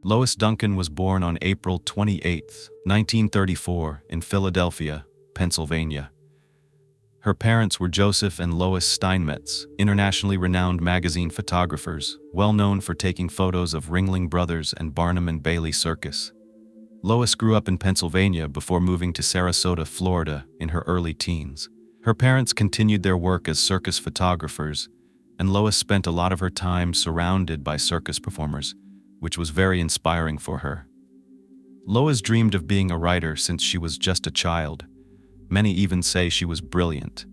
Lois Duncan was born on April 28, 1934, in Philadelphia, Pennsylvania. Her parents were Joseph and Lois Steinmetz, internationally renowned magazine photographers, well known for taking photos of Ringling Brothers and Barnum and Bailey Circus. Lois grew up in Pennsylvania before moving to Sarasota, Florida, in her early teens. Her parents continued their work as circus photographers, and Lois spent a lot of her time surrounded by circus performers, which was very inspiring for her. Lois dreamed of being a writer since she was just a child. Many even say she was brilliant.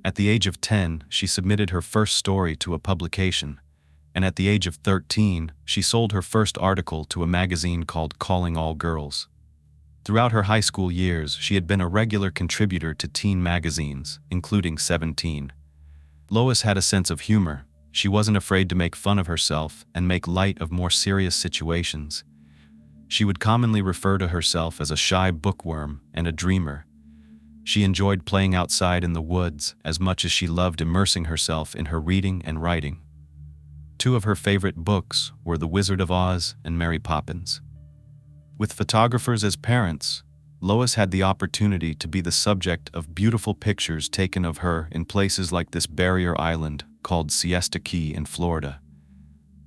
At the age of 10, she submitted her first story to a publication, and at the age of 13, she sold her first article to a magazine called Calling All Girls. Throughout her high school years, she had been a regular contributor to teen magazines, including 17. Lois had a sense of humor. She wasn't afraid to make fun of herself and make light of more serious situations. She would commonly refer to herself as a shy bookworm and a dreamer. She enjoyed playing outside in the woods as much as she loved immersing herself in her reading and writing. Two of her favorite books were The Wizard of Oz and Mary Poppins. With photographers as parents, Lois had the opportunity to be the subject of beautiful pictures taken of her in places like this barrier island called Siesta Key in Florida.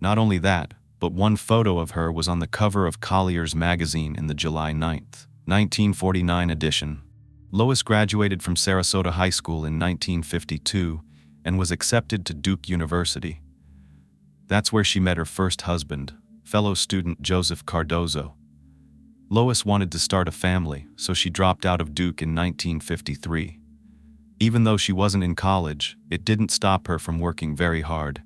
Not only that, but one photo of her was on the cover of Collier's magazine in the July 9th, 1949 edition. Lois graduated from Sarasota High School in 1952 and was accepted to Duke University. That's where she met her first husband, fellow student Joseph Cardozo. Lois wanted to start a family, so she dropped out of Duke in 1953. Even though she wasn't in college, it didn't stop her from working very hard.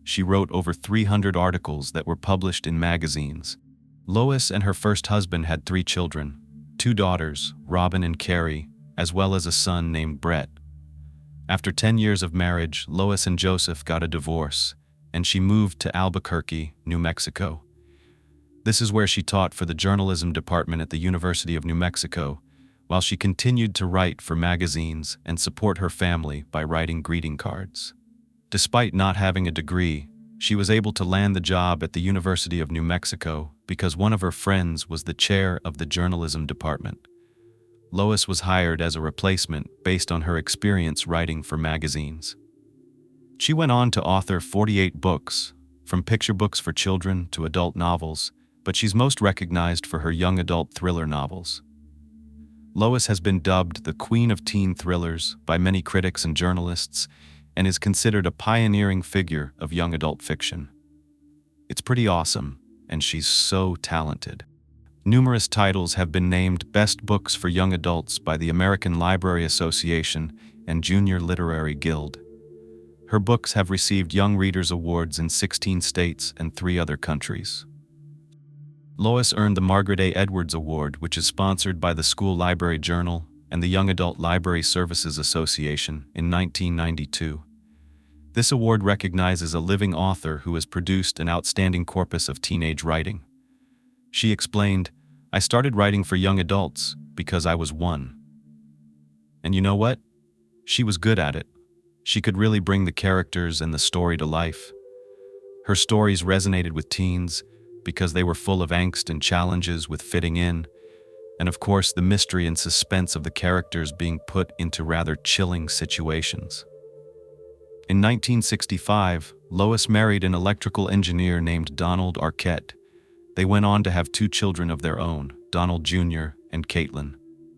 She wrote over 300 articles that were published in magazines. Lois and her first husband had 3 children, 2 daughters, Robin and Carrie, as well as a son named Brett. After 10 years of marriage, Lois and Joseph got a divorce, and she moved to Albuquerque, New Mexico. This is where she taught for the journalism department at the University of New Mexico, while she continued to write for magazines and support her family by writing greeting cards. Despite not having a degree, she was able to land the job at the University of New Mexico because one of her friends was the chair of the journalism department. Lois was hired as a replacement based on her experience writing for magazines. She went on to author 48 books, from picture books for children to adult novels, but she's most recognized for her young adult thriller novels. Lois has been dubbed the Queen of Teen Thrillers by many critics and journalists, and is considered a pioneering figure of young adult fiction. It's pretty awesome, and she's so talented. Numerous titles have been named Best Books for Young Adults by the American Library Association and Junior Literary Guild. Her books have received Young Readers Awards in 16 states and 3 other countries. Lois earned the Margaret A. Edwards Award, which is sponsored by the School Library Journal and the Young Adult Library Services Association, in 1992. This award recognizes a living author who has produced an outstanding corpus of teenage writing. She explained, "I started writing for young adults because I was one. And you know what? She was good at it. She could really bring the characters and the story to life. Her stories resonated with teens because they were full of angst and challenges with fitting in, and of course the mystery and suspense of the characters being put into rather chilling situations." In 1965, Lois married an electrical engineer named Donald Arquette. They went on to have 2 children of their own, Donald Jr. and Kaitlyn.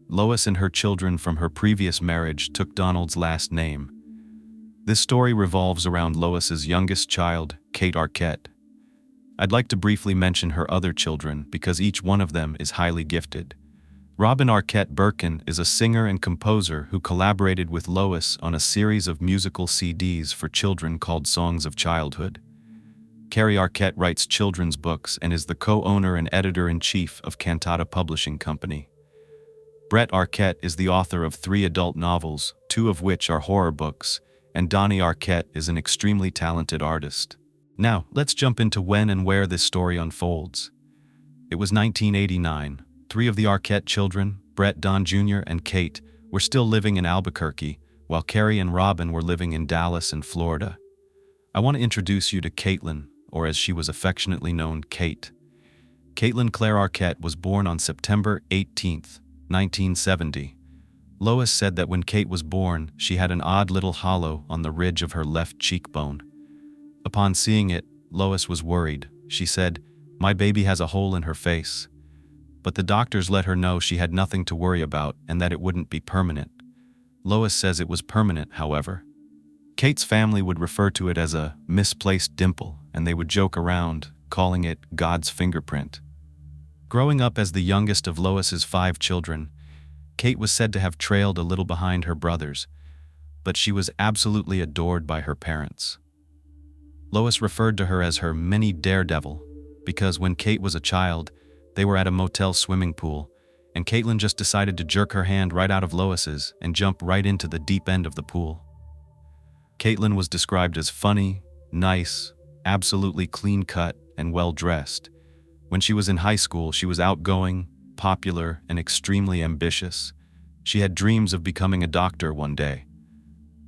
Lois and her children from her previous marriage took Donald's last name. This story revolves around Lois's youngest child, Kate Arquette. I'd like to briefly mention her other children because each one of them is highly gifted. Robin Arquette Birkin is a singer and composer who collaborated with Lois on a series of musical CDs for children called Songs of Childhood. Carrie Arquette writes children's books and is the co-owner and editor-in-chief of Cantata Publishing Company. Brett Arquette is the author of 3 adult novels, 2 of which are horror books, and Donnie Arquette is an extremely talented artist. Now, let's jump into when and where this story unfolds. It was 1989. 3 of the Arquette children, Brett, Don Jr., and Kate, were still living in Albuquerque, while Carrie and Robin were living in Dallas and Florida. I want to introduce you to Kaitlyn, or as she was affectionately known, Kate. Kaitlyn Arquette was born on September 18, 1970. Lois said that when Kate was born, she had an odd little hollow on the ridge of her left cheekbone. Upon seeing it, Lois was worried. She said, "My baby has a hole in her face." But the doctors let her know she had nothing to worry about and that it wouldn't be permanent. Lois says it was permanent, however. Kate's family would refer to it as a misplaced dimple, and they would joke around, calling it God's fingerprint. Growing up as the youngest of Lois's 5 children, Kate was said to have trailed a little behind her brothers, but she was absolutely adored by her parents. Lois referred to her as her mini daredevil, because when Kate was a child, they were at a motel swimming pool, and Kaitlyn just decided to jerk her hand right out of Lois's and jump right into the deep end of the pool. Kaitlyn was described as funny, nice, absolutely clean-cut, and well-dressed. When she was in high school, she was outgoing, popular, and extremely ambitious. She had dreams of becoming a doctor one day.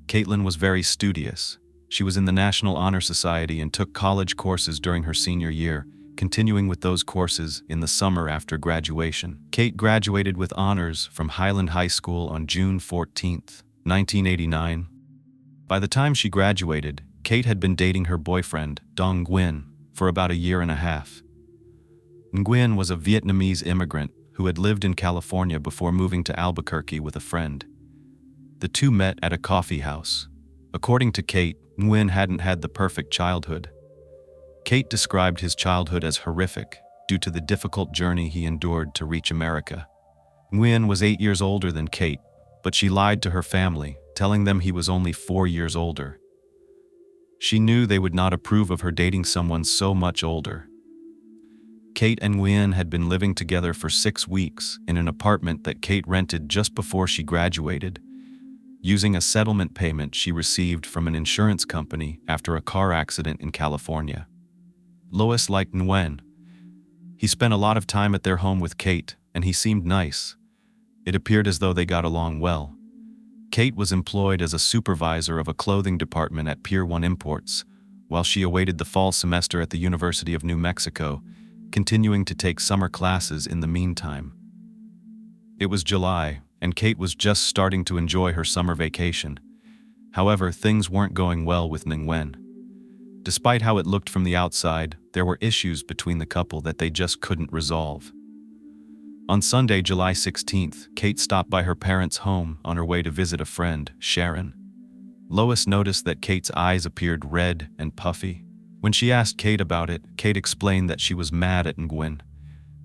Kaitlyn was very studious. She was in the National Honor Society and took college courses during her senior year, continuing with those courses in the summer after graduation. Kate graduated with honors from Highland High School on June 14, 1989. By the time she graduated, Kate had been dating her boyfriend, Dong Nguyen, for about a year and a half. Nguyen was a Vietnamese immigrant who had lived in California before moving to Albuquerque with a friend. The two met at a coffee house. According to Kate, Nguyen hadn't had the perfect childhood. Kate described his childhood as horrific due to the difficult journey he endured to reach America. Nguyen was 8 years older than Kate, but she lied to her family, telling them he was only 4 years older. She knew they would not approve of her dating someone so much older. Kate and Nguyen had been living together for 6 weeks in an apartment that Kate rented just before she graduated, using a settlement payment she received from an insurance company after a car accident in California. Lois liked Nguyen. He spent a lot of time at their home with Kate, and he seemed nice. It appeared as though they got along well. Kate was employed as a supervisor of a clothing department at Pier 1 Imports, while she awaited the fall semester at the University of New Mexico, continuing to take summer classes in the meantime. It was July, and Kate was just starting to enjoy her summer vacation. However, things weren't going well with Nguyen. Despite how it looked from the outside, there were issues between the couple that they just couldn't resolve. On Sunday, July 16th, Kate stopped by her parents' home on her way to visit a friend, Sharon. Lois noticed that Kate's eyes appeared red and puffy. When she asked Kate about it, Kate explained that she was mad at Nguyen.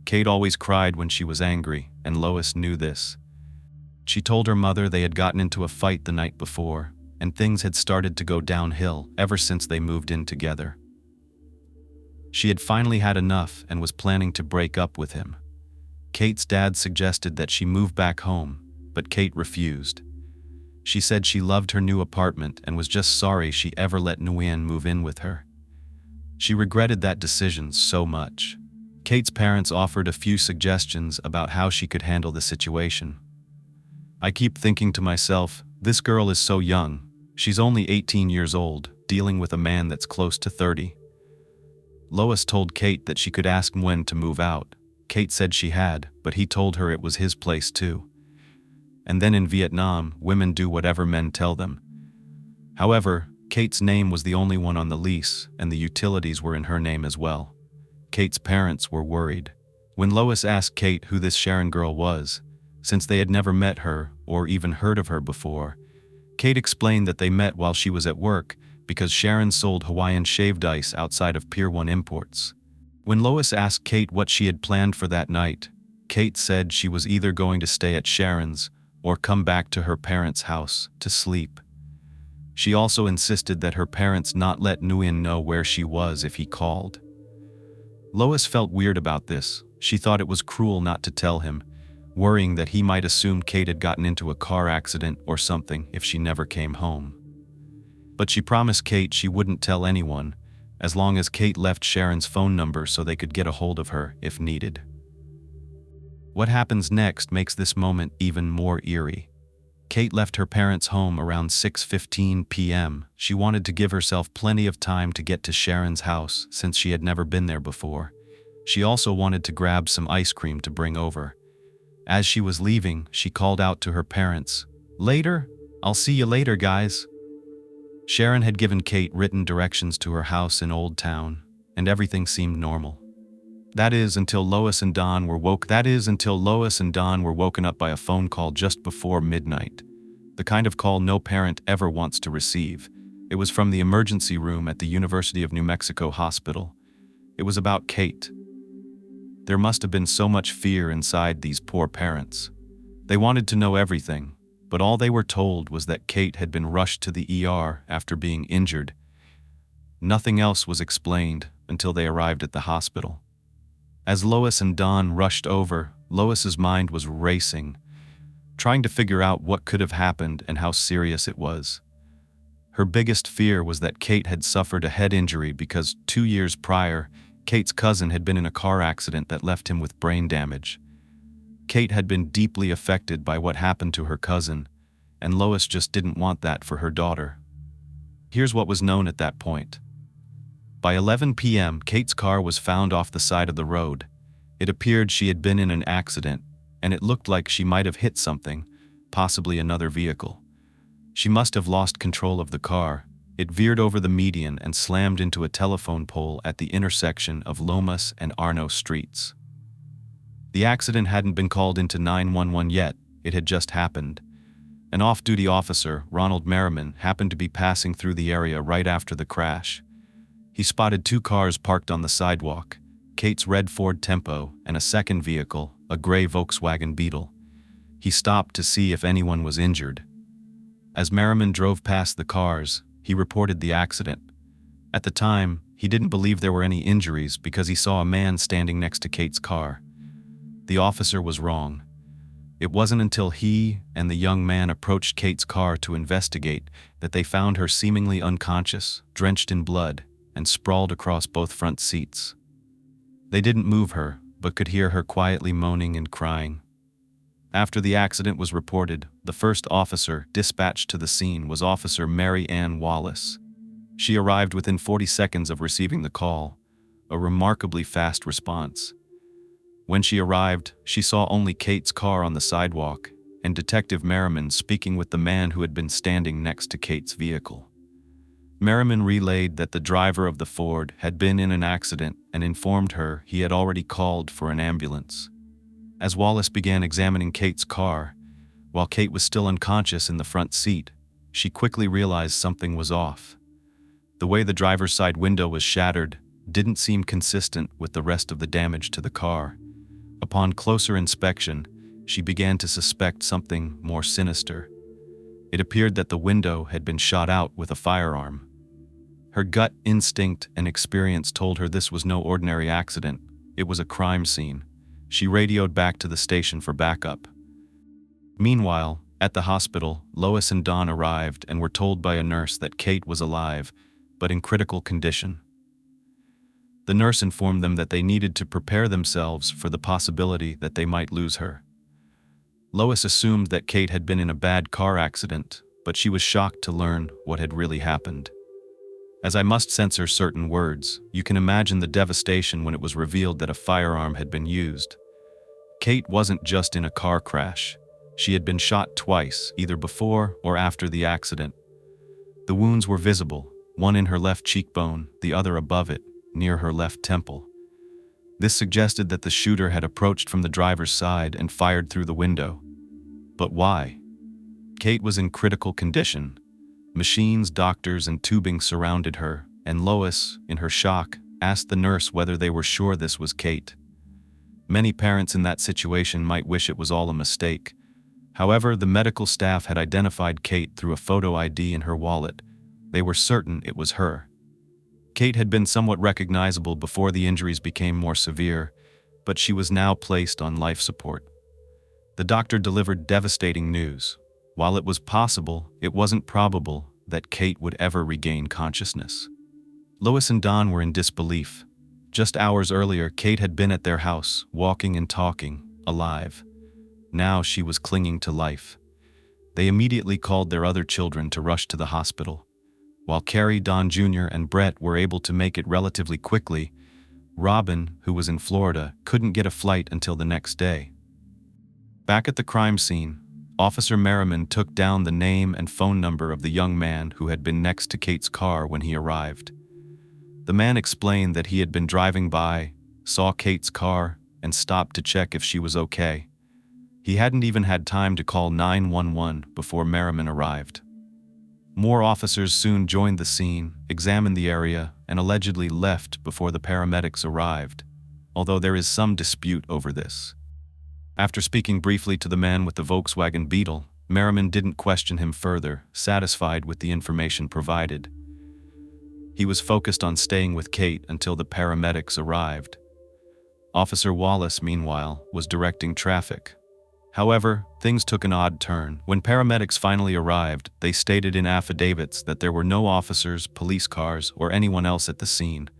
Kate always cried when she was angry, and Lois knew this. She told her mother they had gotten into a fight the night before, and things had started to go downhill ever since they moved in together. She had finally had enough and was planning to break up with him. Kate's dad suggested that she move back home, but Kate refused. She said she loved her new apartment and was just sorry she ever let Nguyen move in with her. She regretted that decision so much. Kate's parents offered a few suggestions about how she could handle the situation. "I keep thinking to myself, this girl is so young. She's only 18 years old, dealing with a man that's close to 30. Lois told Kate that she could ask Nguyen to move out. Kate said she had, but he told her it was his place too. And then in Vietnam, women do whatever men tell them. However, Kate's name was the only one on the lease, and the utilities were in her name as well. Kate's parents were worried. When Lois asked Kate who this Sharon girl was, since they had never met her or even heard of her before, Kate explained that they met while she was at work because Sharon sold Hawaiian shaved ice outside of Pier 1 Imports. When Lois asked Kate what she had planned for that night, Kate said she was either going to stay at Sharon's or come back to her parents' house to sleep. She also insisted that her parents not let Nguyen know where she was if he called. Lois felt weird about this. She thought it was cruel not to tell him, worrying that he might assume Kate had gotten into a car accident or something if she never came home. But she promised Kate she wouldn't tell anyone, as long as Kate left Sharon's phone number so they could get a hold of her if needed. What happens next makes this moment even more eerie. Kate left her parents' home around 6:15 p.m. She wanted to give herself plenty of time to get to Sharon's house since she had never been there before. She also wanted to grab some ice cream to bring over. As she was leaving, she called out to her parents, "Later? I'll see you later, guys." Sharon had given Kate written directions to her house in Old Town, and everything seemed normal. That is until Lois and Don were woken up by a phone call just before midnight. The kind of call no parent ever wants to receive. It was from the emergency room at the University of New Mexico Hospital. It was about Kate. There must have been so much fear inside these poor parents. They wanted to know everything, but all they were told was that Kate had been rushed to the ER after being injured. Nothing else was explained until they arrived at the hospital. As Lois and Don rushed over, Lois's mind was racing, trying to figure out what could have happened and how serious it was. Her biggest fear was that Kate had suffered a head injury because 2 years prior, Kate's cousin had been in a car accident that left him with brain damage. Kate had been deeply affected by what happened to her cousin, and Lois just didn't want that for her daughter. Here's what was known at that point. By 11 p.m., Kate's car was found off the side of the road. It appeared she had been in an accident, and it looked like she might have hit something, possibly another vehicle. She must have lost control of the car. It veered over the median and slammed into a telephone pole at the intersection of Lomas and Arno streets. The accident hadn't been called into 911 yet, it had just happened. An off-duty officer, Ronald Merriman, happened to be passing through the area right after the crash. He spotted 2 cars parked on the sidewalk, Kate's red Ford Tempo and a second vehicle, a gray Volkswagen Beetle. He stopped to see if anyone was injured. As Merriman drove past the cars, he reported the accident. At the time, he didn't believe there were any injuries because he saw a man standing next to Kate's car. The officer was wrong. It wasn't until he and the young man approached Kate's car to investigate that they found her seemingly unconscious, drenched in blood, and sprawled across both front seats. They didn't move her, but could hear her quietly moaning and crying. After the accident was reported, the first officer dispatched to the scene was Officer Mary Ann Wallace. She arrived within 40 seconds of receiving the call, a remarkably fast response. When she arrived, she saw only Kate's car on the sidewalk and Detective Merriman speaking with the man who had been standing next to Kate's vehicle. Merriman relayed that the driver of the Ford had been in an accident and informed her he had already called for an ambulance. As Wallace began examining Kate's car, while Kate was still unconscious in the front seat, she quickly realized something was off. The way the driver's side window was shattered didn't seem consistent with the rest of the damage to the car. Upon closer inspection, she began to suspect something more sinister. It appeared that the window had been shot out with a firearm. Her gut instinct and experience told her this was no ordinary accident. It was a crime scene. She radioed back to the station for backup. Meanwhile, at the hospital, Lois and Don arrived and were told by a nurse that Kate was alive, but in critical condition. The nurse informed them that they needed to prepare themselves for the possibility that they might lose her. Lois assumed that Kate had been in a bad car accident, but she was shocked to learn what had really happened. As I must censor certain words, you can imagine the devastation when it was revealed that a firearm had been used. Kate wasn't just in a car crash. She had been shot twice, either before or after the accident. The wounds were visible, one in her left cheekbone, the other above it, near her left temple. This suggested that the shooter had approached from the driver's side and fired through the window. But why? Kate was in critical condition. Machines, doctors, and tubing surrounded her, and Lois, in her shock, asked the nurse whether they were sure this was Kate. Many parents in that situation might wish it was all a mistake. However, the medical staff had identified Kate through a photo ID in her wallet. They were certain it was her. Kate had been somewhat recognizable before the injuries became more severe, but she was now placed on life support. The doctor delivered devastating news. While it was possible, it wasn't probable that Kate would ever regain consciousness. Lois and Don were in disbelief. Just hours earlier, Kate had been at their house, walking and talking, alive. Now she was clinging to life. They immediately called their other children to rush to the hospital. While Carrie, Don Jr., and Brett were able to make it relatively quickly, Robin, who was in Florida, couldn't get a flight until the next day. Back at the crime scene, Officer Merriman took down the name and phone number of the young man who had been next to Kate's car when he arrived. The man explained that he had been driving by, saw Kate's car, and stopped to check if she was okay. He hadn't even had time to call 911 before Merriman arrived. More officers soon joined the scene, examined the area, and allegedly left before the paramedics arrived, although there is some dispute over this. After speaking briefly to the man with the Volkswagen Beetle, Merriman didn't question him further, satisfied with the information provided. He was focused on staying with Kate until the paramedics arrived. Officer Wallace, meanwhile, was directing traffic. However, things took an odd turn. When paramedics finally arrived, they stated in affidavits that there were no officers, police cars, or anyone else at the scene.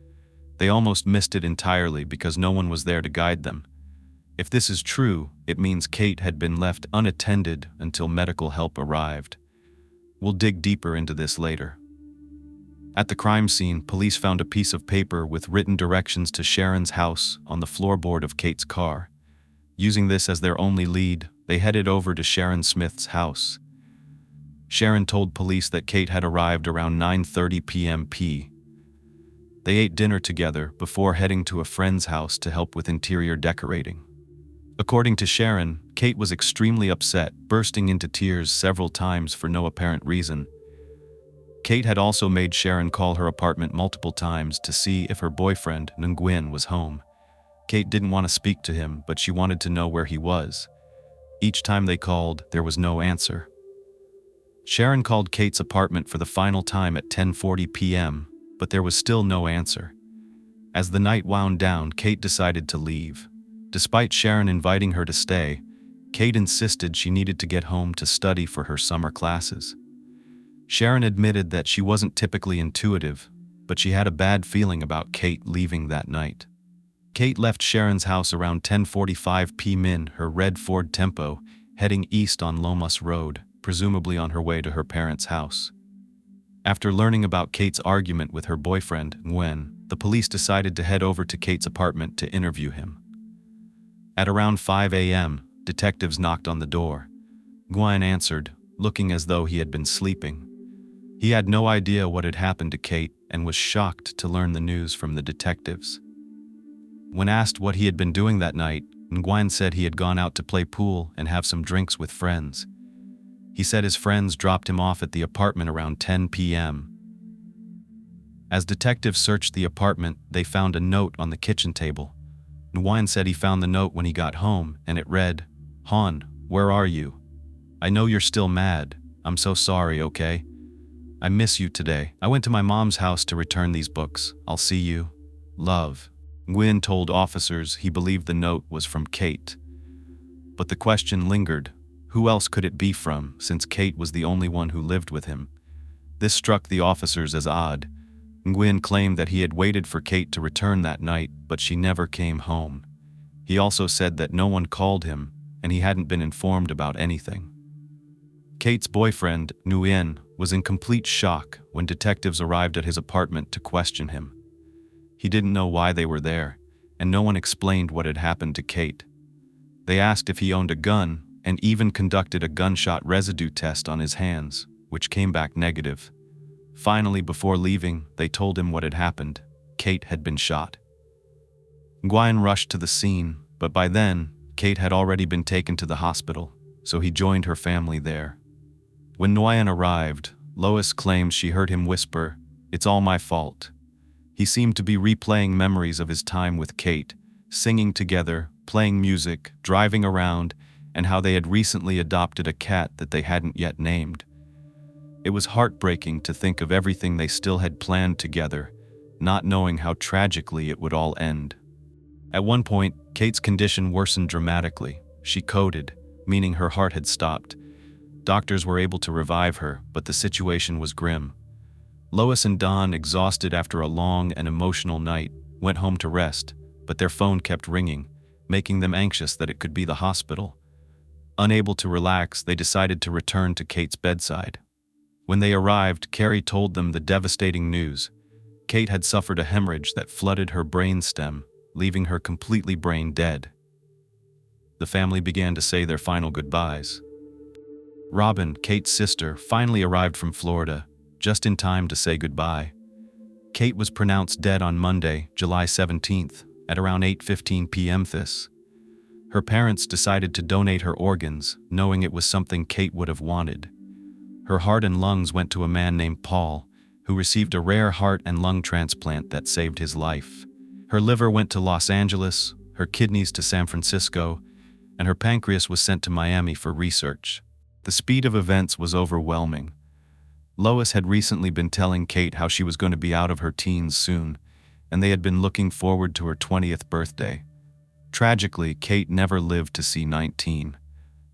They almost missed it entirely because no one was there to guide them. If this is true, it means Kate had been left unattended until medical help arrived. We'll dig deeper into this later. At the crime scene, police found a piece of paper with written directions to Sharon's house on the floorboard of Kate's car. Using this as their only lead, they headed over to Sharon Smith's house. Sharon told police that Kate had arrived around 9:30 p.m. They ate dinner together before heading to a friend's house to help with interior decorating. According to Sharon, Kate was extremely upset, bursting into tears several times for no apparent reason. Kate had also made Sharon call her apartment multiple times to see if her boyfriend, Nguyen, was home. Kate didn't want to speak to him, but she wanted to know where he was. Each time they called, there was no answer. Sharon called Kate's apartment for the final time at 10:40 p.m., but there was still no answer. As the night wound down, Kate decided to leave. Despite Sharon inviting her to stay, Kate insisted she needed to get home to study for her summer classes. Sharon admitted that she wasn't typically intuitive, but she had a bad feeling about Kate leaving that night. Kate left Sharon's house around 10:45 p.m. in her red Ford Tempo, heading east on Lomas Road, presumably on her way to her parents' house. After learning about Kate's argument with her boyfriend, Nguyen, the police decided to head over to Kate's apartment to interview him. At around 5 a.m., detectives knocked on the door. Nguyen answered, looking as though he had been sleeping. He had no idea what had happened to Kate and was shocked to learn the news from the detectives. When asked what he had been doing that night, Nguyen said he had gone out to play pool and have some drinks with friends. He said his friends dropped him off at the apartment around 10 p.m. As detectives searched the apartment, they found a note on the kitchen table. Nguyen said he found the note when he got home, and it read, "Han, where are you? I know you're still mad. I'm so sorry, okay? I miss you today. I went to my mom's house to return these books. I'll see you. Love." Nguyen told officers he believed the note was from Kate. But the question lingered. Who else could it be from, since Kate was the only one who lived with him? This struck the officers as odd. Nguyen claimed that he had waited for Kate to return that night, but she never came home. He also said that no one called him, and he hadn't been informed about anything. Kate's boyfriend, Nguyen, was in complete shock when detectives arrived at his apartment to question him. He didn't know why they were there, and no one explained what had happened to Kate. They asked if he owned a gun, and even conducted a gunshot residue test on his hands, which came back negative. Finally, before leaving, they told him what had happened. Kate had been shot. Nguyen rushed to the scene, but by then, Kate had already been taken to the hospital, so he joined her family there. When Nguyen arrived, Lois claimed she heard him whisper, "It's all my fault." He seemed to be replaying memories of his time with Kate, singing together, playing music, driving around, and how they had recently adopted a cat that they hadn't yet named. It was heartbreaking to think of everything they still had planned together, not knowing how tragically it would all end. At one point, Kate's condition worsened dramatically. She coded, meaning her heart had stopped. Doctors were able to revive her, but the situation was grim. Lois and Don, exhausted after a long and emotional night, went home to rest, but their phone kept ringing, making them anxious that it could be the hospital. Unable to relax, they decided to return to Kate's bedside. When they arrived, Carrie told them the devastating news. Kate had suffered a hemorrhage that flooded her brain stem, leaving her completely brain dead. The family began to say their final goodbyes. Robin, Kate's sister, finally arrived from Florida, just in time to say goodbye. Kate was pronounced dead on Monday, July 17th, at around 8:15 p.m. Her parents decided to donate her organs, knowing it was something Kate would have wanted. Her heart and lungs went to a man named Paul, who received a rare heart and lung transplant that saved his life. Her liver went to Los Angeles, her kidneys to San Francisco, and her pancreas was sent to Miami for research. The speed of events was overwhelming. Lois had recently been telling Kate how she was going to be out of her teens soon, and they had been looking forward to her 20th birthday. Tragically, Kate never lived to see 19.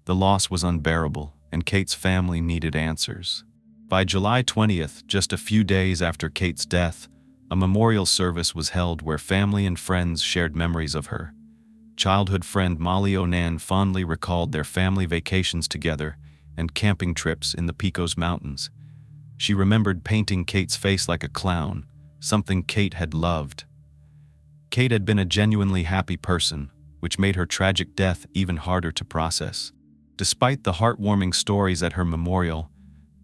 The loss was unbearable, and Kate's family needed answers. By July 20th, just a few days after Kate's death, a memorial service was held where family and friends shared memories of her. Childhood friend Molly Onan fondly recalled their family vacations together and camping trips in the Pecos Mountains. She remembered painting Kate's face like a clown, something Kate had loved. Kate had been a genuinely happy person, which made her tragic death even harder to process. Despite the heartwarming stories at her memorial,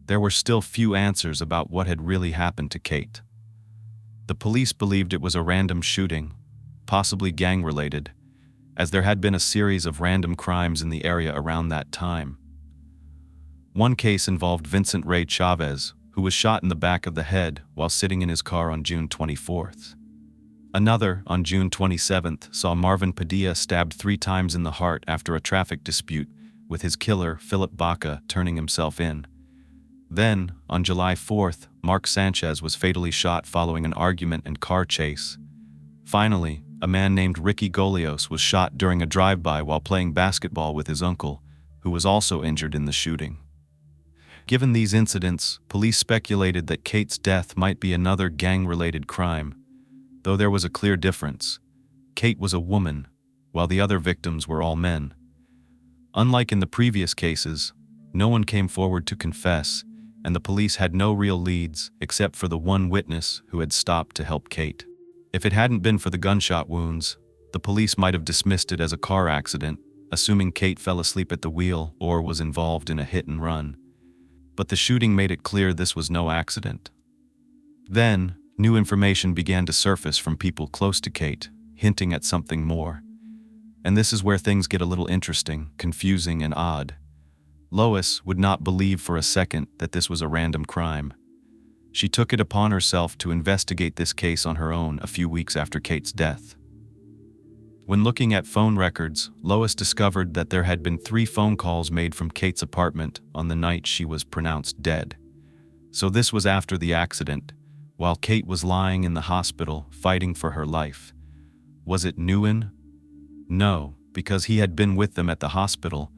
there were still few answers about what had really happened to Kate. The police believed it was a random shooting, possibly gang-related, as there had been a series of random crimes in the area around that time. One case involved Vincent Ray Chavez, who was shot in the back of the head while sitting in his car on June 24th. Another, on June 27th, saw Marvin Padilla stabbed 3 times in the heart after a traffic dispute, with his killer, Philip Baca, turning himself in. Then, on July 4th, Mark Sanchez was fatally shot following an argument and car chase. Finally, a man named Ricky Golios was shot during a drive-by while playing basketball with his uncle, who was also injured in the shooting. Given these incidents, police speculated that Kate's death might be another gang-related crime, though there was a clear difference. Kate was a woman, while the other victims were all men. Unlike in the previous cases, no one came forward to confess, and the police had no real leads except for the one witness who had stopped to help Kate. If it hadn't been for the gunshot wounds, the police might have dismissed it as a car accident, assuming Kate fell asleep at the wheel or was involved in a hit and run. But the shooting made it clear this was no accident. Then, new information began to surface from people close to Kate, hinting at something more. And this is where things get a little interesting, confusing, and odd. Lois would not believe for a second that this was a random crime. She took it upon herself to investigate this case on her own a few weeks after Kate's death. When looking at phone records, Lois discovered that there had been 3 phone calls made from Kate's apartment on the night she was pronounced dead. So this was after the accident, while Kate was lying in the hospital fighting for her life. Was it Nguyen? No, because he had been with them at the hospital,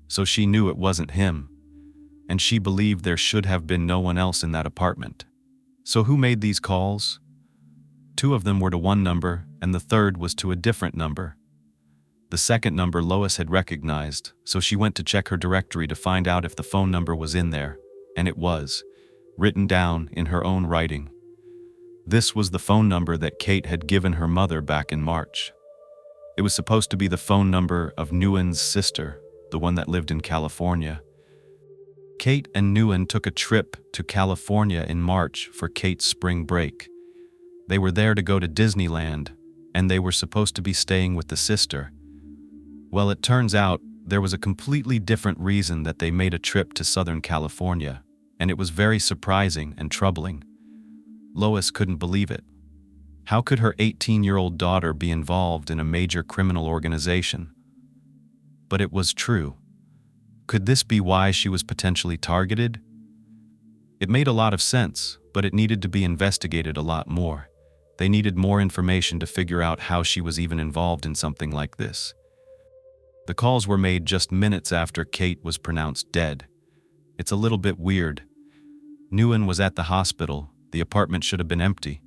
so she knew it wasn't him. And she believed there should have been no one else in that apartment. So who made these calls? 2 of them were to one number, and the third was to a different number. The second number Lois had recognized, so she went to check her directory to find out if the phone number was in there, and it was, written down in her own writing. This was the phone number that Kate had given her mother back in March. It was supposed to be the phone number of Nguyen's sister, the one that lived in California. Kate and Nguyen took a trip to California in March for Kate's spring break. They were there to go to Disneyland, and they were supposed to be staying with the sister. Well, it turns out there was a completely different reason that they made a trip to Southern California, and it was very surprising and troubling. Lois couldn't believe it. How could her 18-year-old daughter be involved in a major criminal organization? But it was true. Could this be why she was potentially targeted? It made a lot of sense, but it needed to be investigated a lot more. They needed more information to figure out how she was even involved in something like this. The calls were made just minutes after Kate was pronounced dead. It's a little bit weird. Nguyen was at the hospital. The apartment should have been empty.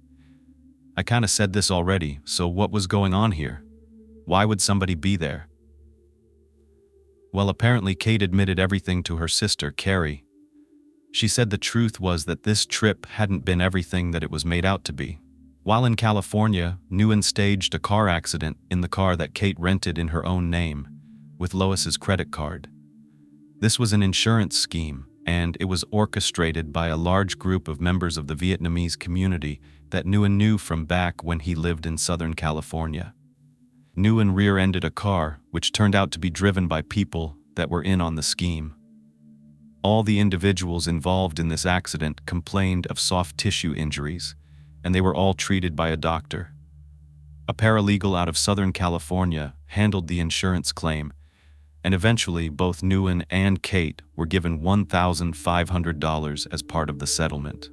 I kinda said this already, so what was going on here? Why would somebody be there? Well, apparently Kate admitted everything to her sister, Carrie. She said the truth was that this trip hadn't been everything that it was made out to be. While in California, Nguyen staged a car accident in the car that Kate rented in her own name, with Lois's credit card. This was an insurance scheme, and it was orchestrated by a large group of members of the Vietnamese community that Nguyen knew from back when he lived in Southern California. Nguyen rear-ended a car, which turned out to be driven by people that were in on the scheme. All the individuals involved in this accident complained of soft tissue injuries, and they were all treated by a doctor. A paralegal out of Southern California handled the insurance claim, and eventually both Nguyen and Kate were given $1,500 as part of the settlement.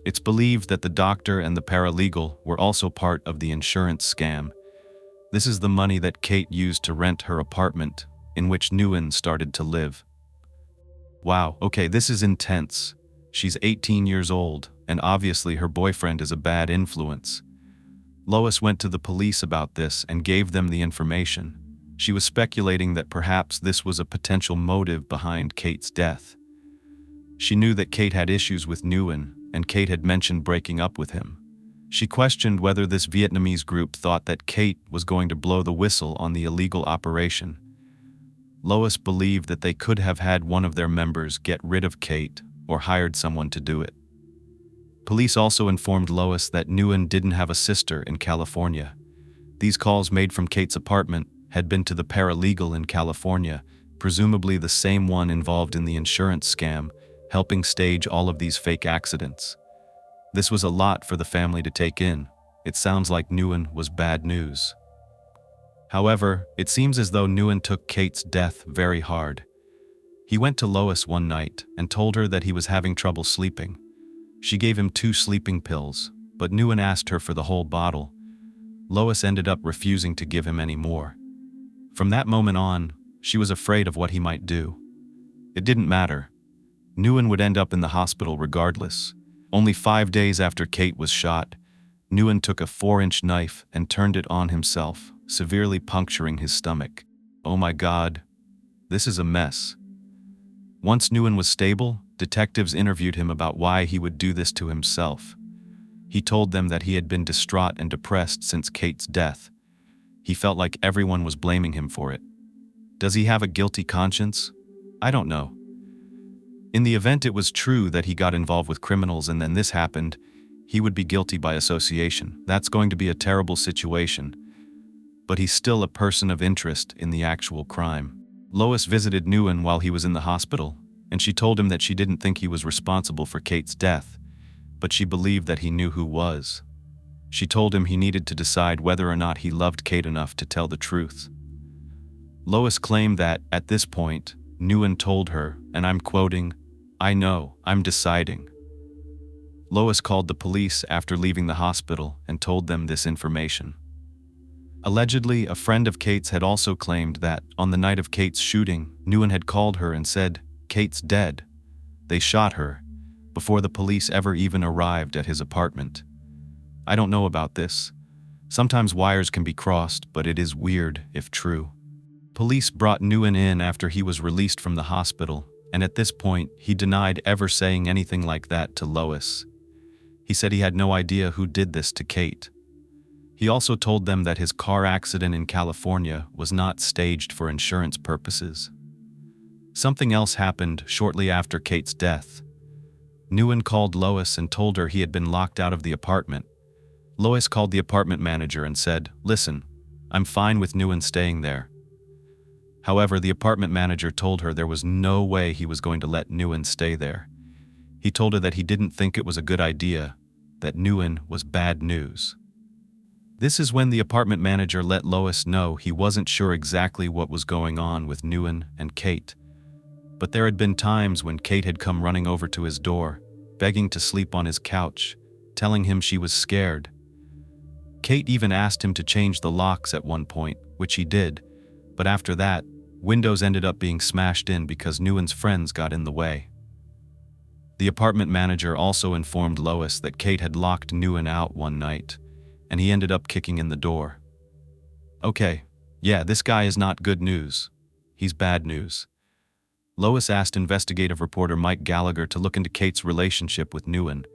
It's believed that the doctor and the paralegal were also part of the insurance scam. This is the money that Kate used to rent her apartment, in which Nguyen started to live. Wow, okay, this is intense. She's 18 years old, and obviously her boyfriend is a bad influence. Lois went to the police about this and gave them the information. She was speculating that perhaps this was a potential motive behind Kate's death. She knew that Kate had issues with Nguyen, and Kate had mentioned breaking up with him. She questioned whether this Vietnamese group thought that Kate was going to blow the whistle on the illegal operation. Lois believed that they could have had one of their members get rid of Kate or hired someone to do it. Police also informed Lois that Nguyen didn't have a sister in California. These calls made from Kate's apartment had been to the paralegal in California, presumably the same one involved in the insurance scam, helping stage all of these fake accidents. This was a lot for the family to take in. It sounds like Nguyen was bad news. However, it seems as though Nguyen took Kate's death very hard. He went to Lois one night and told her that he was having trouble sleeping. She gave him 2 sleeping pills, but Nguyen asked her for the whole bottle. Lois ended up refusing to give him any more. From that moment on, she was afraid of what he might do. It didn't matter. Nguyen would end up in the hospital regardless. Only 5 days after Kate was shot, Nguyen took a 4-inch knife and turned it on himself, severely puncturing his stomach. Oh my God, this is a mess. Once Nguyen was stable, detectives interviewed him about why he would do this to himself. He told them that he had been distraught and depressed since Kate's death. He felt like everyone was blaming him for it. Does he have a guilty conscience? I don't know. In the event it was true that he got involved with criminals and then this happened, he would be guilty by association. That's going to be a terrible situation. But he's still a person of interest in the actual crime. Lois visited Nguyen while he was in the hospital, and she told him that she didn't think he was responsible for Kate's death, but she believed that he knew who was. She told him he needed to decide whether or not he loved Kate enough to tell the truth. Lois claimed that, at this point, Nguyen told her, and I'm quoting, "I know, I'm deciding." Lois called the police after leaving the hospital and told them this information. Allegedly, a friend of Kate's had also claimed that, on the night of Kate's shooting, Nguyen had called her and said, "Kate's dead." They shot her, before the police ever even arrived at his apartment. I don't know about this. Sometimes wires can be crossed, but it is weird if true. Police brought Nguyen in after he was released from the hospital, and at this point, he denied ever saying anything like that to Lois. He said he had no idea who did this to Kate. He also told them that his car accident in California was not staged for insurance purposes. Something else happened shortly after Kate's death. Nguyen called Lois and told her he had been locked out of the apartment. Lois called the apartment manager and said, "Listen, I'm fine with Nguyen staying there." However, the apartment manager told her there was no way he was going to let Nguyen stay there. He told her that he didn't think it was a good idea, that Nguyen was bad news. This is when the apartment manager let Lois know he wasn't sure exactly what was going on with Nguyen and Kate. But there had been times when Kate had come running over to his door, begging to sleep on his couch, telling him she was scared. Kate even asked him to change the locks at one point, which he did, but after that, windows ended up being smashed in because Nguyen's friends got in the way. The apartment manager also informed Lois that Kate had locked Nguyen out one night, and he ended up kicking in the door. Okay, yeah, this guy is not good news. He's bad news. Lois asked investigative reporter Mike Gallagher to look into Kate's relationship with Nguyen.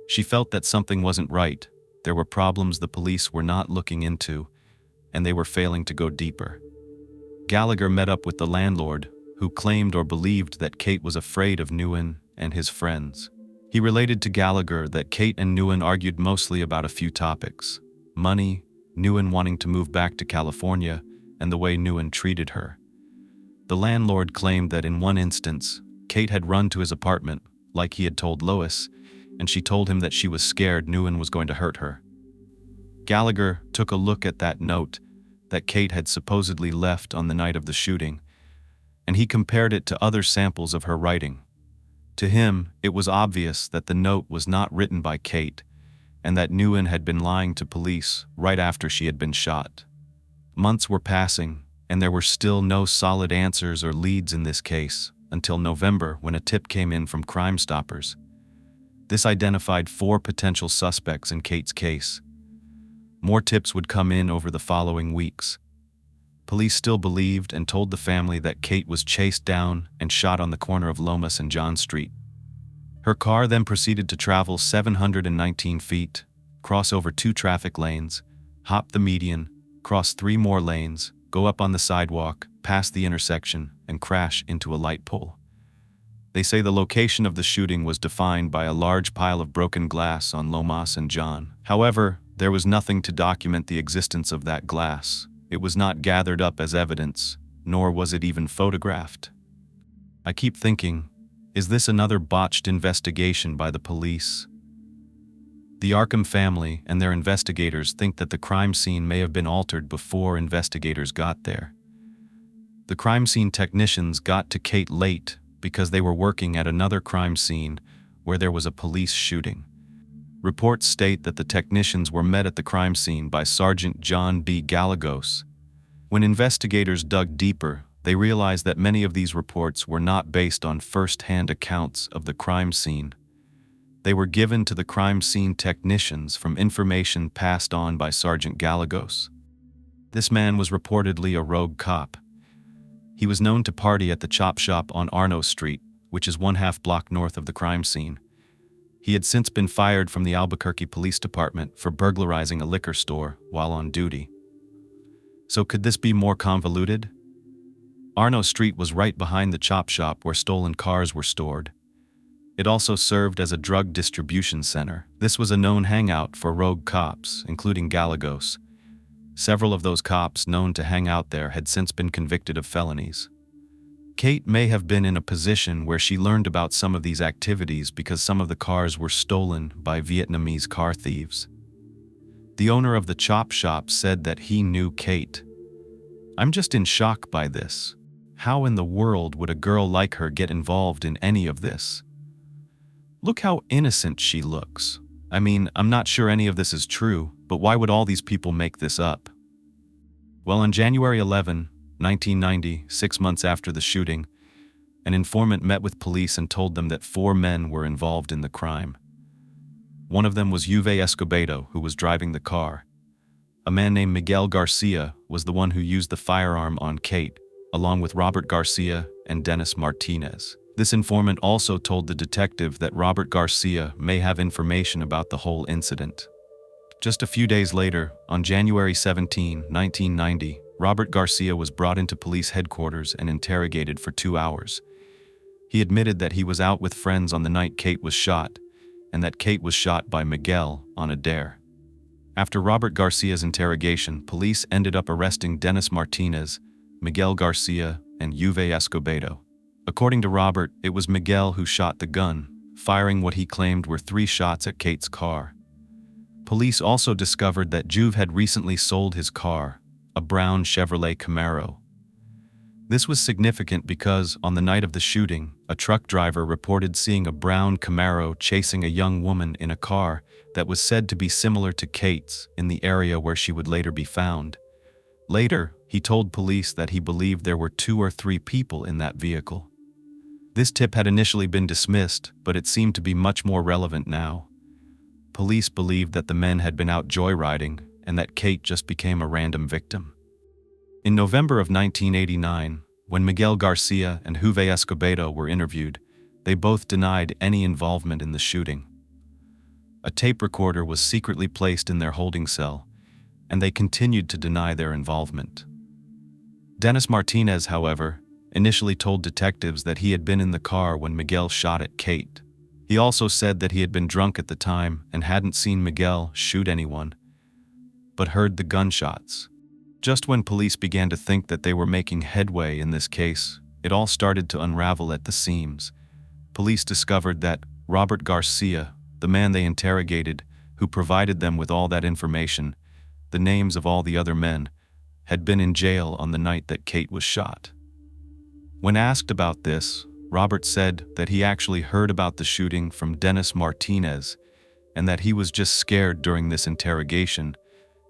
She felt that something wasn't right, there were problems the police were not looking into, and they were failing to go deeper. Gallagher met up with the landlord, who claimed or believed that Kate was afraid of Nguyen and his friends. He related to Gallagher that Kate and Nguyen argued mostly about a few topics: money, Nguyen wanting to move back to California, and the way Nguyen treated her. The landlord claimed that in one instance, Kate had run to his apartment, like he had told Lois, and she told him that she was scared Nguyen was going to hurt her. Gallagher took a look at that note that Kate had supposedly left on the night of the shooting, and he compared it to other samples of her writing. To him, it was obvious that the note was not written by Kate, and that Nguyen had been lying to police right after she had been shot. Months were passing, and there were still no solid answers or leads in this case, until November, when a tip came in from Crime Stoppers. This identified 4 potential suspects in Kate's case. More tips would come in over the following weeks. Police still believed and told the family that Kate was chased down and shot on the corner of Lomas and John Street. Her car then proceeded to travel 719 feet, cross over 2 traffic lanes, hop the median, cross 3 more lanes, go up on the sidewalk, pass the intersection, and crash into a light pole. They say the location of the shooting was defined by a large pile of broken glass on Lomas and John. However, there was nothing to document the existence of that glass. It was not gathered up as evidence, nor was it even photographed. I keep thinking, is this another botched investigation by the police? The Arkham family and their investigators think that the crime scene may have been altered before investigators got there. The crime scene technicians got to Kate late because they were working at another crime scene where there was a police shooting. Reports state that the technicians were met at the crime scene by Sergeant John B. Gallegos. When investigators dug deeper, they realized that many of these reports were not based on first-hand accounts of the crime scene. They were given to the crime scene technicians from information passed on by Sergeant Gallegos. This man was reportedly a rogue cop. He was known to party at the Chop Shop on Arno Street, which is 1/2 block north of the crime scene. He had since been fired from the Albuquerque Police Department for burglarizing a liquor store while on duty. So could this be more convoluted? Arno Street was right behind the Chop Shop where stolen cars were stored. It also served as a drug distribution center. This was a known hangout for rogue cops, including Gallegos. Several of those cops known to hang out there had since been convicted of felonies. Kate may have been in a position where she learned about some of these activities because some of the cars were stolen by Vietnamese car thieves. The owner of the Chop Shop said that he knew Kate. I'm just in shock by this. How in the world would a girl like her get involved in any of this? Look how innocent she looks. I mean, I'm not sure any of this is true, but why would all these people make this up? Well, on January 11, 1990, 6 months after the shooting, an informant met with police and told them that 4 men were involved in the crime. One of them was Juve Escobedo, who was driving the car. A man named Miguel Garcia was the one who used the firearm on Kate, along with Robert Garcia and Dennis Martinez. This informant also told the detective that Robert Garcia may have information about the whole incident. Just a few days later, on January 17, 1990, Robert Garcia was brought into police headquarters and interrogated for 2 hours. He admitted that he was out with friends on the night Kate was shot, and that Kate was shot by Miguel on a dare. After Robert Garcia's interrogation, police ended up arresting Dennis Martinez, Miguel Garcia, and Juve Escobedo. According to Robert, it was Miguel who shot the gun, firing what he claimed were 3 shots at Kate's car. Police also discovered that Juve had recently sold his car, a brown Chevrolet Camaro. This was significant because, on the night of the shooting, a truck driver reported seeing a brown Camaro chasing a young woman in a car that was said to be similar to Kate's in the area where she would later be found. Later, he told police that he believed there were 2 or 3 people in that vehicle. This tip had initially been dismissed, but it seemed to be much more relevant now. Police believed that the men had been out joyriding and that Kate just became a random victim. In November of 1989, when Miguel Garcia and Juve Escobedo were interviewed, they both denied any involvement in the shooting. A tape recorder was secretly placed in their holding cell, and they continued to deny their involvement. Dennis Martinez, however, initially told detectives that he had been in the car when Miguel shot at Kate. He also said that he had been drunk at the time and hadn't seen Miguel shoot anyone, but heard the gunshots. Just when police began to think that they were making headway in this case, it all started to unravel at the seams. Police discovered that Robert Garcia, the man they interrogated, who provided them with all that information, the names of all the other men, had been in jail on the night that Kate was shot. When asked about this, Robert said that he actually heard about the shooting from Dennis Martinez and that he was just scared during this interrogation,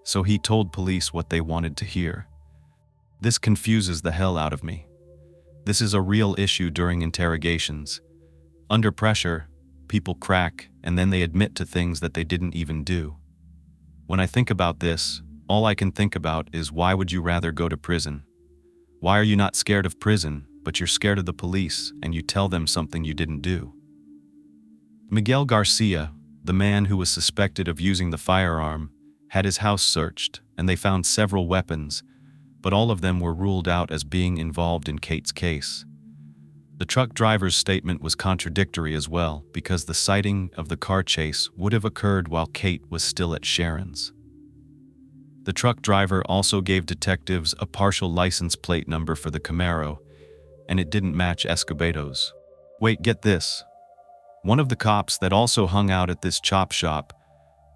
so he told police what they wanted to hear. This confuses the hell out of me. This is a real issue during interrogations. Under pressure, people crack and then they admit to things that they didn't even do. When I think about this, all I can think about is, why would you rather go to prison? Why are you not scared of prison, but you're scared of the police and you tell them something you didn't do? Miguel Garcia, the man who was suspected of using the firearm, had his house searched and they found several weapons, but all of them were ruled out as being involved in Kate's case. The truck driver's statement was contradictory as well, because the sighting of the car chase would have occurred while Kate was still at Sharon's. The truck driver also gave detectives a partial license plate number for the Camaro, and it didn't match Escobedo's. Wait, get this. One of the cops that also hung out at this chop shop,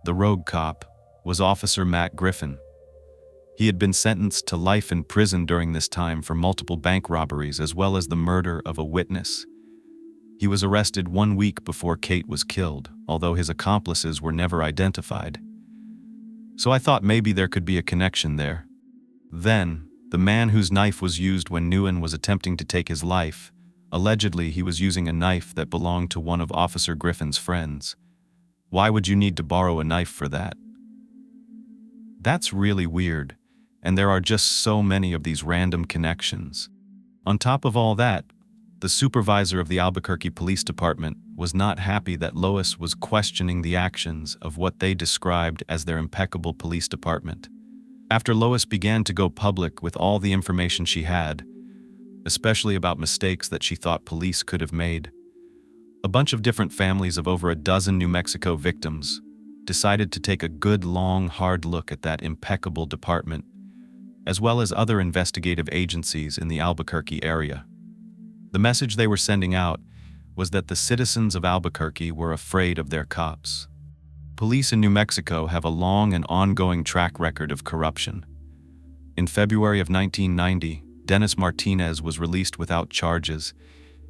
the rogue cop, was Officer Matt Griffin. He had been sentenced to life in prison during this time for multiple bank robberies as well as the murder of a witness. He was arrested 1 week before Kate was killed, although his accomplices were never identified. So I thought maybe there could be a connection there. Then, the man whose knife was used when Nguyen was attempting to take his life, allegedly he was using a knife that belonged to one of Officer Griffin's friends. Why would you need to borrow a knife for that? That's really weird, and there are just so many of these random connections. On top of all that, the supervisor of the Albuquerque Police Department was not happy that Lois was questioning the actions of what they described as their impeccable police department. After Lois began to go public with all the information she had, especially about mistakes that she thought police could have made, a bunch of different families of over a dozen New Mexico victims decided to take a good, long, hard look at that impeccable department, as well as other investigative agencies in the Albuquerque area. The message they were sending out was that the citizens of Albuquerque were afraid of their cops. Police in New Mexico have a long and ongoing track record of corruption. In February of 1990, Dennis Martinez was released without charges,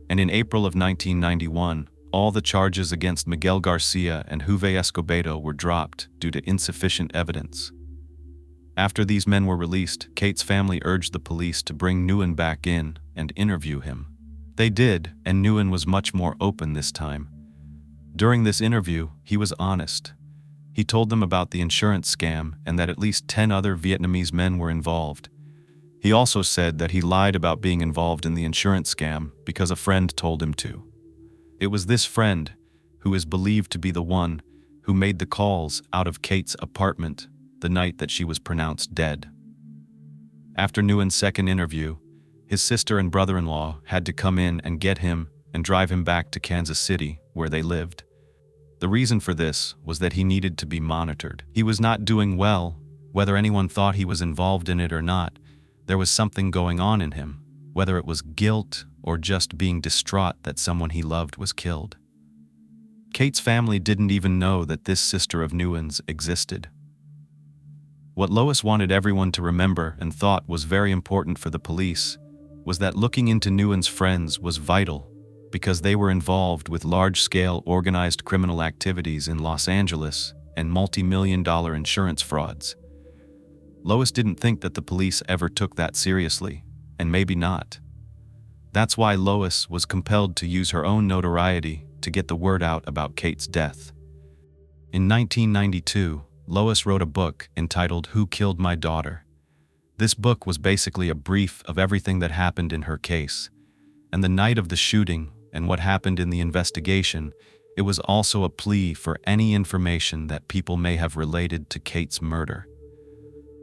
and in April of 1991, all the charges against Miguel Garcia and Juve Escobedo were dropped due to insufficient evidence. After these men were released, Kate's family urged the police to bring Nguyen back in and interview him. They did, and Nguyen was much more open this time. During this interview, he was honest. He told them about the insurance scam and that at least 10 other Vietnamese men were involved. He also said that he lied about being involved in the insurance scam because a friend told him to. It was this friend, who is believed to be the one who made the calls out of Kate's apartment the night that she was pronounced dead. After Nguyen's second interview, his sister and brother-in-law had to come in and get him and drive him back to Kansas City, where they lived. The reason for this was that he needed to be monitored. He was not doing well, whether anyone thought he was involved in it or not. There was something going on in him, whether it was guilt or just being distraught that someone he loved was killed. Kate's family didn't even know that this sister of Nguyen's existed. What Lois wanted everyone to remember and thought was very important for the police was that looking into Nguyen's friends was vital because they were involved with large-scale organized criminal activities in Los Angeles and multi-million-dollar insurance frauds. Lois didn't think that the police ever took that seriously, and maybe not. That's why Lois was compelled to use her own notoriety to get the word out about Kate's death. In 1992, Lois wrote a book entitled Who Killed My Daughter? This book was basically a brief of everything that happened in her case, and the night of the shooting and what happened in the investigation It was also a plea for any information that people may have related to Kate's murder.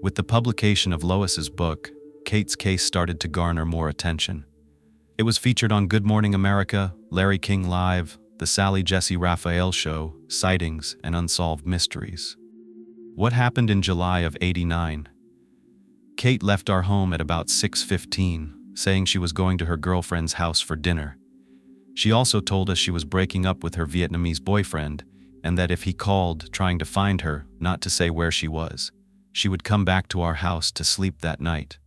With the publication of Lois's book, Kate's case started to garner more attention. It was featured on Good Morning America, Larry King Live, The Sally Jesse Raphael Show, Sightings, and Unsolved Mysteries. What happened in July of '89? Kate left our home at about 6:15, saying she was going to her girlfriend's house for dinner. She also told us she was breaking up with her Vietnamese boyfriend, and that if he called trying to find her, not to say where she was, she would come back to our house to sleep that night.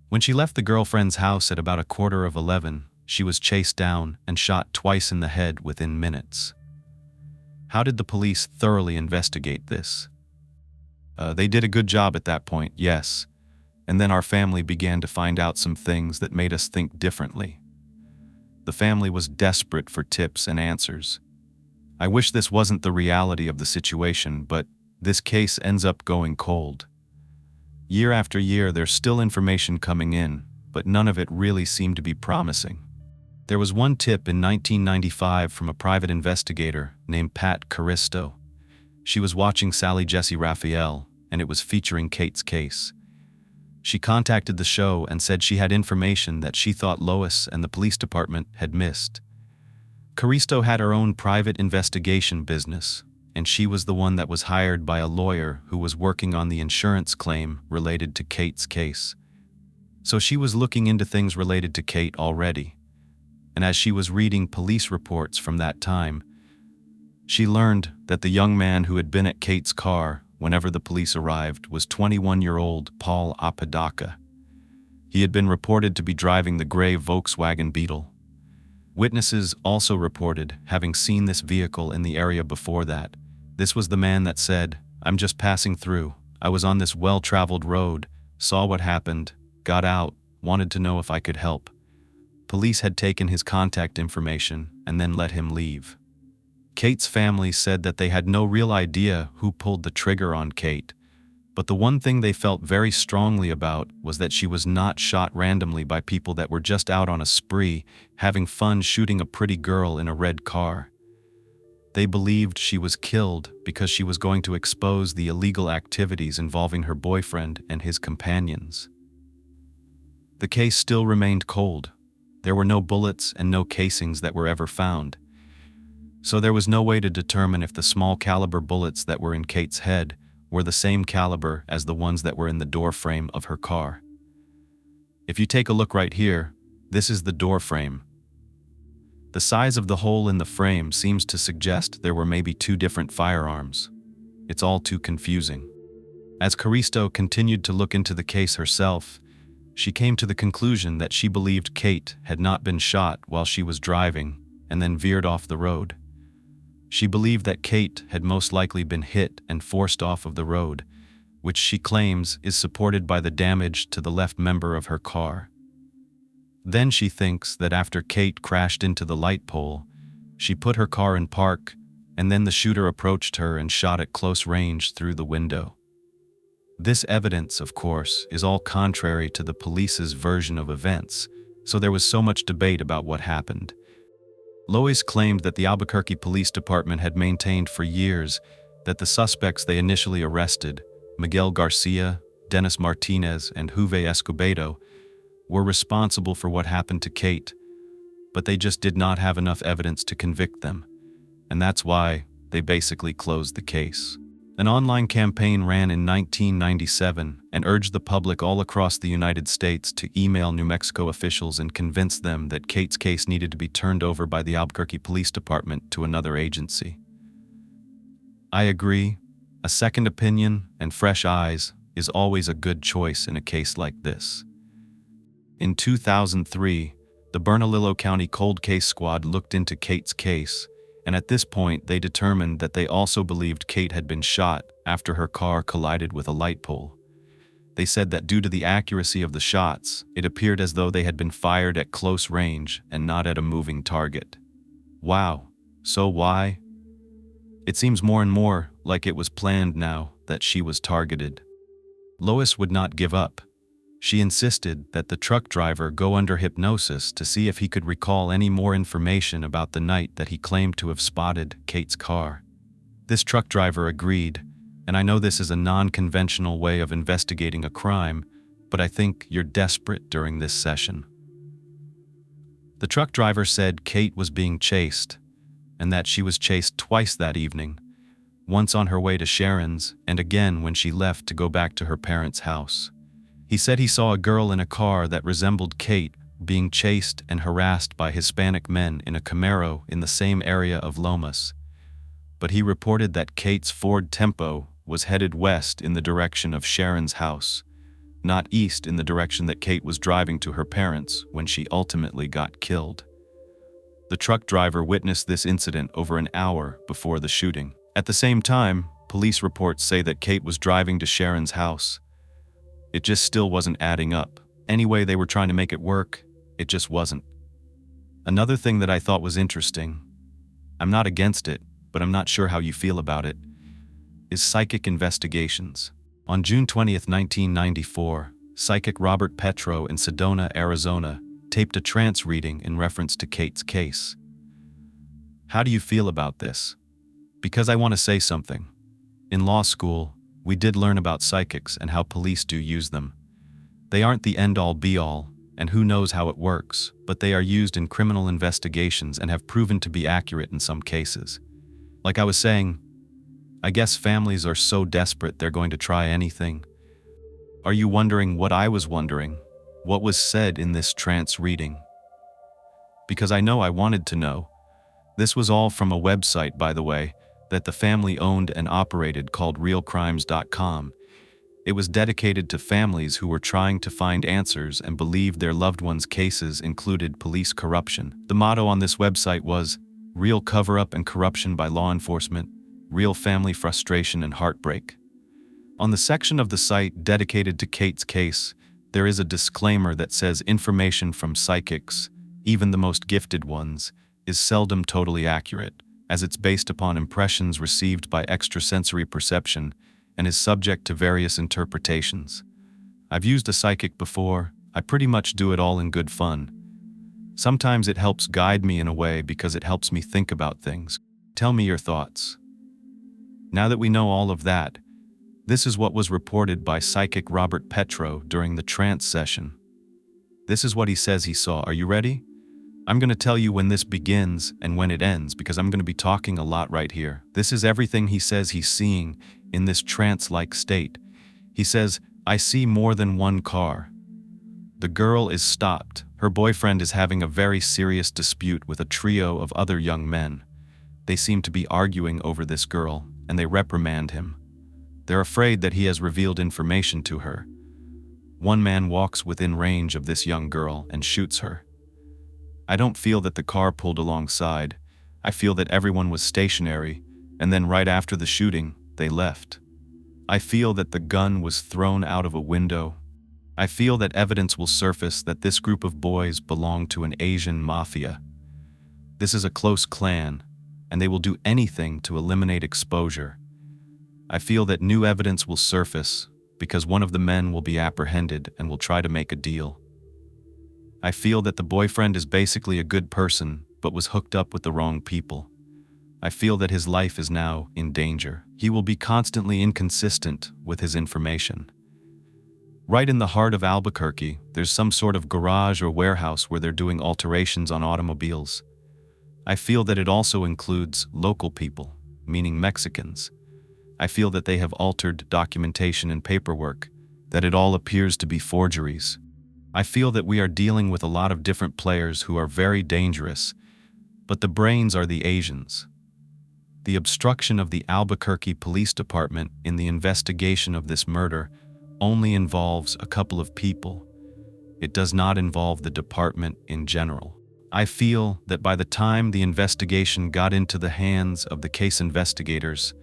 When she left the girlfriend's house at about 11:15, she was chased down and shot twice in the head within minutes. How did the police thoroughly investigate this? They did a good job at that point, yes, and then our family began to find out some things that made us think differently. The family was desperate for tips and answers. I wish this wasn't the reality of the situation, but this case ends up going cold. Year after year, there's still information coming in, but none of it really seemed to be promising. There was one tip in 1995 from a private investigator named Pat Caristo. She was watching Sally Jesse Raphael, and it was featuring Kate's case. She contacted the show and said she had information that she thought Lois and the police department had missed. Caristo had her own private investigation business, and she was the one that was hired by a lawyer who was working on the insurance claim related to Kate's case. So she was looking into things related to Kate already. And as she was reading police reports from that time, she learned that the young man who had been at Kate's car whenever the police arrived was 21-year-old Paul Apodaca. He had been reported to be driving the gray Volkswagen Beetle. Witnesses also reported having seen this vehicle in the area before that. This was the man that said, "I'm just passing through. I was on this well-traveled road, saw what happened, got out, wanted to know if I could help." Police had taken his contact information and then let him leave. Kate's family said that they had no real idea who pulled the trigger on Kate, but the one thing they felt very strongly about was that she was not shot randomly by people that were just out on a spree, having fun shooting a pretty girl in a red car. They believed she was killed because she was going to expose the illegal activities involving her boyfriend and his companions. The case still remained cold. There were no bullets and no casings that were ever found. So there was no way to determine if the small caliber bullets that were in Kate's head were the same caliber as the ones that were in the door frame of her car. If you take a look right here, this is the door frame. The size of the hole in the frame seems to suggest there were maybe two different firearms. It's all too confusing. As Caristo continued to look into the case herself, she came to the conclusion that she believed Kate had not been shot while she was driving and then veered off the road. She believed that Kate had most likely been hit and forced off of the road, which she claims is supported by the damage to the left member of her car. Then she thinks that after Kate crashed into the light pole, she put her car in park, and then the shooter approached her and shot at close range through the window. This evidence, of course, is all contrary to the police's version of events, so there was so much debate about what happened. Lois claimed that the Albuquerque Police Department had maintained for years that the suspects they initially arrested, Miguel Garcia, Dennis Martinez, and Juve Escobedo, were responsible for what happened to Kate, but they just did not have enough evidence to convict them, and that's why they basically closed the case. An online campaign ran in 1997 and urged the public all across the United States to email New Mexico officials and convince them that Kate's case needed to be turned over by the Albuquerque Police Department to another agency. I agree, a second opinion and fresh eyes is always a good choice in a case like this. In 2003, the Bernalillo County Cold Case Squad looked into Kate's case, and at this point they determined that they also believed Kate had been shot after her car collided with a light pole. They said that due to the accuracy of the shots, it appeared as though they had been fired at close range and not at a moving target. Wow, so why? It seems more and more like it was planned now that she was targeted. Lois would not give up. She insisted that the truck driver go under hypnosis to see if he could recall any more information about the night that he claimed to have spotted Kate's car. This truck driver agreed, and I know this is a non-conventional way of investigating a crime, but I think you're desperate during this session. The truck driver said Kate was being chased, and that she was chased twice that evening, once on her way to Sharon's and again when she left to go back to her parents' house. He said he saw a girl in a car that resembled Kate being chased and harassed by Hispanic men in a Camaro in the same area of Lomas. But he reported that Kate's Ford Tempo was headed west in the direction of Sharon's house, not east in the direction that Kate was driving to her parents when she ultimately got killed. The truck driver witnessed this incident over an hour before the shooting. At the same time, police reports say that Kate was driving to Sharon's house. It just still wasn't adding up. Anyway, they were trying to make it work, it just wasn't. Another thing that I thought was interesting, I'm not against it, but I'm not sure how you feel about it, is psychic investigations. On June 20th, 1994, psychic Robert Petro in Sedona, Arizona, taped a trance reading in reference to Kate's case. How do you feel about this? Because I want to say something. In law school, we did learn about psychics and how police do use them. They aren't the end-all be-all, and who knows how it works, but they are used in criminal investigations and have proven to be accurate in some cases. Like I was saying, I guess families are so desperate they're going to try anything. Are you wondering what I was wondering? What was said in this trance reading? Because I know I wanted to know. This was all from a website, by the way, that the family owned and operated called realcrimes.com. It was dedicated to families who were trying to find answers and believed their loved ones' cases included police corruption. The motto on this website was, "Real cover-up and corruption by law enforcement, real family frustration and heartbreak." On the section of the site dedicated to Kate's case, there is a disclaimer that says information from psychics, even the most gifted ones, is seldom totally accurate, as it's based upon impressions received by extrasensory perception and is subject to various interpretations. I've used a psychic before. I pretty much do it all in good fun. Sometimes it helps guide me in a way because it helps me think about things. Tell me your thoughts. Now that we know all of that, this is what was reported by psychic Robert Petro during the trance session. This is what he says he saw. Are you ready? I'm going to tell you when this begins and when it ends because I'm going to be talking a lot right here. This is everything he says he's seeing in this trance-like state. He says, "I see more than one car. The girl is stopped. Her boyfriend is having a very serious dispute with a trio of other young men. They seem to be arguing over this girl, and they reprimand him. They're afraid that he has revealed information to her. One man walks within range of this young girl and shoots her. I don't feel that the car pulled alongside. I feel that everyone was stationary, and then right after the shooting, they left. I feel that the gun was thrown out of a window. I feel that evidence will surface that this group of boys belong to an Asian mafia. This is a close clan, and they will do anything to eliminate exposure. I feel that new evidence will surface because one of the men will be apprehended and will try to make a deal. I feel that the boyfriend is basically a good person, but was hooked up with the wrong people. I feel that his life is now in danger. He will be constantly inconsistent with his information. Right in the heart of Albuquerque, there's some sort of garage or warehouse where they're doing alterations on automobiles. I feel that it also includes local people, meaning Mexicans. I feel that they have altered documentation and paperwork, that it all appears to be forgeries. I feel that we are dealing with a lot of different players who are very dangerous, but the brains are the Asians. The obstruction of the Albuquerque Police Department in the investigation of this murder only involves a couple of people. It does not involve the department in general. I feel that by the time the investigation got into the hands of the case investigators,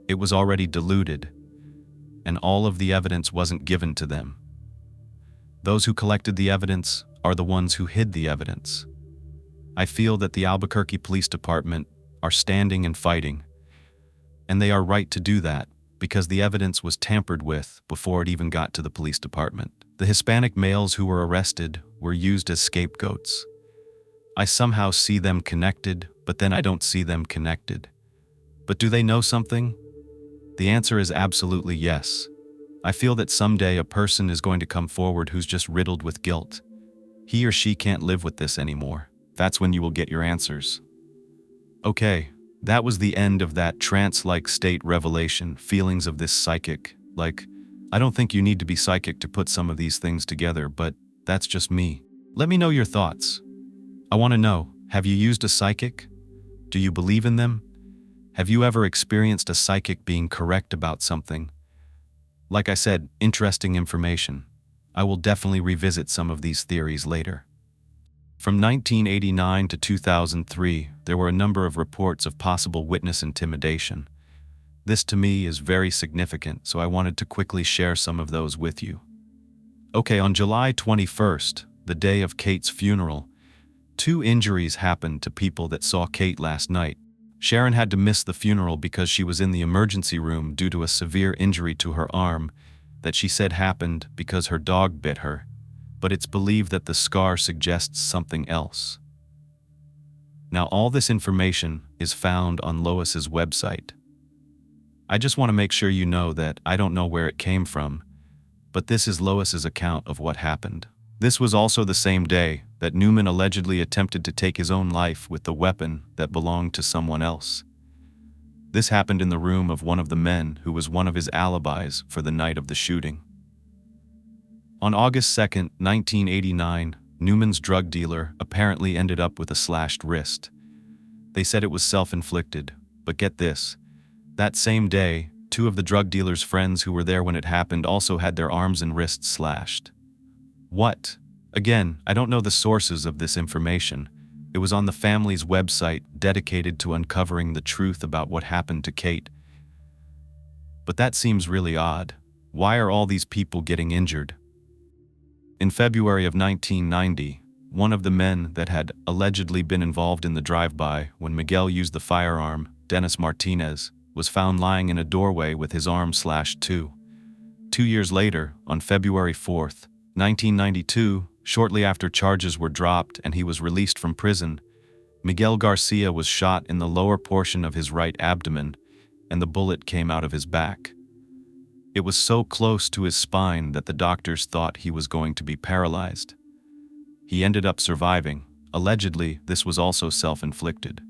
it was already diluted, and all of the evidence wasn't given to them. Those who collected the evidence are the ones who hid the evidence. I feel that the Albuquerque Police Department are standing and fighting, and they are right to do that because the evidence was tampered with before it even got to the police department. The Hispanic males who were arrested were used as scapegoats. I somehow see them connected, but then I don't see them connected. But do they know something? The answer is absolutely yes. I feel that someday a person is going to come forward who's just riddled with guilt. He or she can't live with this anymore. That's when you will get your answers. Okay, that was the end of that trance-like state revelation, feelings of this psychic. I don't think you need to be psychic to put some of these things together, but that's just me. Let me know your thoughts. I want to know, have you used a psychic? Do you believe in them? Have you ever experienced a psychic being correct about something? Like I said, interesting information. I will definitely revisit some of these theories later. From 1989 to 2003, there were a number of reports of possible witness intimidation. This to me is very significant, so I wanted to quickly share some of those with you. Okay, on July 21st, the day of Kate's funeral, 2 injuries happened to people that saw Kate last night. Sharon had to miss the funeral because she was in the emergency room due to a severe injury to her arm that she said happened because her dog bit her, but it's believed that the scar suggests something else. Now, all this information is found on Lois's website. I just want to make sure you know that I don't know where it came from, but this is Lois's account of what happened. This was also the same day that Newman allegedly attempted to take his own life with the weapon that belonged to someone else. This happened in the room of one of the men who was one of his alibis for the night of the shooting. On August 2, 1989, Newman's drug dealer apparently ended up with a slashed wrist. They said it was self-inflicted, but get this. That same day, 2 of the drug dealer's friends who were there when it happened also had their arms and wrists slashed. What? Again, I don't know the sources of this information. It was on the family's website dedicated to uncovering the truth about what happened to Kate. But that seems really odd. Why are all these people getting injured? In February of 1990, one of the men that had allegedly been involved in the drive-by when Miguel used the firearm, Dennis Martinez, was found lying in a doorway with his arm slashed too. 2 years later, on February 4th, 1992, shortly after charges were dropped and he was released from prison, Miguel Garcia was shot in the lower portion of his right abdomen, and the bullet came out of his back. It was so close to his spine that the doctors thought he was going to be paralyzed. He ended up surviving. Allegedly, this was also self-inflicted.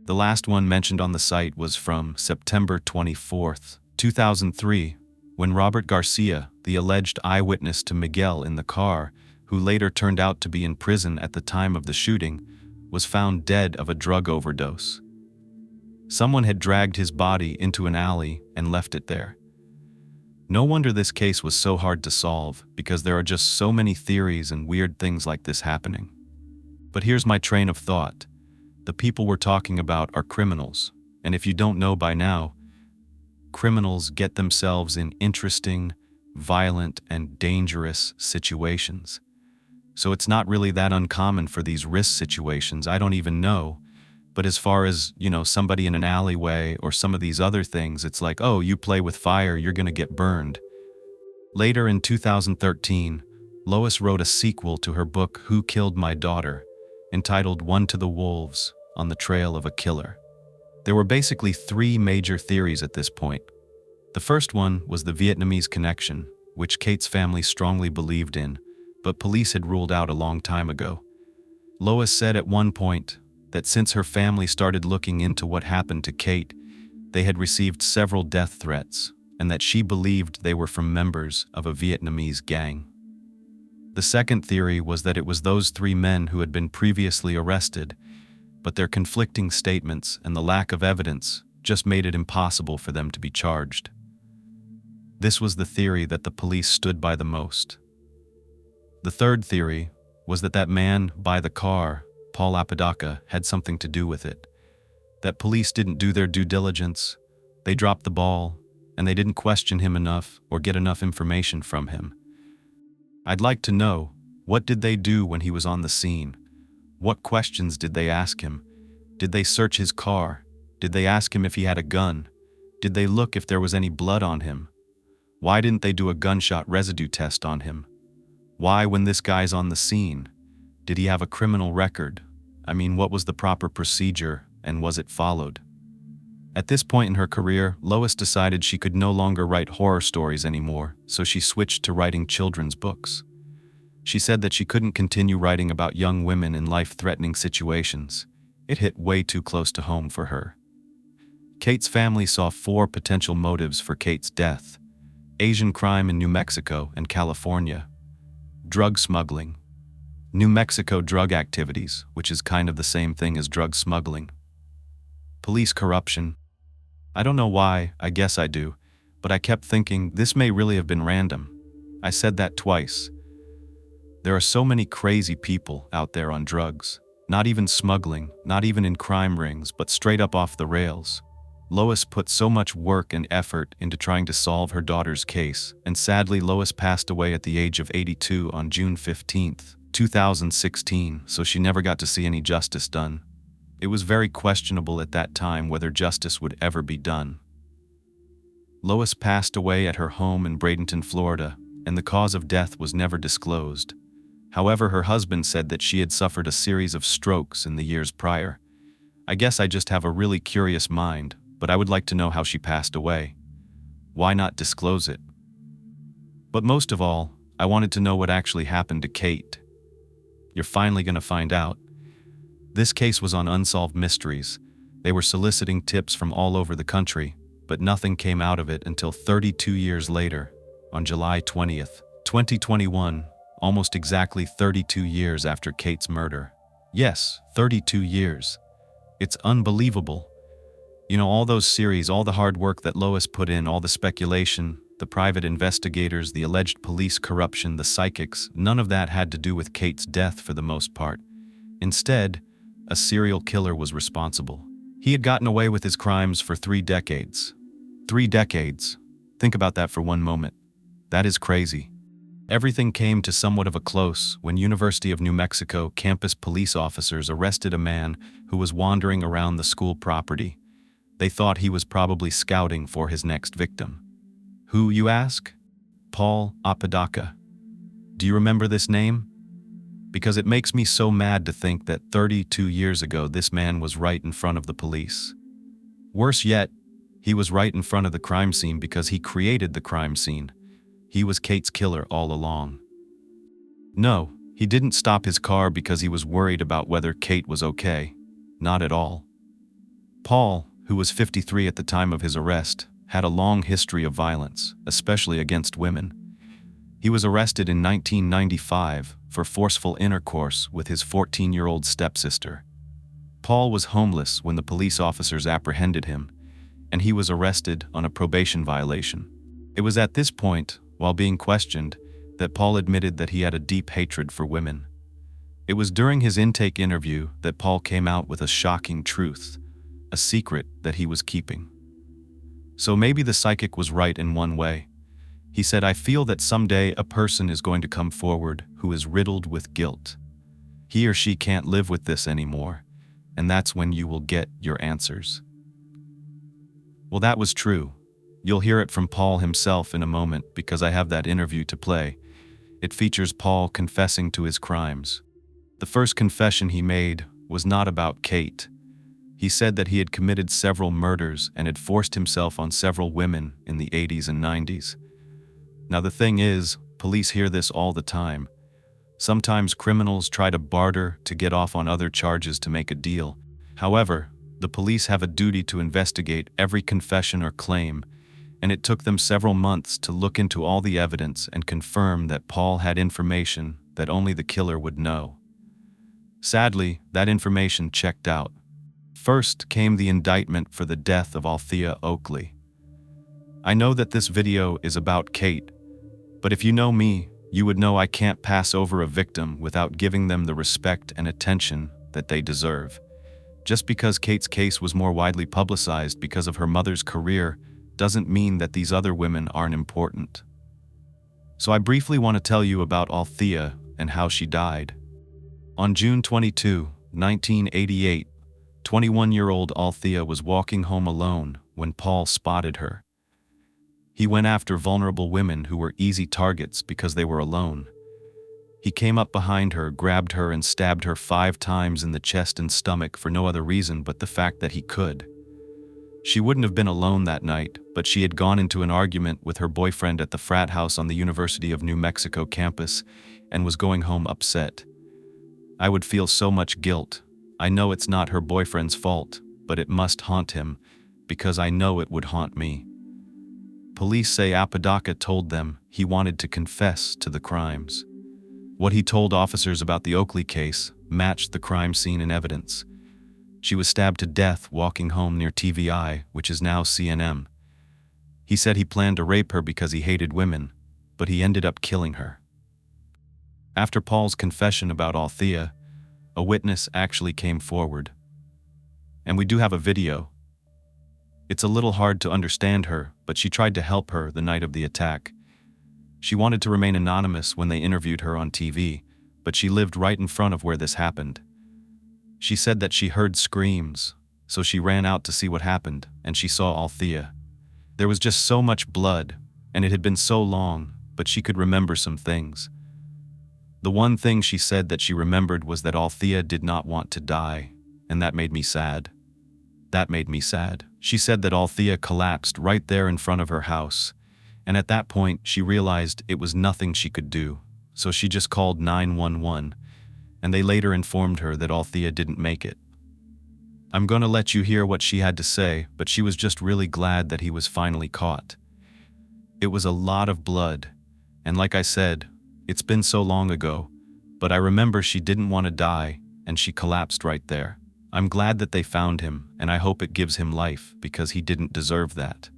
The last one mentioned on the site was from September 24th, 2003, when Robert Garcia, the alleged eyewitness to Miguel in the car, who later turned out to be in prison at the time of the shooting, was found dead of a drug overdose. Someone had dragged his body into an alley and left it there. No wonder this case was so hard to solve, because there are just so many theories and weird things like this happening. But here's my train of thought. The people we're talking about are criminals, and if you don't know by now, criminals get themselves in interesting, violent, and dangerous situations. So it's not really that uncommon for these risk situations. I don't even know. But as far as, somebody in an alleyway or some of these other things, it's like, oh, you play with fire, you're going to get burned. Later in 2013, Lois wrote a sequel to her book, Who Killed My Daughter, entitled One to the Wolves, on the Trail of a Killer. There were basically 3 major theories at this point. The first one was the Vietnamese connection, which Kate's family strongly believed in, but police had ruled out a long time ago. Lois said at one point that since her family started looking into what happened to Kate, they had received several death threats, and that she believed they were from members of a Vietnamese gang. The second theory was that it was those 3 men who had been previously arrested, but their conflicting statements and the lack of evidence just made it impossible for them to be charged. This was the theory that the police stood by the most. The third theory was that that man by the car, Paul Apodaca, had something to do with it. That police didn't do their due diligence, they dropped the ball, and they didn't question him enough or get enough information from him. I'd like to know, what did they do when he was on the scene? What questions did they ask him? Did they search his car? Did they ask him if he had a gun? Did they look if there was any blood on him? Why didn't they do a gunshot residue test on him? Why when this guy's on the scene? Did he have a criminal record? I mean, what was the proper procedure, and was it followed? At this point in her career, Lois decided she could no longer write horror stories anymore, so she switched to writing children's books. She said that she couldn't continue writing about young women in life-threatening situations. It hit way too close to home for her. Kate's family saw 4 potential motives for Kate's death: Asian crime in New Mexico and California, drug smuggling, New Mexico drug activities, which is kind of the same thing as drug smuggling, police corruption. I don't know why, I guess I do, but I kept thinking this may really have been random. I said that twice. There are so many crazy people out there on drugs. Not even smuggling, not even in crime rings, but straight up off the rails. Lois put so much work and effort into trying to solve her daughter's case, and sadly Lois passed away at the age of 82 on June 15, 2016, so she never got to see any justice done. It was very questionable at that time whether justice would ever be done. Lois passed away at her home in Bradenton, Florida, and the cause of death was never disclosed. However, her husband said that she had suffered a series of strokes in the years prior. I guess I just have a really curious mind, but I would like to know how she passed away. Why not disclose it? But most of all, I wanted to know what actually happened to Kate. You're finally going to find out. This case was on Unsolved Mysteries. They were soliciting tips from all over the country, but nothing came out of it until 32 years later, on July 20th, 2021, almost exactly 32 years after Kate's murder. Yes, 32 years. It's unbelievable. You know, all those series, all the hard work that Lois put in, all the speculation, the private investigators, the alleged police corruption, the psychics, none of that had to do with Kate's death for the most part. Instead, a serial killer was responsible. He had gotten away with his crimes for 3 decades. 3 decades. Think about that for one moment. That is crazy. Everything came to somewhat of a close when University of New Mexico campus police officers arrested a man who was wandering around the school property. They thought he was probably scouting for his next victim. Who, you ask? Paul Apodaca. Do you remember this name? Because it makes me so mad to think that 32 years ago this man was right in front of the police. Worse yet, he was right in front of the crime scene because he created the crime scene. He was Kate's killer all along. No, he didn't stop his car because he was worried about whether Kate was okay. Not at all. Paul, who was 53 at the time of his arrest, had a long history of violence, especially against women. He was arrested in 1995 for forceful intercourse with his 14-year-old stepsister. Paul was homeless when the police officers apprehended him, and he was arrested on a probation violation. It was at this point, while being questioned, that Paul admitted that he had a deep hatred for women. It was during his intake interview that Paul came out with a shocking truth, a secret that he was keeping. So maybe the psychic was right in one way. He said, "I feel that someday a person is going to come forward who is riddled with guilt. He or she can't live with this anymore, and that's when you will get your answers." Well, that was true. You'll hear it from Paul himself in a moment because I have that interview to play. It features Paul confessing to his crimes. The first confession he made was not about Kate. He said that he had committed several murders and had forced himself on several women in the 80s and 90s. Now the thing is, police hear this all the time. Sometimes criminals try to barter to get off on other charges to make a deal. However, the police have a duty to investigate every confession or claim, and it took them several months to look into all the evidence and confirm that Paul had information that only the killer would know. Sadly, that information checked out. First came the indictment for the death of Althea Oakley. I know that this video is about Kate, but if you know me, you would know I can't pass over a victim without giving them the respect and attention that they deserve. Just because Kate's case was more widely publicized because of her mother's career doesn't mean that these other women aren't important. So I briefly want to tell you about Althea and how she died. On June 22, 1988, 21-year-old Althea was walking home alone when Paul spotted her. He went after vulnerable women who were easy targets because they were alone. He came up behind her, grabbed her, and stabbed her 5 times in the chest and stomach for no other reason but the fact that he could. She wouldn't have been alone that night, but she had gone into an argument with her boyfriend at the frat house on the University of New Mexico campus and was going home upset. I would feel so much guilt. I know it's not her boyfriend's fault, but it must haunt him, because I know it would haunt me. Police say Apodaca told them he wanted to confess to the crimes. What he told officers about the Oakley case matched the crime scene and evidence. She was stabbed to death walking home near TVI, which is now CNM. He said he planned to rape her because he hated women, but he ended up killing her. After Paul's confession about Althea, a witness actually came forward. And we do have a video. It's a little hard to understand her, but she tried to help her the night of the attack. She wanted to remain anonymous when they interviewed her on TV, but she lived right in front of where this happened. She said that she heard screams, so she ran out to see what happened, and she saw Althea. There was just so much blood, and it had been so long, but she could remember some things. The one thing she said that she remembered was that Althea did not want to die, and that made me sad. That made me sad. She said that Althea collapsed right there in front of her house, and at that point she realized it was nothing she could do, so she just called 911, and they later informed her that Althea didn't make it. I'm gonna let you hear what she had to say, but she was just really glad that he was finally caught. It was a lot of blood, and like I said, it's been so long ago, but I remember she didn't want to die, and she collapsed right there. I'm glad that they found him, and I hope it gives him life, because he didn't deserve that.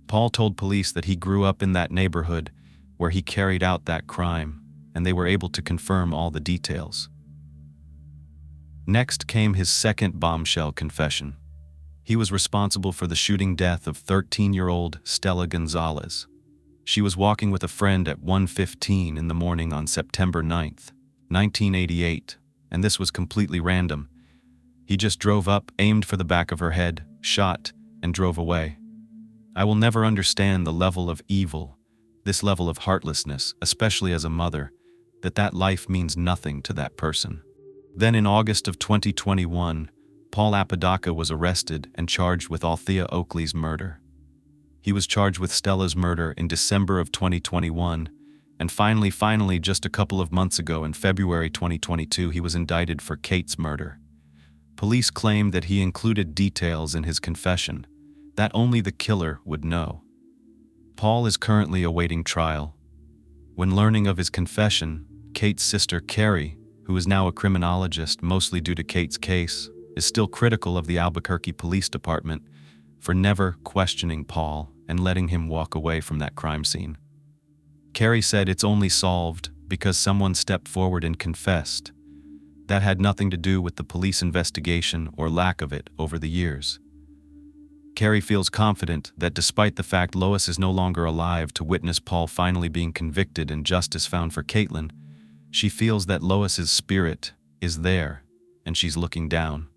Paul told police that he grew up in that neighborhood where he carried out that crime, and they were able to confirm all the details. Next came his second bombshell confession. He was responsible for the shooting death of 13-year-old Stella Gonzalez. She was walking with a friend at 1:15 in the morning on September 9th, 1988, and this was completely random. He just drove up, aimed for the back of her head, shot, and drove away. I will never understand the level of evil, this level of heartlessness, especially as a mother, that life means nothing to that person. Then in August of 2021, Paul Apodaca was arrested and charged with Althea Oakley's murder. He was charged with Stella's murder in December of 2021, and finally, just a couple of months ago in February 2022, he was indicted for Kate's murder. Police claimed that he included details in his confession that only the killer would know. Paul is currently awaiting trial. When learning of his confession, Kate's sister Carrie, who is now a criminologist mostly due to Kate's case, is still critical of the Albuquerque Police Department for never questioning Paul and letting him walk away from that crime scene. Carrie said it's only solved because someone stepped forward and confessed. That had nothing to do with the police investigation or lack of it over the years. Carrie feels confident that despite the fact Lois is no longer alive to witness Paul finally being convicted and justice found for Kaitlyn, she feels that Lois's spirit is there and she's looking down.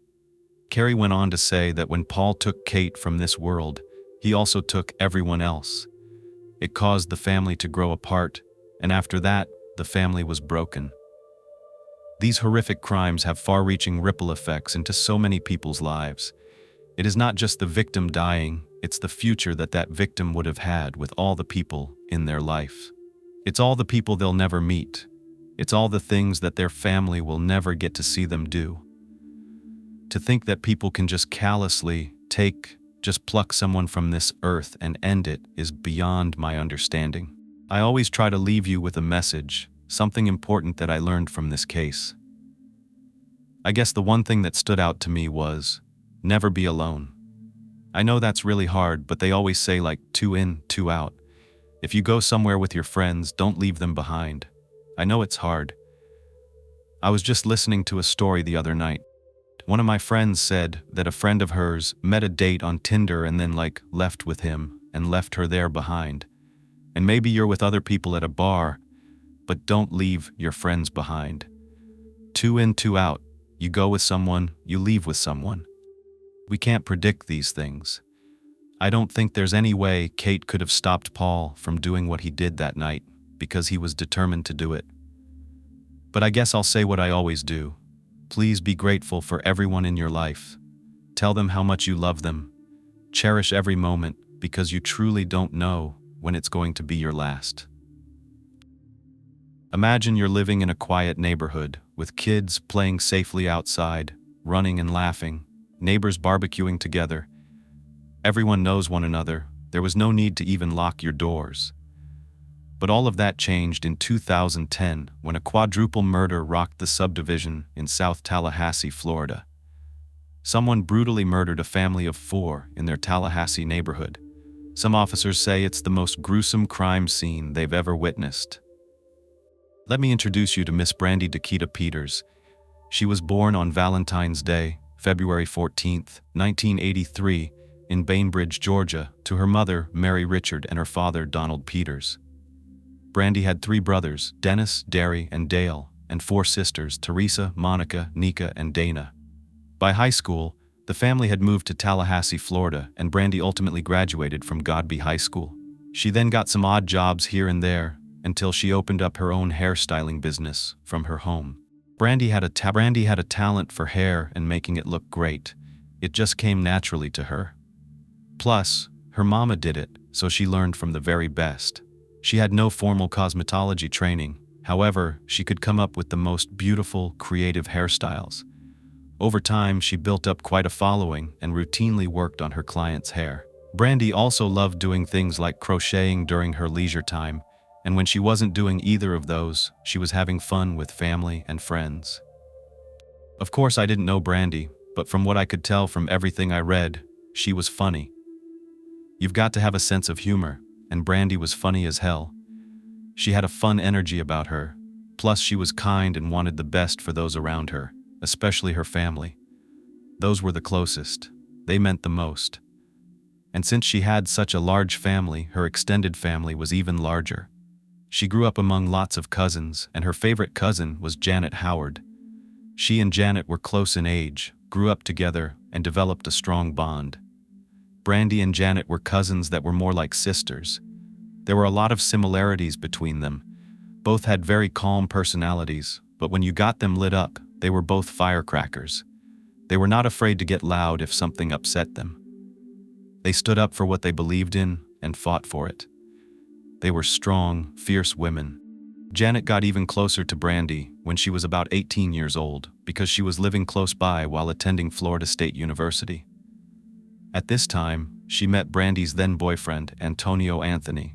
Carrie went on to say that when Paul took Kate from this world, he also took everyone else. It caused the family to grow apart, and after that, the family was broken. These horrific crimes have far-reaching ripple effects into so many people's lives. It is not just the victim dying, it's the future that victim would have had with all the people in their life. It's all the people they'll never meet. It's all the things that their family will never get to see them do. To think that people can just callously just pluck someone from this earth and end it is beyond my understanding. I always try to leave you with a message, something important that I learned from this case. I guess the one thing that stood out to me was, never be alone. I know that's really hard, but they always say like 2 in, 2 out. If you go somewhere with your friends, don't leave them behind. I know it's hard. I was just listening to a story the other night. One of my friends said that a friend of hers met a date on Tinder and then left with him and left her there behind. And maybe you're with other people at a bar, but don't leave your friends behind. 2 in, 2 out. You go with someone, you leave with someone. We can't predict these things. I don't think there's any way Kate could have stopped Paul from doing what he did that night. because he was determined to do it. But I guess I'll say what I always do. Please be grateful for everyone in your life. Tell them how much you love them. Cherish every moment because you truly don't know when it's going to be your last. Imagine you're living in a quiet neighborhood with kids playing safely outside, running and laughing, neighbors barbecuing together. Everyone knows one another. There was no need to even lock your doors. But all of that changed in 2010 when a quadruple murder rocked the subdivision in South Tallahassee, Florida. Someone brutally murdered a family of 4 in their Tallahassee neighborhood. Some officers say it's the most gruesome crime scene they've ever witnessed. Let me introduce you to Miss Brandy Dakita Peters. She was born on Valentine's Day, February 14, 1983, in Bainbridge, Georgia, to her mother, Mary Richard, and her father, Donald Peters. Brandy had 3 brothers, Dennis, Derry, and Dale, and 4 sisters, Teresa, Monica, Nika, and Dana. By high school, the family had moved to Tallahassee, Florida, and Brandy ultimately graduated from Godby High School. She then got some odd jobs here and there until she opened up her own hairstyling business from her home. Brandy had a talent for hair and making it look great. It just came naturally to her. Plus, her mama did it, so she learned from the very best. She had no formal cosmetology training. However, she could come up with the most beautiful, creative hairstyles. Over time, she built up quite a following and routinely worked on her clients' hair. Brandy also loved doing things like crocheting during her leisure time, and when she wasn't doing either of those, she was having fun with family and friends. Of course, I didn't know Brandy, but from what I could tell from everything I read, she was funny. You've got to have a sense of humor, and Brandy was funny as hell. She had a fun energy about her, plus she was kind and wanted the best for those around her, especially her family. Those were the closest. They meant the most. And since she had such a large family, her extended family was even larger. She grew up among lots of cousins, and her favorite cousin was Janet Howard. She and Janet were close in age, grew up together, and developed a strong bond. Brandy and Janet were cousins that were more like sisters. There were a lot of similarities between them. Both had very calm personalities, but when you got them lit up, they were both firecrackers. They were not afraid to get loud if something upset them. They stood up for what they believed in and fought for it. They were strong, fierce women. Janet got even closer to Brandy when she was about 18 years old because she was living close by while attending Florida State University. At this time, she met Brandy's then-boyfriend, Antonio Anthony.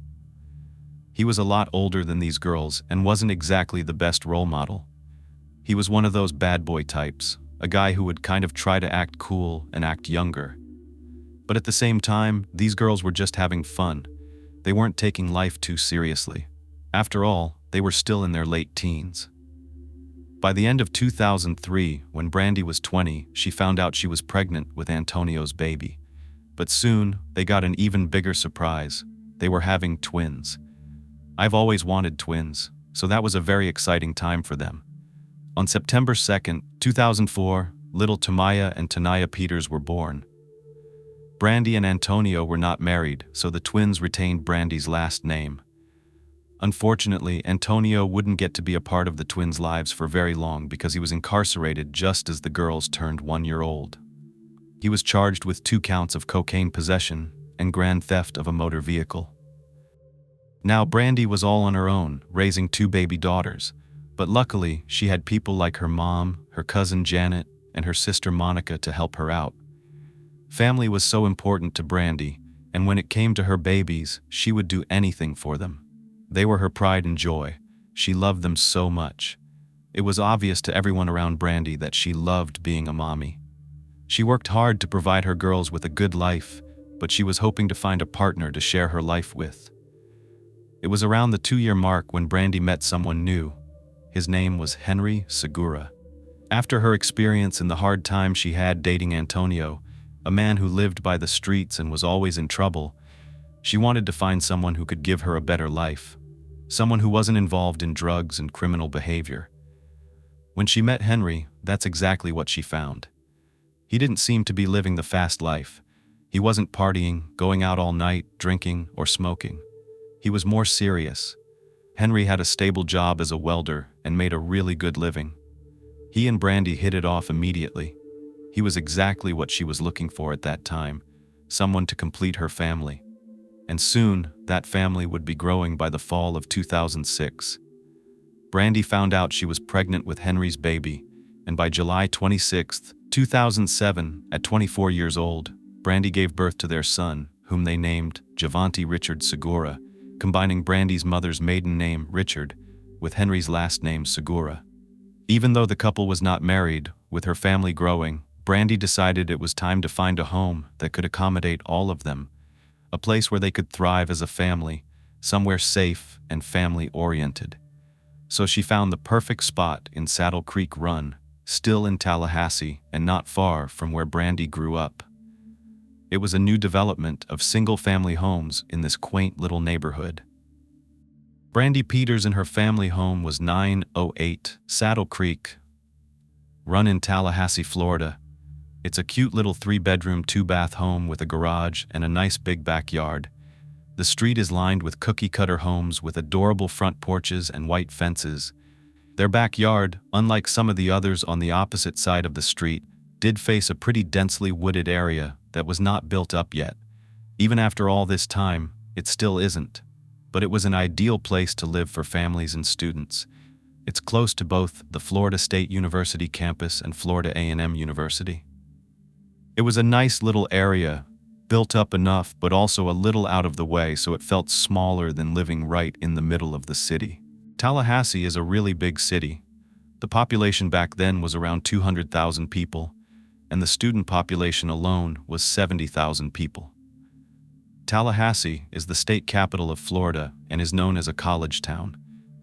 He was a lot older than these girls and wasn't exactly the best role model. He was one of those bad boy types, a guy who would kind of try to act cool and act younger. But at the same time, these girls were just having fun. They weren't taking life too seriously. After all, they were still in their late teens. By the end of 2003, when Brandy was 20, she found out she was pregnant with Antonio's baby. But soon, they got an even bigger surprise. They were having twins. I've always wanted twins, so that was a very exciting time for them. On September 2nd, 2004, little Tamaya and Tanaya Peters were born. Brandy and Antonio were not married, so the twins retained Brandy's last name. Unfortunately, Antonio wouldn't get to be a part of the twins' lives for very long because he was incarcerated just as the girls turned 1 year old. He was charged with 2 counts of cocaine possession and grand theft of a motor vehicle. Now Brandy was all on her own, raising 2 baby daughters. But luckily, she had people like her mom, her cousin Janet, and her sister Monica to help her out. Family was so important to Brandy, and when it came to her babies, she would do anything for them. They were her pride and joy. She loved them so much. It was obvious to everyone around Brandy that she loved being a mommy. She worked hard to provide her girls with a good life, but she was hoping to find a partner to share her life with. It was around the 2-year mark when Brandy met someone new. His name was Henry Segura. After her experience in the hard time she had dating Antonio, a man who lived by the streets and was always in trouble, she wanted to find someone who could give her a better life, someone who wasn't involved in drugs and criminal behavior. When she met Henry, that's exactly what she found. He didn't seem to be living the fast life. He wasn't partying, going out all night, drinking, or smoking. He was more serious. Henry had a stable job as a welder and made a really good living. He and Brandy hit it off immediately. He was exactly what she was looking for at that time, someone to complete her family. And soon, that family would be growing by the fall of 2006. Brandy found out she was pregnant with Henry's baby, and by July 26, 2007, at 24 years old, Brandy gave birth to their son, whom they named Javante Richard Segura, combining Brandy's mother's maiden name, Richard, with Henry's last name, Segura. Even though the couple was not married, with her family growing, Brandy decided it was time to find a home that could accommodate all of them, a place where they could thrive as a family, somewhere safe and family-oriented. So she found the perfect spot in Saddle Creek Run, still in Tallahassee and not far from where Brandy grew up. It was a new development of single-family homes in this quaint little neighborhood. Brandy Peters and her family home was 908 Saddle Creek Run in Tallahassee, Florida. It's a cute little 3-bedroom, 2-bath home with a garage and a nice big backyard. The street is lined with cookie-cutter homes with adorable front porches and white fences. Their backyard, unlike some of the others on the opposite side of the street, did face a pretty densely wooded area that was not built up yet. Even after all this time, it still isn't. But it was an ideal place to live for families and students. It's close to both the Florida State University campus and Florida A&M University. It was a nice little area, built up enough but also a little out of the way, so it felt smaller than living right in the middle of the city. Tallahassee is a really big city. The population back then was around 200,000 people, and the student population alone was 70,000 people. Tallahassee is the state capital of Florida and is known as a college town.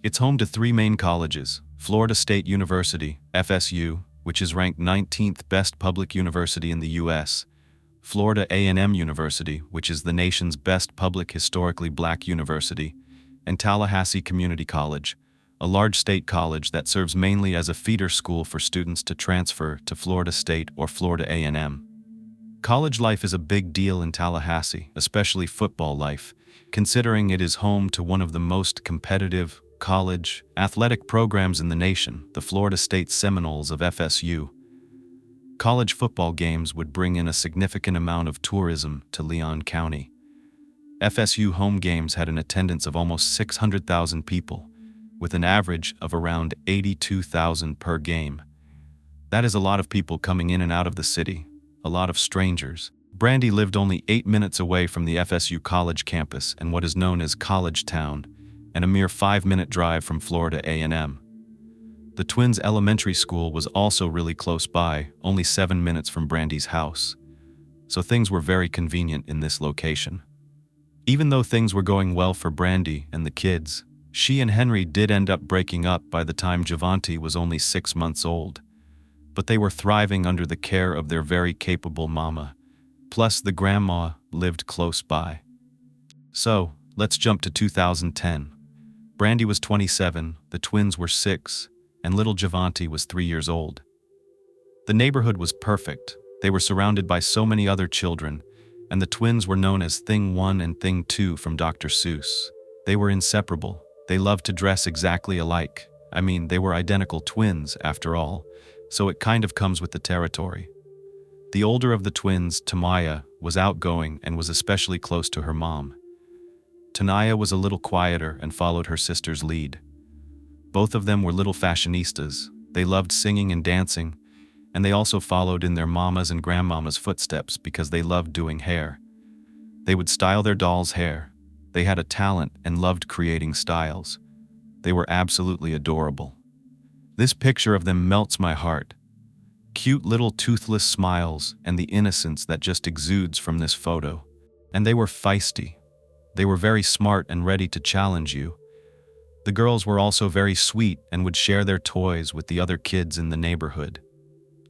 It's home to 3 main colleges: Florida State University, FSU, which is ranked 19th best public university in the U.S., Florida A&M University, which is the nation's best public historically black university, and Tallahassee Community College, a large state college that serves mainly as a feeder school for students to transfer to Florida State or Florida A&M. College life is a big deal in Tallahassee, especially football life, considering it is home to one of the most competitive college athletic programs in the nation, the Florida State Seminoles of FSU. College football games would bring in a significant amount of tourism to Leon County. FSU home games had an attendance of almost 600,000 people, with an average of around 82,000 per game. That is a lot of people coming in and out of the city, a lot of strangers. Brandy lived only 8 minutes away from the FSU college campus and what is known as College Town, and a mere 5-minute drive from Florida A&M. The twins' elementary school was also really close by, only 7 minutes from Brandy's house. So things were very convenient in this location. Even though things were going well for Brandy and the kids, she and Henry did end up breaking up by the time Javante was only 6 months old. But they were thriving under the care of their very capable mama. Plus, the grandma lived close by. So, let's jump to 2010. Brandy was 27, the twins were 6, and little Javante was 3 years old. The neighborhood was perfect. They were surrounded by so many other children, and the twins were known as Thing 1 and Thing 2 from Dr. Seuss. They were inseparable. They loved to dress exactly alike. I mean, they were identical twins, after all, so it kind of comes with the territory. The older of the twins, Tamaya, was outgoing and was especially close to her mom. Tanaya was a little quieter and followed her sister's lead. Both of them were little fashionistas. They loved singing and dancing, and they also followed in their mama's and grandmama's footsteps because they loved doing hair. They would style their dolls' hair. They had a talent and loved creating styles. They were absolutely adorable. This picture of them melts my heart. Cute little toothless smiles and the innocence that just exudes from this photo. And they were feisty. They were very smart and ready to challenge you. The girls were also very sweet and would share their toys with the other kids in the neighborhood.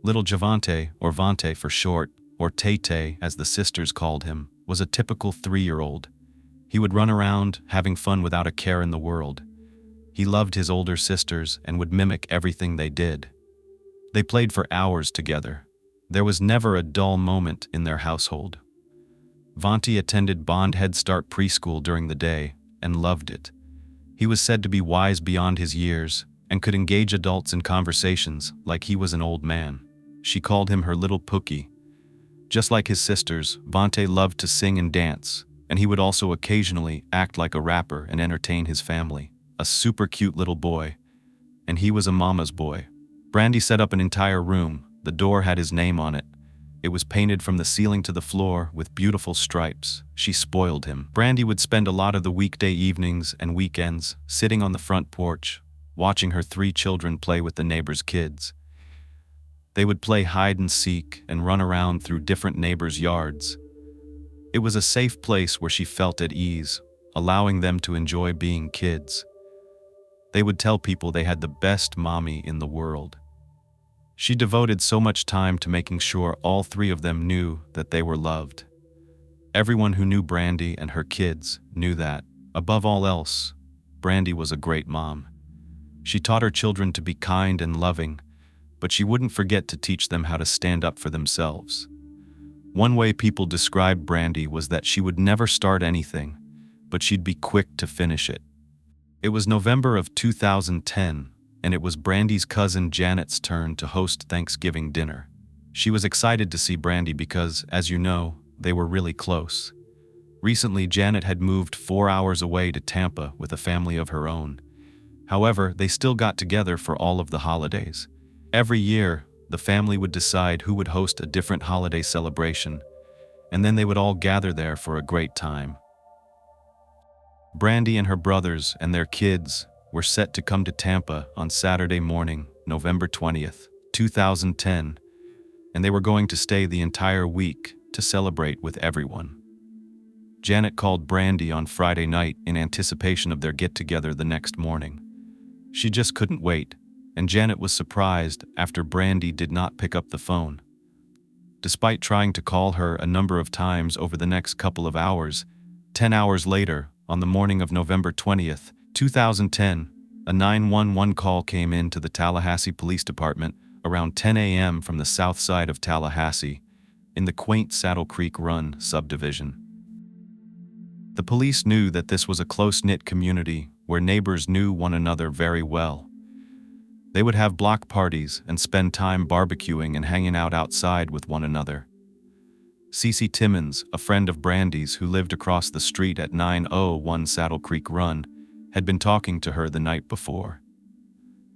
Little Javante, or Vante for short, or Tay-Tay as the sisters called him, was a typical 3-year-old. He would run around, having fun without a care in the world. He loved his older sisters and would mimic everything they did. They played for hours together. There was never a dull moment in their household. Vante attended Bond Head Start preschool during the day and loved it. He was said to be wise beyond his years and could engage adults in conversations like he was an old man. She called him her little Pookie. Just like his sisters, Vante loved to sing and dance, and he would also occasionally act like a rapper and entertain his family. A super cute little boy. And he was a mama's boy. Brandy set up an entire room. The door had his name on it. It was painted from the ceiling to the floor with beautiful stripes. She spoiled him. Brandy would spend a lot of the weekday evenings and weekends sitting on the front porch, watching her 3 children play with the neighbors' kids. They would play hide and seek and run around through different neighbors' yards. It was a safe place where she felt at ease, allowing them to enjoy being kids. They would tell people they had the best mommy in the world. She devoted so much time to making sure all 3 of them knew that they were loved. Everyone who knew Brandy and her kids knew that, above all else, Brandy was a great mom. She taught her children to be kind and loving, but she wouldn't forget to teach them how to stand up for themselves. One way people described Brandy was that she would never start anything, but she'd be quick to finish it. It was November of 2010, and it was Brandy's cousin Janet's turn to host Thanksgiving dinner. She was excited to see Brandy because, as you know, they were really close. Recently, Janet had moved 4 hours away to Tampa with a family of her own. However, they still got together for all of the holidays. Every year, the family would decide who would host a different holiday celebration, and then they would all gather there for a great time. Brandy and her brothers and their kids were set to come to Tampa on Saturday morning, November 20th, 2010, and they were going to stay the entire week to celebrate with everyone. Janet called Brandy on Friday night in anticipation of their get-together the next morning. She just couldn't wait, and Janet was surprised after Brandy did not pick up the phone. Despite trying to call her a number of times over the next couple of hours, 10 hours later, on the morning of November 20th, 2010, a 911 call came in to the Tallahassee Police Department around 10 a.m. from the south side of Tallahassee, in the quaint Saddle Creek Run subdivision. The police knew that this was a close-knit community where neighbors knew one another very well. They would have block parties and spend time barbecuing and hanging out outside with one another. Cece Timmons, a friend of Brandy's who lived across the street at 901 Saddle Creek Run, had been talking to her the night before.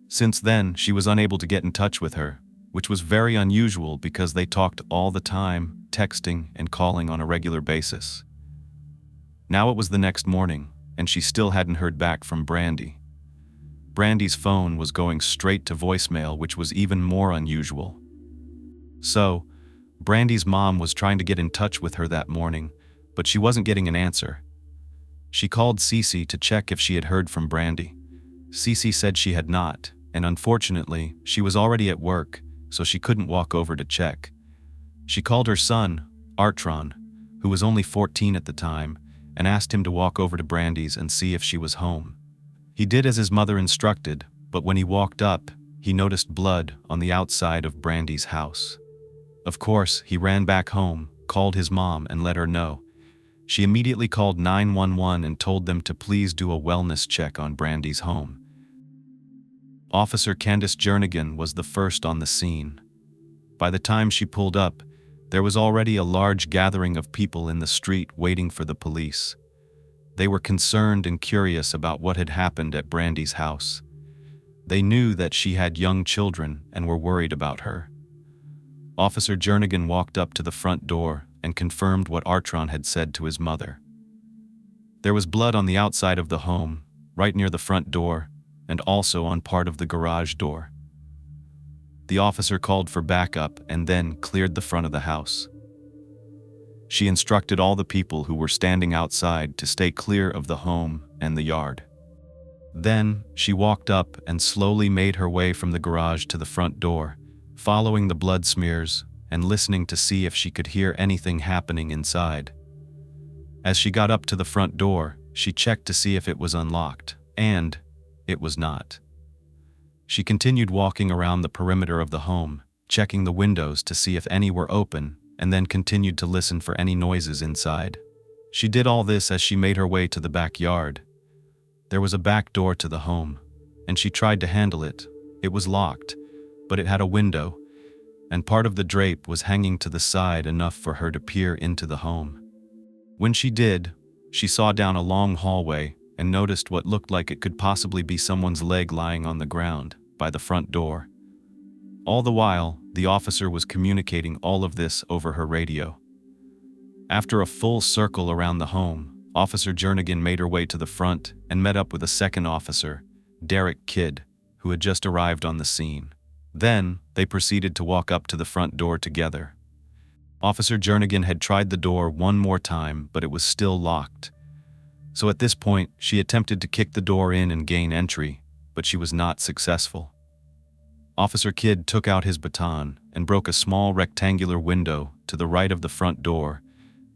Since then, she was unable to get in touch with her, which was very unusual because they talked all the time, texting and calling on a regular basis. Now it was the next morning, and she still hadn't heard back from Brandy. Brandy's phone was going straight to voicemail, which was even more unusual. So, Brandy's mom was trying to get in touch with her that morning, but she wasn't getting an answer. She called Cece to check if she had heard from Brandy. Cece said she had not, and unfortunately, she was already at work, so she couldn't walk over to check. She called her son, Artron, who was only 14 at the time, and asked him to walk over to Brandy's and see if she was home. He did as his mother instructed, but when he walked up, he noticed blood on the outside of Brandy's house. Of course, he ran back home, called his mom, and let her know. She immediately called 911 and told them to please do a wellness check on Brandy's home. Officer Candace Jernigan was the first on the scene. By the time she pulled up, there was already a large gathering of people in the street waiting for the police. They were concerned and curious about what had happened at Brandy's house. They knew that she had young children and were worried about her. Officer Jernigan walked up to the front door and confirmed what Artron had said to his mother. There was blood on the outside of the home, right near the front door, and also on part of the garage door. The officer called for backup and then cleared the front of the house. She instructed all the people who were standing outside to stay clear of the home and the yard. Then, she walked up and slowly made her way from the garage to the front door, following the blood smears and listening to see if she could hear anything happening inside. As she got up to the front door, she checked to see if it was unlocked, and it was not. She continued walking around the perimeter of the home, checking the windows to see if any were open, and then continued to listen for any noises inside. She did all this as she made her way to the backyard. There was a back door to the home, and she tried to handle it. It was locked, but it had a window, and part of the drape was hanging to the side enough for her to peer into the home. When she did, she saw down a long hallway and noticed what looked like it could possibly be someone's leg lying on the ground by the front door. All the while, the officer was communicating all of this over her radio. After a full circle around the home, Officer Jernigan made her way to the front and met up with a second officer, Derek Kidd, who had just arrived on the scene. Then, they proceeded to walk up to the front door together. Officer Jernigan had tried the door one more time, but it was still locked. So at this point, she attempted to kick the door in and gain entry, but she was not successful. Officer Kidd took out his baton and broke a small rectangular window to the right of the front door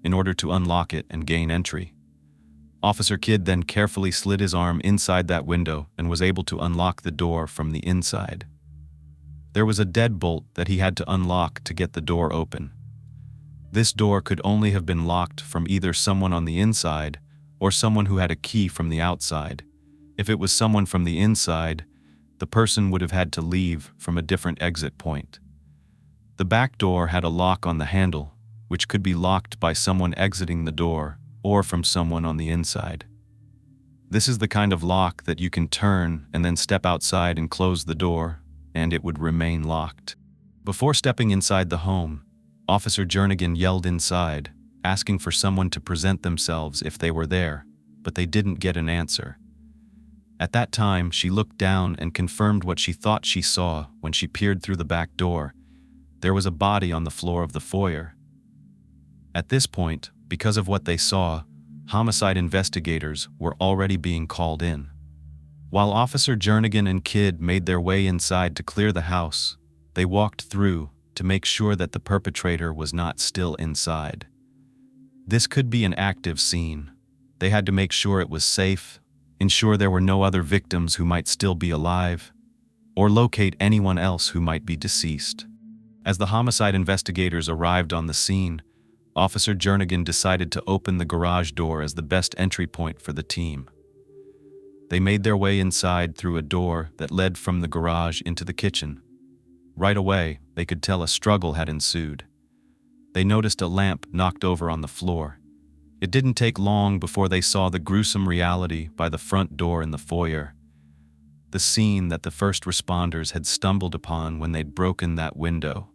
in order to unlock it and gain entry. Officer Kidd then carefully slid his arm inside that window and was able to unlock the door from the inside. There was a deadbolt that he had to unlock to get the door open. This door could only have been locked from either someone on the inside or someone who had a key from the outside. If it was someone from the inside, the person would have had to leave from a different exit point. The back door had a lock on the handle, which could be locked by someone exiting the door or from someone on the inside. This is the kind of lock that you can turn and then step outside and close the door, and it would remain locked. Before stepping inside the home, Officer Jernigan yelled inside, asking for someone to present themselves if they were there, but they didn't get an answer. At that time, she looked down and confirmed what she thought she saw when she peered through the back door. There was a body on the floor of the foyer. At this point, because of what they saw, homicide investigators were already being called in. While Officer Jernigan and Kidd made their way inside to clear the house, they walked through to make sure that the perpetrator was not still inside. This could be an active scene. They had to make sure it was safe, ensure there were no other victims who might still be alive, or locate anyone else who might be deceased. As the homicide investigators arrived on the scene, Officer Jernigan decided to open the garage door as the best entry point for the team. They made their way inside through a door that led from the garage into the kitchen. Right away, they could tell a struggle had ensued. They noticed a lamp knocked over on the floor. It didn't take long before they saw the gruesome reality by the front door in the foyer. The scene that the first responders had stumbled upon when they'd broken that window.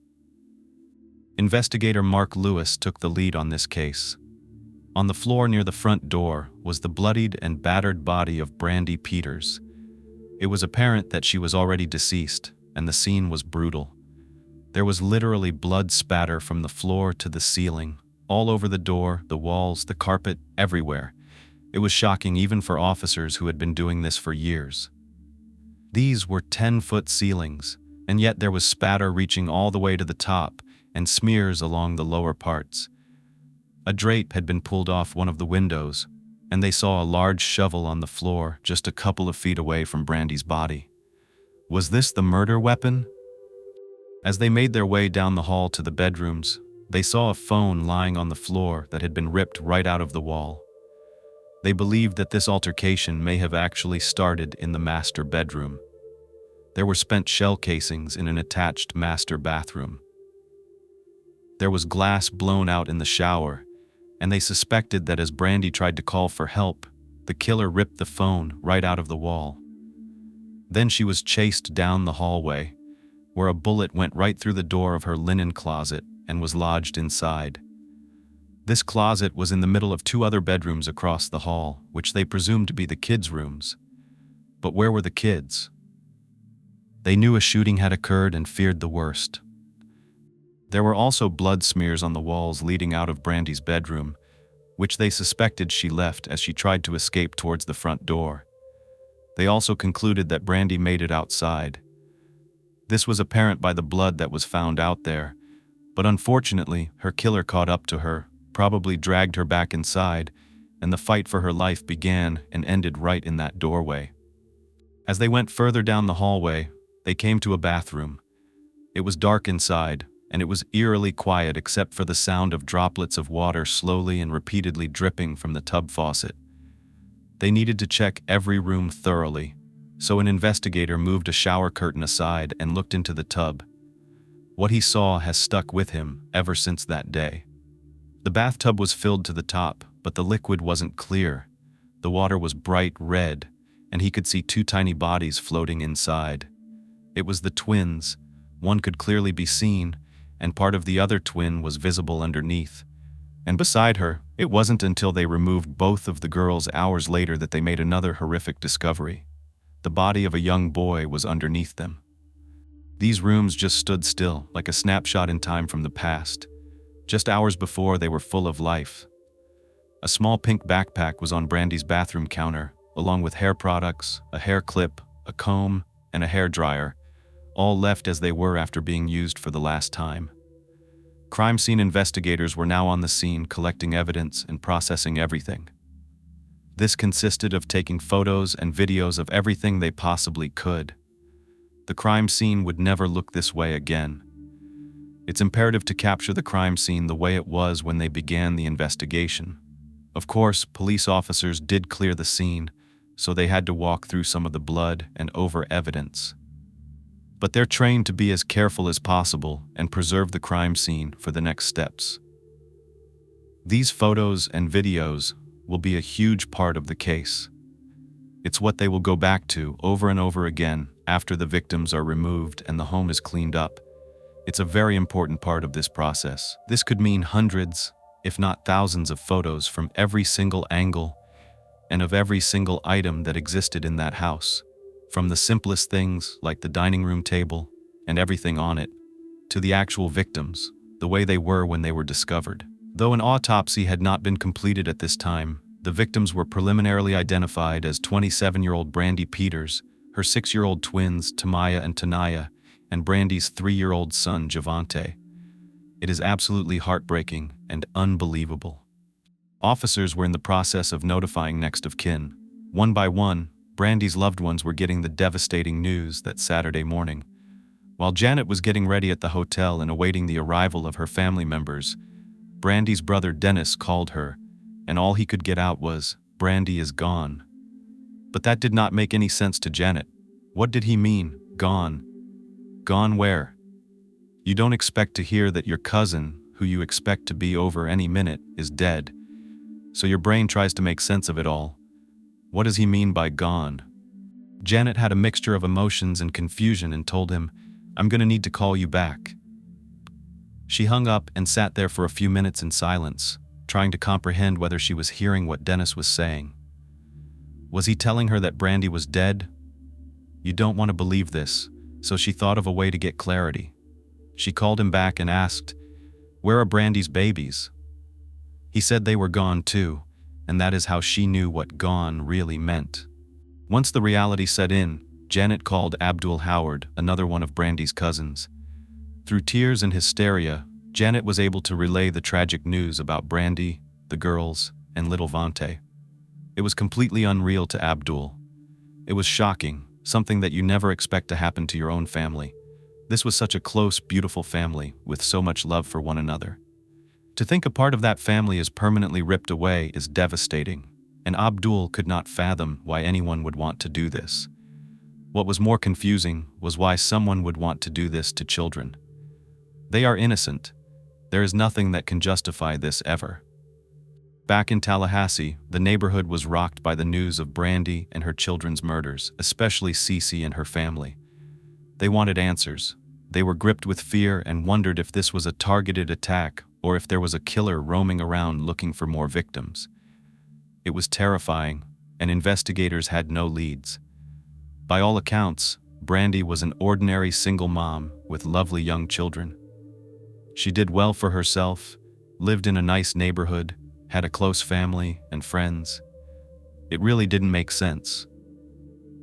Investigator Mark Lewis took the lead on this case. On the floor near the front door was the bloodied and battered body of Brandy Peters. It was apparent that she was already deceased, and the scene was brutal. There was literally blood spatter from the floor to the ceiling, all over the door, the walls, the carpet, everywhere. It was shocking even for officers who had been doing this for years. These were 10-foot ceilings, and yet there was spatter reaching all the way to the top and smears along the lower parts. A drape had been pulled off one of the windows, and they saw a large shovel on the floor just a couple of feet away from Brandy's body. Was this the murder weapon? As they made their way down the hall to the bedrooms, they saw a phone lying on the floor that had been ripped right out of the wall. They believed that this altercation may have actually started in the master bedroom. There were spent shell casings in an attached master bathroom. There was glass blown out in the shower, and they suspected that as Brandy tried to call for help, the killer ripped the phone right out of the wall. Then she was chased down the hallway, where a bullet went right through the door of her linen closet and was lodged inside. This closet was in the middle of two other bedrooms across the hall, which they presumed to be the kids' rooms. But where were the kids? They knew a shooting had occurred and feared the worst. There were also blood smears on the walls leading out of Brandy's bedroom, which they suspected she left as she tried to escape towards the front door. They also concluded that Brandy made it outside. This was apparent by the blood that was found out there, but unfortunately, her killer caught up to her, probably dragged her back inside, and the fight for her life began and ended right in that doorway. As they went further down the hallway, they came to a bathroom. It was dark inside, and it was eerily quiet except for the sound of droplets of water slowly and repeatedly dripping from the tub faucet. They needed to check every room thoroughly, so an investigator moved a shower curtain aside and looked into the tub. What he saw has stuck with him ever since that day. The bathtub was filled to the top, but the liquid wasn't clear. The water was bright red, and he could see two tiny bodies floating inside. It was the twins. One could clearly be seen, and part of the other twin was visible underneath. And beside her, it wasn't until they removed both of the girls hours later that they made another horrific discovery. The body of a young boy was underneath them. These rooms just stood still, like a snapshot in time from the past. Just hours before, they were full of life. A small pink backpack was on Brandy's bathroom counter, along with hair products, a hair clip, a comb, and a hair dryer, all left as they were after being used for the last time. Crime scene investigators were now on the scene collecting evidence and processing everything. This consisted of taking photos and videos of everything they possibly could. The crime scene would never look this way again. It's imperative to capture the crime scene the way it was when they began the investigation. Of course, police officers did clear the scene, so they had to walk through some of the blood and over evidence. But they're trained to be as careful as possible and preserve the crime scene for the next steps. These photos and videos will be a huge part of the case. It's what they will go back to over and over again after the victims are removed and the home is cleaned up. It's a very important part of this process. This could mean hundreds, if not thousands of photos from every single angle and of every single item that existed in that house. From the simplest things like the dining room table and everything on it, to the actual victims, the way they were when they were discovered. Though an autopsy had not been completed at this time, the victims were preliminarily identified as 27-year-old Brandy Peters, her 6-year-old twins Tamaya and Tanaya, and Brandy's 3-year-old son Javante. It is absolutely heartbreaking and unbelievable. Officers were in the process of notifying next of kin. One by one, Brandy's loved ones were getting the devastating news that Saturday morning. While Janet was getting ready at the hotel and awaiting the arrival of her family members, Brandy's brother Dennis called her, and all he could get out was, "Brandy is gone." But that did not make any sense to Janet. What did he mean, gone? Gone where? You don't expect to hear that your cousin, who you expect to be over any minute, is dead. So your brain tries to make sense of it all. What does he mean by gone? Janet had a mixture of emotions and confusion and told him, "I'm going to need to call you back." She hung up and sat there for a few minutes in silence, trying to comprehend whether she was hearing what Dennis was saying. Was he telling her that Brandy was dead? You don't want to believe this, so she thought of a way to get clarity. She called him back and asked, "Where are Brandy's babies?" He said they were gone too, and that is how she knew what gone really meant. Once the reality set in, Janet called Abdul Howard, another one of Brandy's cousins. Through tears and hysteria, Janet was able to relay the tragic news about Brandy, the girls, and little Vante. It was completely unreal to Abdul. It was shocking, something that you never expect to happen to your own family. This was such a close, beautiful family with so much love for one another. To think a part of that family is permanently ripped away is devastating, and Abdul could not fathom why anyone would want to do this. What was more confusing was why someone would want to do this to children. They are innocent. There is nothing that can justify this ever. Back in Tallahassee, the neighborhood was rocked by the news of Brandy and her children's murders, especially Cece and her family. They wanted answers. They were gripped with fear and wondered if this was a targeted attack or if there was a killer roaming around looking for more victims. It was terrifying, and investigators had no leads. By all accounts, Brandy was an ordinary single mom with lovely young children. She did well for herself, lived in a nice neighborhood, had a close family and friends. It really didn't make sense.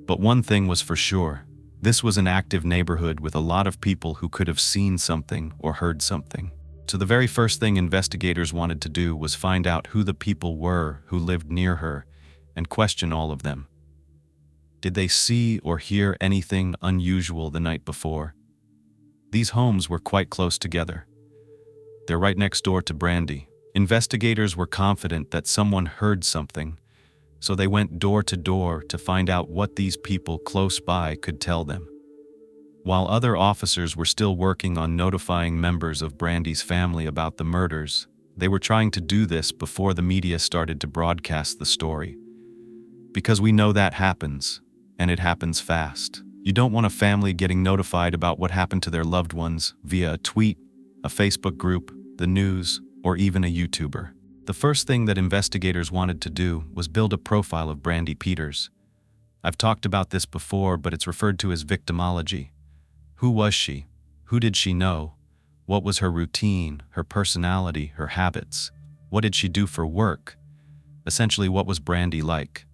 But one thing was for sure. This was an active neighborhood with a lot of people who could have seen something or heard something. So the very first thing investigators wanted to do was find out who the people were who lived near her and question all of them. Did they see or hear anything unusual the night before? These homes were quite close together. They're right next door to Brandy. Investigators were confident that someone heard something, so they went door to door to find out what these people close by could tell them. While other officers were still working on notifying members of Brandy's family about the murders, they were trying to do this before the media started to broadcast the story. Because we know that happens, and it happens fast. You don't want a family getting notified about what happened to their loved ones via a tweet, a Facebook group, the news, or even a YouTuber. The first thing that investigators wanted to do was build a profile of Brandy Peters. I've talked about this before, but it's referred to as victimology. Who was she? Who did she know? What was her routine, her personality, her habits? What did she do for work? Essentially, what was Brandy like?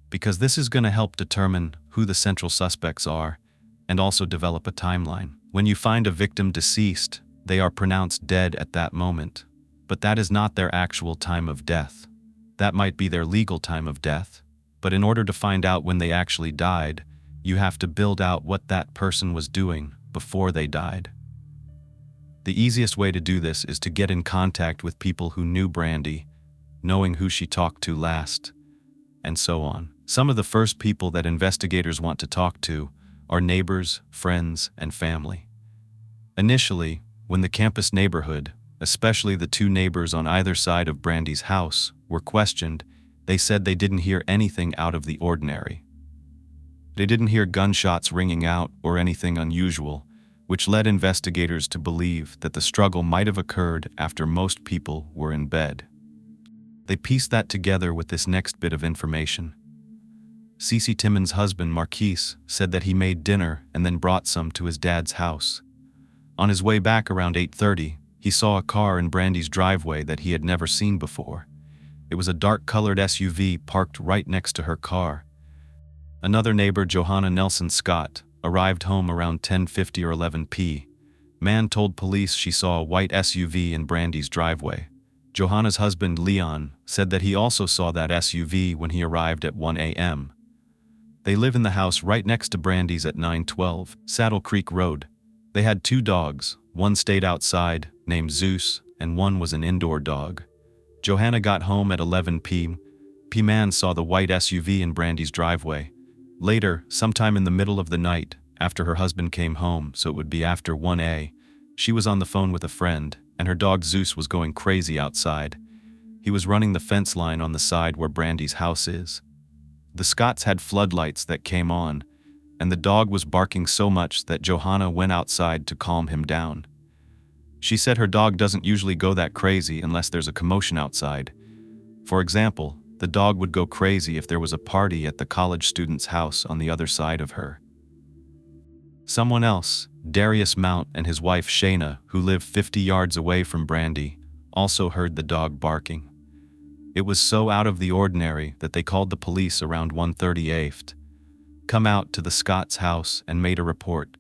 Because this is going to help determine who the central suspects are and also develop a timeline. When you find a victim deceased, they are pronounced dead at that moment, but that is not their actual time of death. That might be their legal time of death, but in order to find out when they actually died, you have to build out what that person was doing before they died. The easiest way to do this is to get in contact with people who knew Brandy, knowing who she talked to last, and so on. Some of the first people that investigators want to talk to are neighbors, friends, and family. Initially, when the campus neighborhood, especially the two neighbors on either side of Brandy's house, were questioned, they said they didn't hear anything out of the ordinary. They didn't hear gunshots ringing out or anything unusual, which led investigators to believe that the struggle might have occurred after most people were in bed. They pieced that together with this next bit of information. Cece Timmons' husband, Marquise, said that he made dinner and then brought some to his dad's house. On his way back around 8:30, he saw a car in Brandy's driveway that he had never seen before. It was a dark-colored SUV parked right next to her car. Another neighbor, Johanna Nelson Scott, arrived home around 10:50 or 11 p.m. Man told police she saw a white SUV in Brandy's driveway. Johanna's husband, Leon, said that he also saw that SUV when he arrived at 1 a.m. They live in the house right next to Brandy's at 912 Saddle Creek Road. They had two dogs, one stayed outside, named Zeus, and one was an indoor dog. Johanna got home at 11 p.m. Man saw the white SUV in Brandy's driveway. Later, sometime in the middle of the night, after her husband came home, so it would be after 1 a.m., she was on the phone with a friend, and her dog Zeus was going crazy outside. He was running the fence line on the side where Brandy's house is. The Scotts had floodlights that came on, and the dog was barking so much that Johanna went outside to calm him down. She said her dog doesn't usually go that crazy unless there's a commotion outside. For example, the dog would go crazy if there was a party at the college student's house on the other side of her. Someone else, Darius Mount and his wife Shayna, who lived 50 yards away from Brandy, also heard the dog barking. It was so out of the ordinary that they called the police around 1:30 a.m. Come out to the Scotts' house and made a report.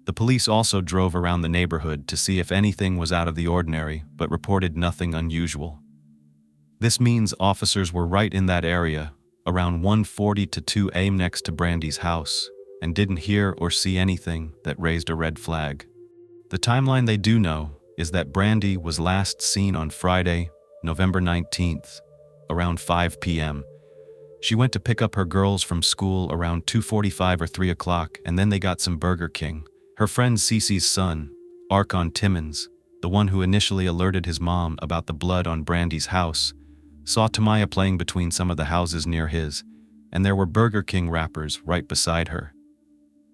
The police also drove around the neighborhood to see if anything was out of the ordinary, but reported nothing unusual. This means officers were right in that area, around 1:40 to 2 a.m. next to Brandy's house, and didn't hear or see anything that raised a red flag. The timeline they do know is that Brandy was last seen on Friday, November 19th, around 5 p.m. She went to pick up her girls from school around 2:45 or 3 o'clock, and then they got some Burger King. Her friend Cece's son, Archon Timmons, the one who initially alerted his mom about the blood on Brandy's house, saw Tamaya playing between some of the houses near his, and there were Burger King wrappers right beside her.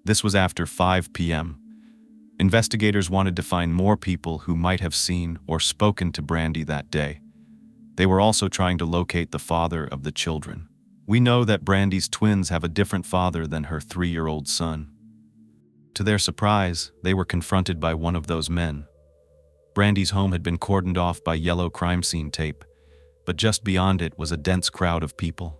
This was after 5 p.m. Investigators wanted to find more people who might have seen or spoken to Brandy that day. They were also trying to locate the father of the children. We know that Brandy's twins have a different father than her 3-year-old son. To their surprise, they were confronted by one of those men. Brandy's home had been cordoned off by yellow crime scene tape, but just beyond it was a dense crowd of people.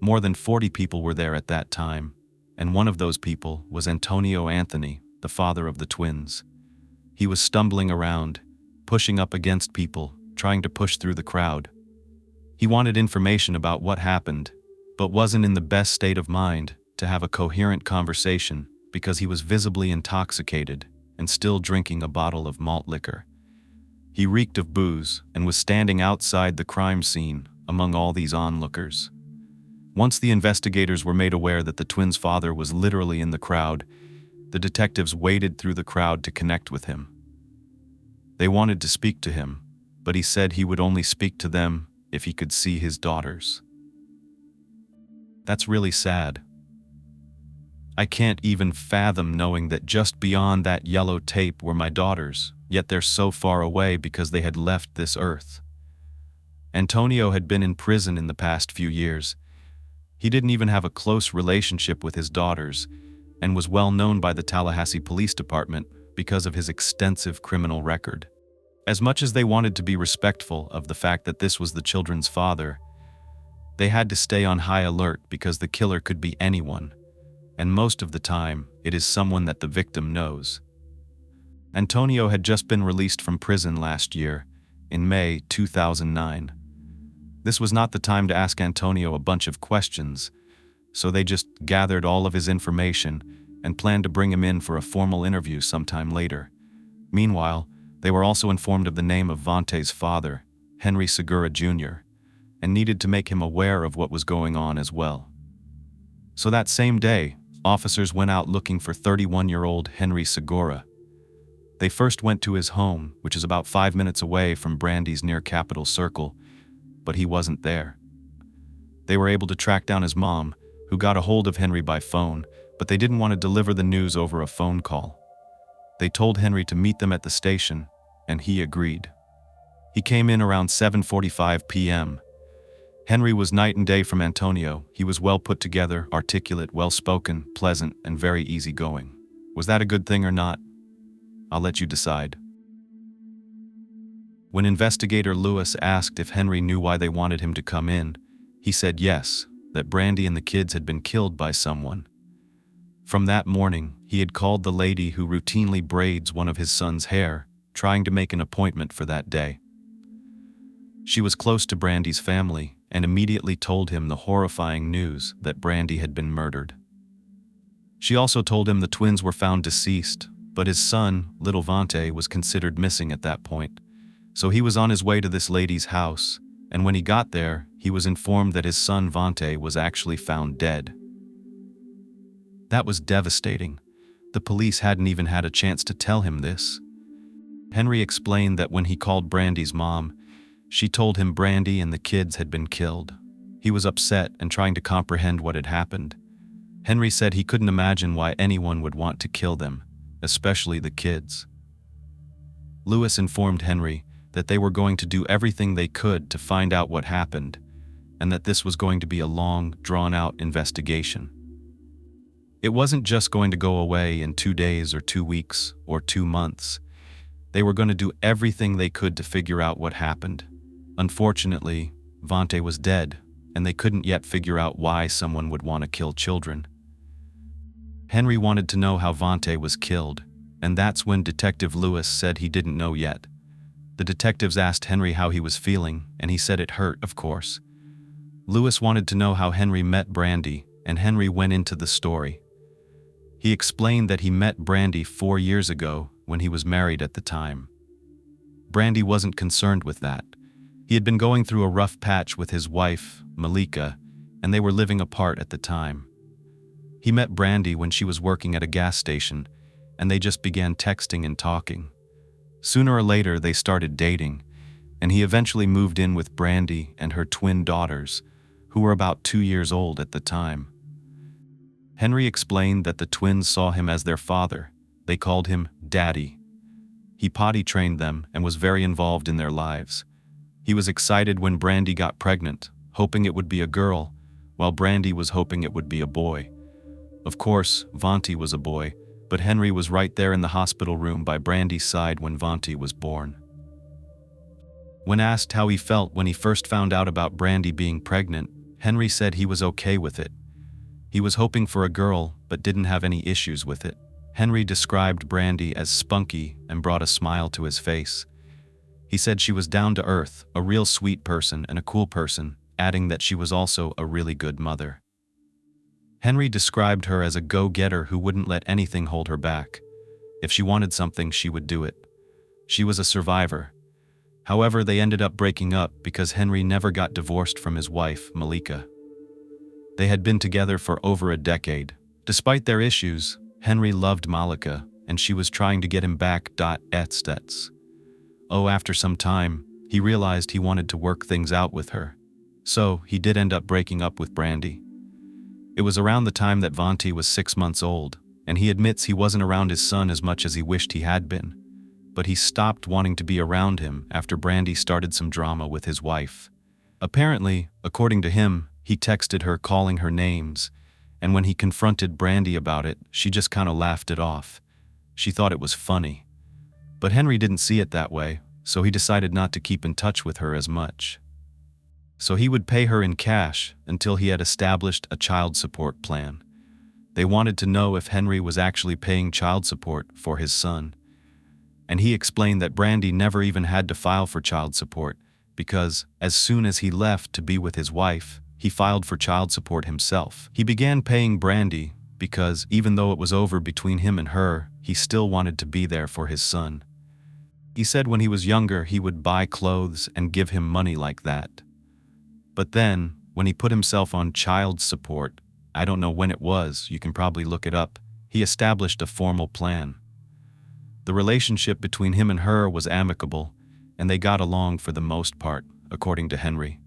More than 40 people were there at that time, and one of those people was Antonio Anthony, the father of the twins. He was stumbling around, pushing up against people, trying to push through the crowd. He wanted information about what happened, but wasn't in the best state of mind to have a coherent conversation because he was visibly intoxicated and still drinking a bottle of malt liquor. He reeked of booze and was standing outside the crime scene, among all these onlookers. Once the investigators were made aware that the twins' father was literally in the crowd, the detectives waded through the crowd to connect with him. They wanted to speak to him, but he said he would only speak to them if he could see his daughters. That's really sad. I can't even fathom knowing that just beyond that yellow tape were my daughters, yet they're so far away because they had left this earth. Antonio had been in prison in the past few years. He didn't even have a close relationship with his daughters and was well known by the Tallahassee Police Department because of his extensive criminal record. As much as they wanted to be respectful of the fact that this was the children's father, they had to stay on high alert because the killer could be anyone, and most of the time, it is someone that the victim knows. Antonio had just been released from prison last year, in May 2009. This was not the time to ask Antonio a bunch of questions, so they just gathered all of his information and planned to bring him in for a formal interview sometime later. Meanwhile, they were also informed of the name of Vante's father, Henry Segura Jr., and needed to make him aware of what was going on as well. So that same day, officers went out looking for 31-year-old Henry Segura. They first went to his home, which is about 5 minutes away from Brandy's near Capitol Circle, but he wasn't there. They were able to track down his mom, who got a hold of Henry by phone, but they didn't want to deliver the news over a phone call. They told Henry to meet them at the station, and he agreed. He came in around 7:45 p.m. Henry was night and day from Antonio. He was well put together, articulate, well-spoken, pleasant, and very easygoing. Was that a good thing or not? I'll let you decide. When investigator Lewis asked if Henry knew why they wanted him to come in, he said yes, that Brandy and the kids had been killed by someone. From that morning, he had called the lady who routinely braids one of his son's hair, trying to make an appointment for that day. She was close to Brandy's family and immediately told him the horrifying news that Brandy had been murdered. She also told him the twins were found deceased, but his son, little Vante, was considered missing at that point. So he was on his way to this lady's house, and when he got there, he was informed that his son Vante was actually found dead. That was devastating. The police hadn't even had a chance to tell him this. Henry explained that when he called Brandy's mom, she told him Brandy and the kids had been killed. He was upset and trying to comprehend what had happened. Henry said he couldn't imagine why anyone would want to kill them, especially the kids. Lewis informed Henry that they were going to do everything they could to find out what happened, and that this was going to be a long, drawn-out investigation. It wasn't just going to go away in 2 days or 2 weeks or 2 months. They were going to do everything they could to figure out what happened. Unfortunately, Vante was dead, and they couldn't yet figure out why someone would want to kill children. Henry wanted to know how Vante was killed, and that's when Detective Lewis said he didn't know yet. The detectives asked Henry how he was feeling, and he said it hurt, of course. Lewis wanted to know how Henry met Brandy, and Henry went into the story. He explained that he met Brandy 4 years ago when he was married at the time. Brandy wasn't concerned with that. He had been going through a rough patch with his wife, Malika, and they were living apart at the time. He met Brandy when she was working at a gas station, and they just began texting and talking. Sooner or later, they started dating, and he eventually moved in with Brandy and her twin daughters, who were about 2 years old at the time. Henry explained that the twins saw him as their father. They called him Daddy. He potty trained them and was very involved in their lives. He was excited when Brandy got pregnant, hoping it would be a girl, while Brandy was hoping it would be a boy. Of course, Vante was a boy, but Henry was right there in the hospital room by Brandy's side when Vante was born. When asked how he felt when he first found out about Brandy being pregnant, Henry said he was okay with it. He was hoping for a girl, but didn't have any issues with it. Henry described Brandy as spunky and brought a smile to his face. He said she was down to earth, a real sweet person and a cool person, adding that she was also a really good mother. Henry described her as a go-getter who wouldn't let anything hold her back. If she wanted something, she would do it. She was a survivor. However, they ended up breaking up because Henry never got divorced from his wife, Malika. They had been together for over a decade. Despite their issues, Henry loved Malika, and she was trying to get him back. After some time, he realized he wanted to work things out with her. So, he did end up breaking up with Brandy. It was around the time that Vontae was 6 months old, and he admits he wasn't around his son as much as he wished he had been. But he stopped wanting to be around him after Brandy started some drama with his wife. Apparently, according to him, he texted her calling her names, and when he confronted Brandy about it, she just kinda laughed it off. She thought it was funny. But Henry didn't see it that way, so he decided not to keep in touch with her as much. So he would pay her in cash until he had established a child support plan. They wanted to know if Henry was actually paying child support for his son. And he explained that Brandy never even had to file for child support because, as soon as he left to be with his wife, he filed for child support himself. He began paying Brandy because, even though it was over between him and her, he still wanted to be there for his son. He said when he was younger he would buy clothes and give him money like that. But then, when he put himself on child support, I don't know when it was, you can probably look it up, he established a formal plan. The relationship between him and her was amicable, and they got along for the most part, according to Henry.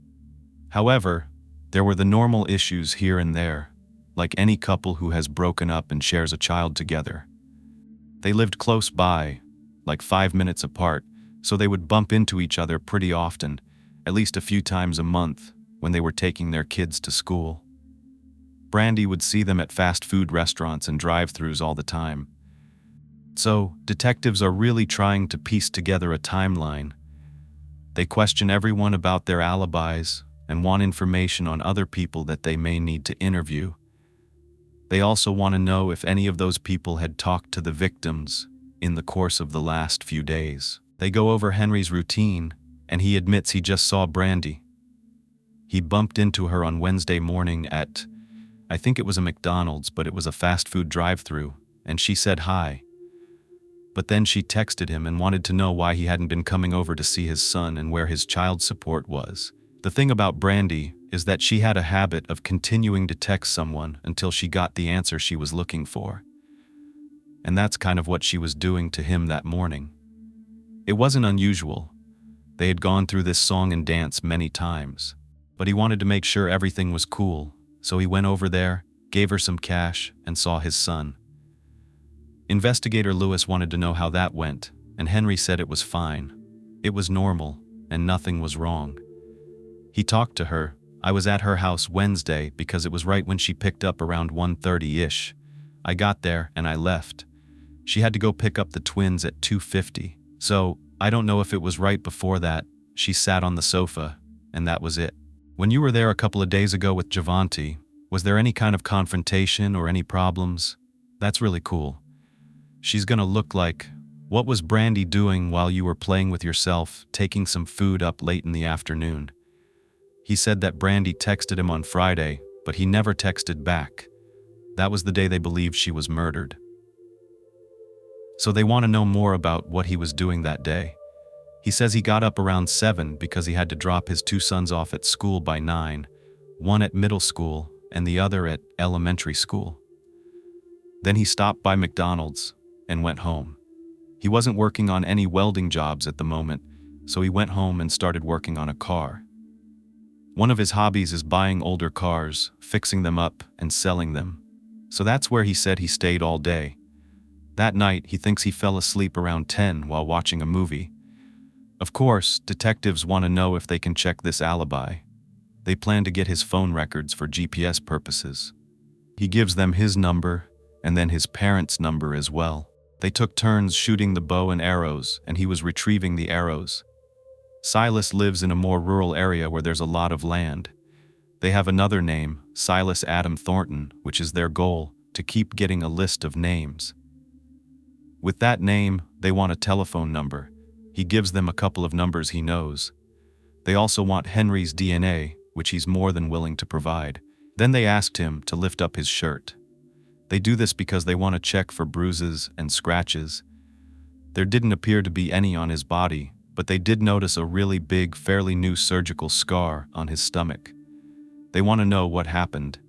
However, there were the normal issues here and there, like any couple who has broken up and shares a child together. They lived close by, like 5 minutes apart, so they would bump into each other pretty often, at least a few times a month, when they were taking their kids to school. Brandy would see them at fast food restaurants and drive-thrus all the time. So, detectives are really trying to piece together a timeline. They question everyone about their alibis and want information on other people that they may need to interview. They also want to know if any of those people had talked to the victims in the course of the last few days. They go over Henry's routine, and he admits he just saw Brandy. He bumped into her on Wednesday morning at, I think it was a McDonald's, but it was a fast food drive-thru, and she said hi. But then she texted him and wanted to know why he hadn't been coming over to see his son and where his child support was. The thing about Brandy is that she had a habit of continuing to text someone until she got the answer she was looking for. And that's kind of what she was doing to him that morning. It wasn't unusual. They had gone through this song and dance many times. But he wanted to make sure everything was cool, so he went over there, gave her some cash, and saw his son. Investigator Lewis wanted to know how that went, and Henry said it was fine. It was normal, and nothing was wrong. He talked to her. I was at her house Wednesday because it was right when she picked up around 1:30-ish. I got there and I left. She had to go pick up the twins at 2:50, so I don't know if it was right before that. She sat on the sofa, and that was it. When you were there a couple of days ago with Javante, was there any kind of confrontation or any problems? That's really cool. She's gonna look like, what was Brandy doing while you were playing with yourself, taking some food up late in the afternoon? He said that Brandy texted him on Friday, but he never texted back. That was the day they believed she was murdered. So they want to know more about what he was doing that day. He says he got up around 7 because he had to drop his 2 sons off at school by 9, one at middle school and the other at elementary school. Then he stopped by McDonald's and went home. He wasn't working on any welding jobs at the moment, so he went home and started working on a car. One of his hobbies is buying older cars, fixing them up, and selling them. So that's where he said he stayed all day. That night, he thinks he fell asleep around 10 while watching a movie. Of course, detectives want to know if they can check this alibi. They plan to get his phone records for GPS purposes. He gives them his number, and then his parents' number as well. They took turns shooting the bow and arrows, and he was retrieving the arrows. Silas lives in a more rural area where there's a lot of land. They have another name, Silas Adam Thornton, which is their goal, to keep getting a list of names. With that name, they want a telephone number. He gives them a couple of numbers he knows. They also want Henry's DNA, which he's more than willing to provide. Then they asked him to lift up his shirt. They do this because they want to check for bruises and scratches. There didn't appear to be any on his body, but they did notice a really big, fairly new surgical scar on his stomach. They want to know what happened.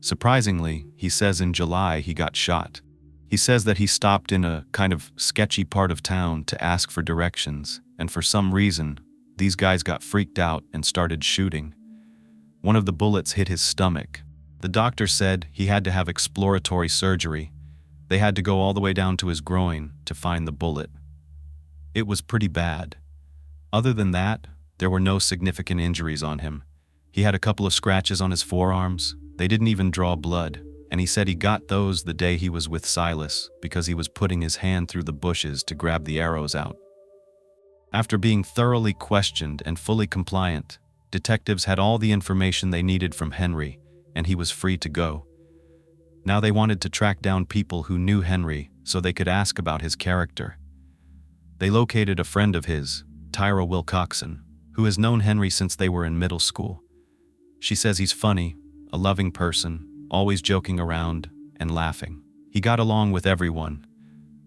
Surprisingly, he says in July he got shot. He says that he stopped in a kind of sketchy part of town to ask for directions, and for some reason, these guys got freaked out and started shooting. One of the bullets hit his stomach. The doctor said he had to have exploratory surgery. They had to go all the way down to his groin to find the bullet. It was pretty bad. Other than that, there were no significant injuries on him. He had a couple of scratches on his forearms. They didn't even draw blood, and he said he got those the day he was with Silas because he was putting his hand through the bushes to grab the arrows out. After being thoroughly questioned and fully compliant, detectives had all the information they needed from Henry, and he was free to go. Now they wanted to track down people who knew Henry so they could ask about his character. They located a friend of his, Tyra Wilcoxon, who has known Henry since they were in middle school. She says he's funny, a loving person, always joking around and laughing. He got along with everyone.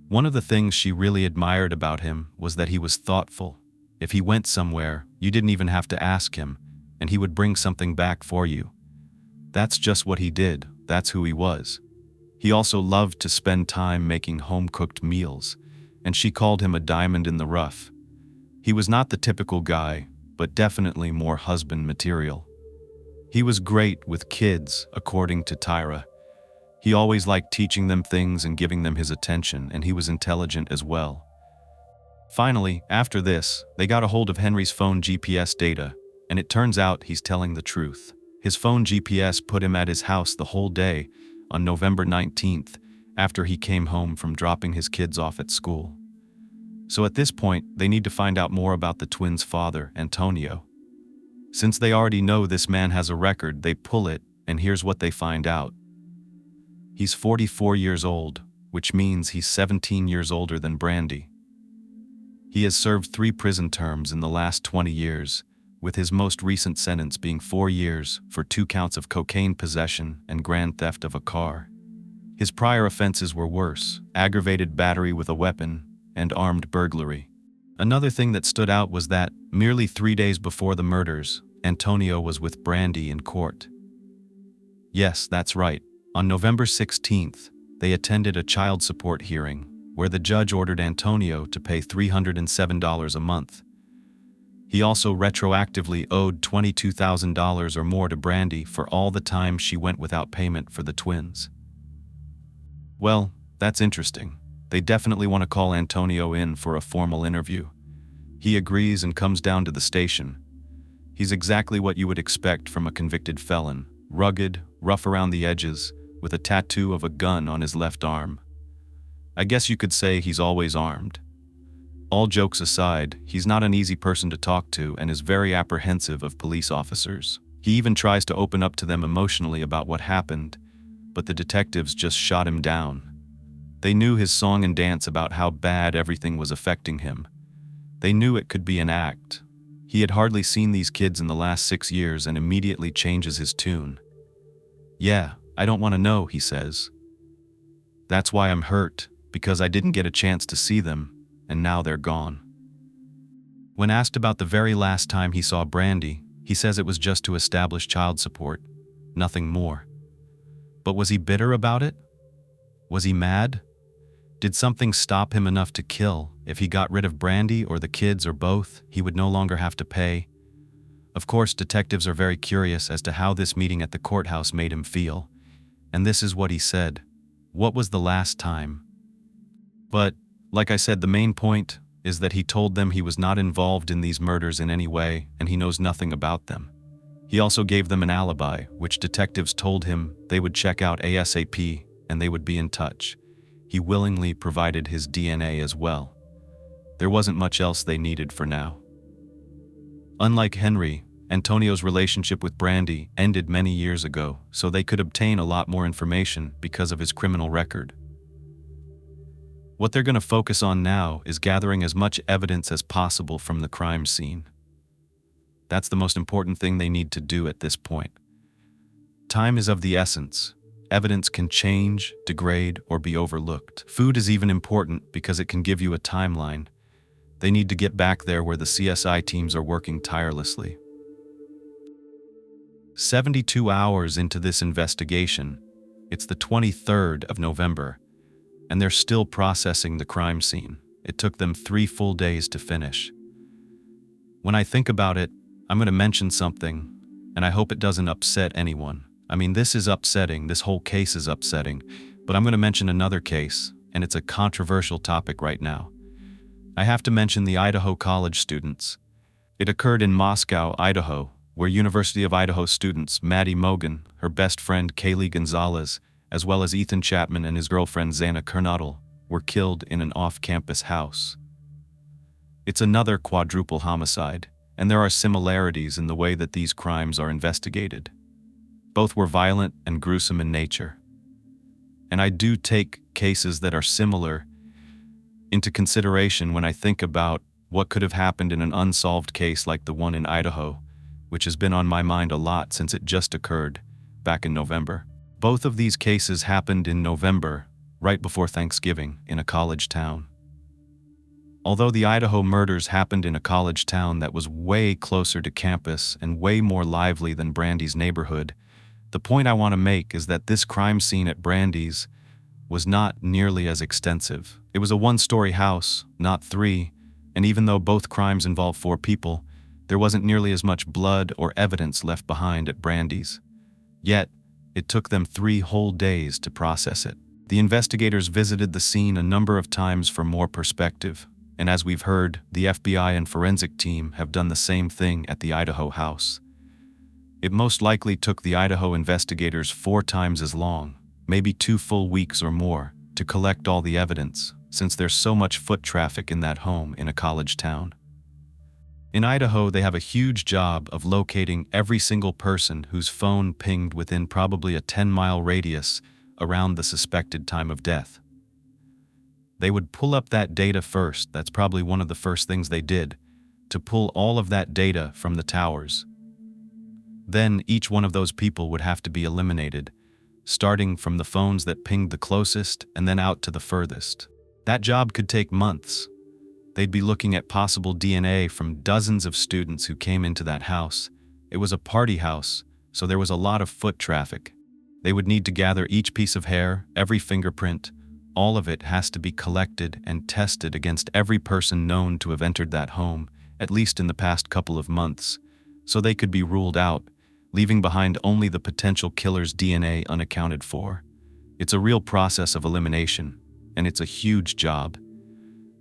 One of the things she really admired about him was that he was thoughtful. If he went somewhere, you didn't even have to ask him, and he would bring something back for you. That's just what he did. That's who he was. He also loved to spend time making home-cooked meals, and she called him a diamond in the rough. He was not the typical guy, but definitely more husband material. He was great with kids, according to Tyra. He always liked teaching them things and giving them his attention, and he was intelligent as well. Finally, after this, they got a hold of Henry's phone GPS data, and it turns out he's telling the truth. His phone GPS put him at his house the whole day on November 19th, after he came home from dropping his kids off at school. So at this point, they need to find out more about the twins' father, Antonio. Since they already know this man has a record, they pull it, and here's what they find out. He's 44 years old, which means he's 17 years older than Brandy. He has served 3 prison terms in the last 20 years, with his most recent sentence being 4 years for 2 counts of cocaine possession and grand theft of a car. His prior offenses were worse: aggravated battery with a weapon and armed burglary. Another thing that stood out was that, merely 3 days before the murders, Antonio was with Brandy in court. Yes, that's right. On November 16th, they attended a child support hearing where the judge ordered Antonio to pay $307 a month. He also retroactively owed $22,000 or more to Brandy for all the time she went without payment for the twins. Well, that's interesting. They definitely want to call Antonio in for a formal interview. He agrees and comes down to the station. He's exactly what you would expect from a convicted felon: rugged, rough around the edges, with a tattoo of a gun on his left arm. I guess you could say he's always armed. All jokes aside, he's not an easy person to talk to and is very apprehensive of police officers. He even tries to open up to them emotionally about what happened, but the detectives just shot him down. They knew his song and dance about how bad everything was affecting him. They knew it could be an act. He had hardly seen these kids in the last 6 years and immediately changes his tune. "Yeah, I don't want to know," he says. "That's why I'm hurt, because I didn't get a chance to see them, and now they're gone." When asked about the very last time he saw Brandy, he says it was just to establish child support, nothing more. But was he bitter about it? Was he mad? Did something stop him enough to kill? If he got rid of Brandy or the kids or both, he would no longer have to pay. Of course, detectives are very curious as to how this meeting at the courthouse made him feel. And this is what he said. What was the last time? But, like I said, the main point is that he told them he was not involved in these murders in any way, and he knows nothing about them. He also gave them an alibi, which detectives told him they would check out ASAP and they would be in touch. He willingly provided his DNA as well. There wasn't much else they needed for now. Unlike Henry, Antonio's relationship with Brandy ended many years ago, so they could obtain a lot more information because of his criminal record. What they're going to focus on now is gathering as much evidence as possible from the crime scene. That's the most important thing they need to do at this point. Time is of the essence. Evidence can change, degrade, or be overlooked. Food is even important because it can give you a timeline. They need to get back there where the CSI teams are working tirelessly. 72 hours into this investigation, it's the 23rd of November, and they're still processing the crime scene. It took them 3 full days to finish. When I think about it, I'm going to mention something, and I hope it doesn't upset anyone. I mean, this is upsetting, this whole case is upsetting, but I'm going to mention another case, and it's a controversial topic right now. I have to mention the Idaho college students. It occurred in Moscow, Idaho, where University of Idaho students Maddie Mogan, her best friend Kaylee Gonzalez, as well as Ethan Chapman and his girlfriend Xana Kernodle, were killed in an off-campus house. It's another quadruple homicide, and there are similarities in the way that these crimes are investigated. Both were violent and gruesome in nature. And I do take cases that are similar into consideration when I think about what could have happened in an unsolved case like the one in Idaho, which has been on my mind a lot since it just occurred back in November. Both of these cases happened in November, right before Thanksgiving, in a college town. Although the Idaho murders happened in a college town that was way closer to campus and way more lively than Brandy's neighborhood, the point I want to make is that this crime scene at Brandy's was not nearly as extensive. It was a 1-story house, not 3, and even though both crimes involved 4 people, there wasn't nearly as much blood or evidence left behind at Brandy's. Yet, it took them 3 whole days to process it. The investigators visited the scene a number of times for more perspective, and as we've heard, the FBI and forensic team have done the same thing at the Idaho house. It most likely took the Idaho investigators 4 times as long, maybe 2 full weeks or more, to collect all the evidence, since there's so much foot traffic in that home in a college town. In Idaho, they have a huge job of locating every single person whose phone pinged within probably a 10-mile radius around the suspected time of death. They would pull up that data first. That's probably one of the first things they did, to pull all of that data from the towers. Then each one of those people would have to be eliminated, starting from the phones that pinged the closest and then out to the furthest. That job could take months. They'd be looking at possible DNA from dozens of students who came into that house. It was a party house, so there was a lot of foot traffic. They would need to gather each piece of hair, every fingerprint. All of it has to be collected and tested against every person known to have entered that home, at least in the past couple of months, so they could be ruled out, leaving behind only the potential killer's DNA unaccounted for. It's a real process of elimination, and it's a huge job.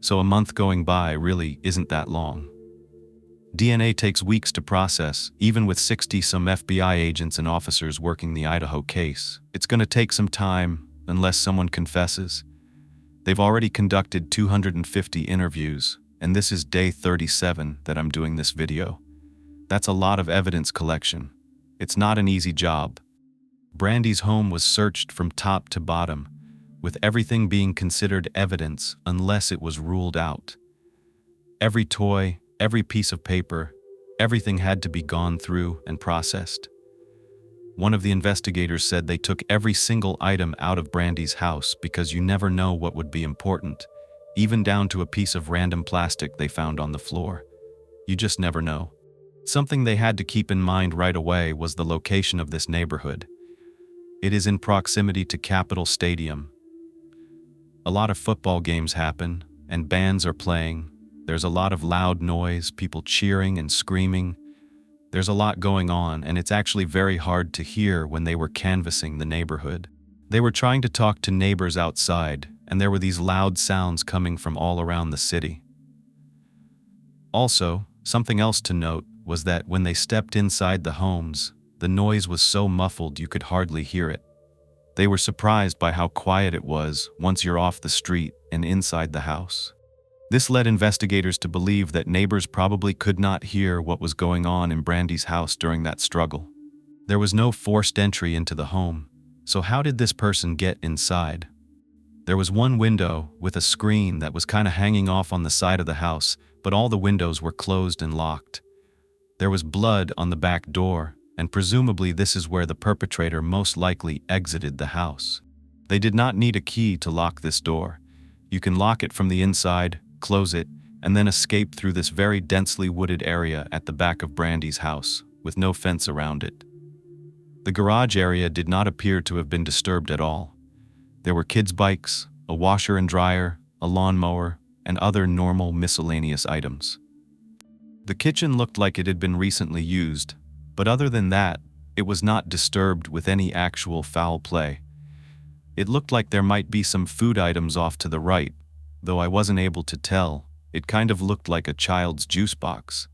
So a month going by really isn't that long. DNA takes weeks to process, even with 60-some FBI agents and officers working the Idaho case. It's going to take some time, unless someone confesses. They've already conducted 250 interviews, and this is day 37 that I'm doing this video. That's a lot of evidence collection. It's not an easy job. Brandy's home was searched from top to bottom, with everything being considered evidence unless it was ruled out. Every toy, every piece of paper, everything had to be gone through and processed. One of the investigators said they took every single item out of Brandy's house because you never know what would be important, even down to a piece of random plastic they found on the floor. You just never know. Something they had to keep in mind right away was the location of this neighborhood. It is in proximity to Capitol Stadium. A lot of football games happen, and bands are playing. There's a lot of loud noise, people cheering and screaming. There's a lot going on, and it's actually very hard to hear when they were canvassing the neighborhood. They were trying to talk to neighbors outside, and there were these loud sounds coming from all around the city. Also, something else to note was that when they stepped inside the homes, the noise was so muffled you could hardly hear it. They were surprised by how quiet it was once you're off the street and inside the house. This led investigators to believe that neighbors probably could not hear what was going on in Brandy's house during that struggle. There was no forced entry into the home, so how did this person get inside? There was one window with a screen that was kind of hanging off on the side of the house, but all the windows were closed and locked. There was blood on the back door, and presumably this is where the perpetrator most likely exited the house. They did not need a key to lock this door. You can lock it from the inside, close it, and then escaped through this very densely wooded area at the back of Brandy's house, with no fence around it. The garage area did not appear to have been disturbed at all. There were kids' bikes, a washer and dryer, a lawnmower, and other normal miscellaneous items. The kitchen looked like it had been recently used, but other than that, it was not disturbed with any actual foul play. It looked like there might be some food items off to the right, though I wasn't able to tell. It kind of looked like a child's juice box.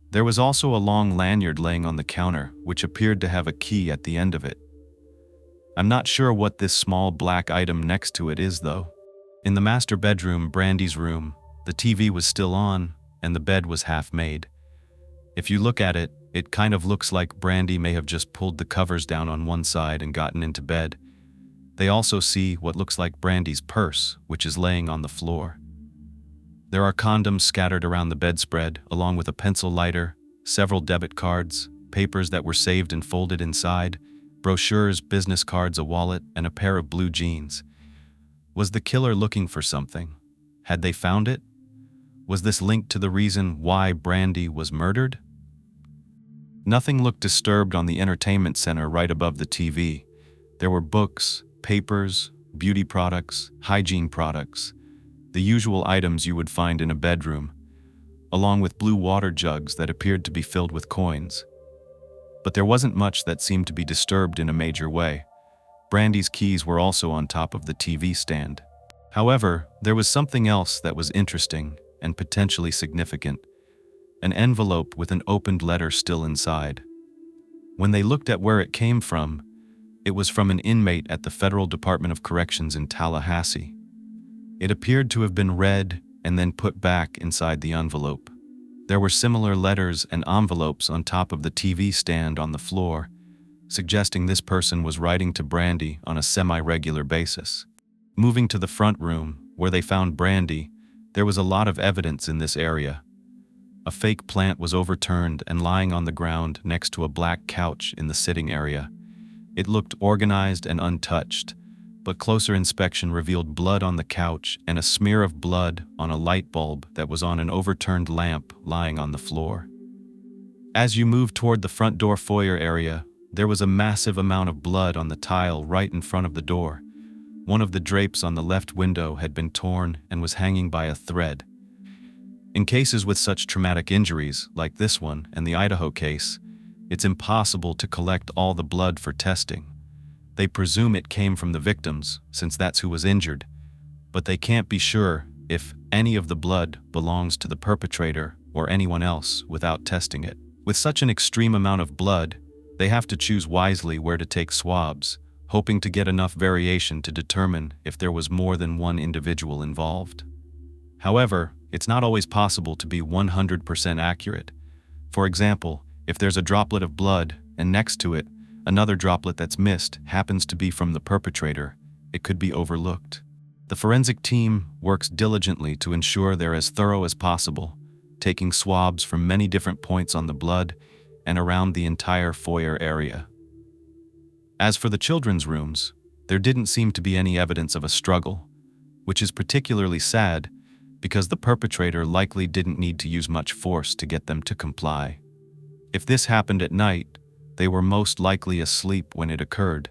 There was also a long lanyard laying on the counter, which appeared to have a key at the end of it. I'm not sure what this small black item next to it is, though. In the master bedroom, Brandy's room, the TV was still on, and the bed was half made. If you look at it, it kind of looks like Brandy may have just pulled the covers down on one side and gotten into bed. They also see what looks like Brandy's purse, which is laying on the floor. There are condoms scattered around the bedspread, along with a pencil lighter, several debit cards, papers that were saved and folded inside, brochures, business cards, a wallet, and a pair of blue jeans. Was the killer looking for something? Had they found it? Was this linked to the reason why Brandy was murdered? Nothing looked disturbed on the entertainment center right above the TV. There were books, papers, beauty products, hygiene products, the usual items you would find in a bedroom, along with blue water jugs that appeared to be filled with coins. But there wasn't much that seemed to be disturbed in a major way. Brandy's keys were also on top of the TV stand. However, there was something else that was interesting and potentially significant: an envelope with an opened letter still inside. When they looked at where it came from, it was from an inmate at the Federal Department of Corrections in Tallahassee. It appeared to have been read and then put back inside the envelope. There were similar letters and envelopes on top of the TV stand on the floor, suggesting this person was writing to Brandy on a semi-regular basis. Moving to the front room, where they found Brandy, there was a lot of evidence in this area. A fake plant was overturned and lying on the ground next to a black couch in the sitting area. It looked organized and untouched, but closer inspection revealed blood on the couch and a smear of blood on a light bulb that was on an overturned lamp lying on the floor. As you moved toward the front door foyer area, there was a massive amount of blood on the tile right in front of the door. One of the drapes on the left window had been torn and was hanging by a thread. In cases with such traumatic injuries, like this one and the Idaho case, it's impossible to collect all the blood for testing. They presume it came from the victims, since that's who was injured, but they can't be sure if any of the blood belongs to the perpetrator or anyone else without testing it. With such an extreme amount of blood, they have to choose wisely where to take swabs, hoping to get enough variation to determine if there was more than one individual involved. However, it's not always possible to be 100% accurate. For example, if there's a droplet of blood and next to it, another droplet that's missed happens to be from the perpetrator, it could be overlooked. The forensic team works diligently to ensure they're as thorough as possible, taking swabs from many different points on the blood and around the entire foyer area. As for the children's rooms, there didn't seem to be any evidence of a struggle, which is particularly sad because the perpetrator likely didn't need to use much force to get them to comply. If this happened at night, they were most likely asleep when it occurred,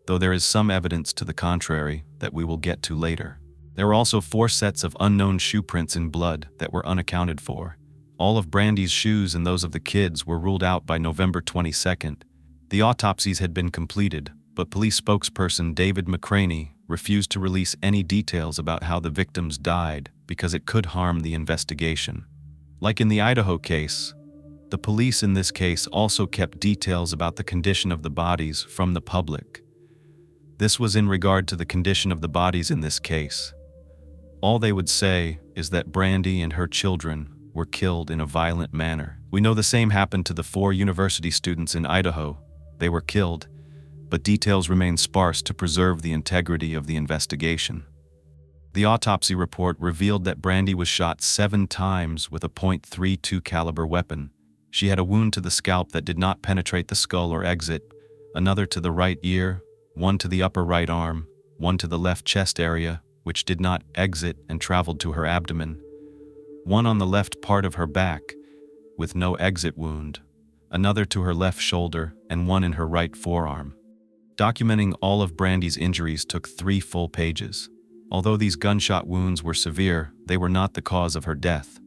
though there is some evidence to the contrary that we will get to later. There were also 4 sets of unknown shoe prints in blood that were unaccounted for. All of Brandy's shoes and those of the kids were ruled out by November 22nd. The autopsies had been completed, but police spokesperson David McCraney refused to release any details about how the victims died because it could harm the investigation. Like in the Idaho case, the police in this case also kept details about the condition of the bodies from the public. This was in regard to the condition of the bodies in this case. All they would say is that Brandy and her children were killed in a violent manner. We know the same happened to the 4 university students in Idaho. They were killed, but details remain sparse to preserve the integrity of the investigation. The autopsy report revealed that Brandy was shot 7 times with a .32 caliber weapon. She had a wound to the scalp that did not penetrate the skull or exit, another to the right ear, one to the upper right arm, one to the left chest area, which did not exit and traveled to her abdomen, one on the left part of her back, with no exit wound, another to her left shoulder, and one in her right forearm. Documenting all of Brandy's injuries took 3 full pages. Although these gunshot wounds were severe, they were not the cause of her death.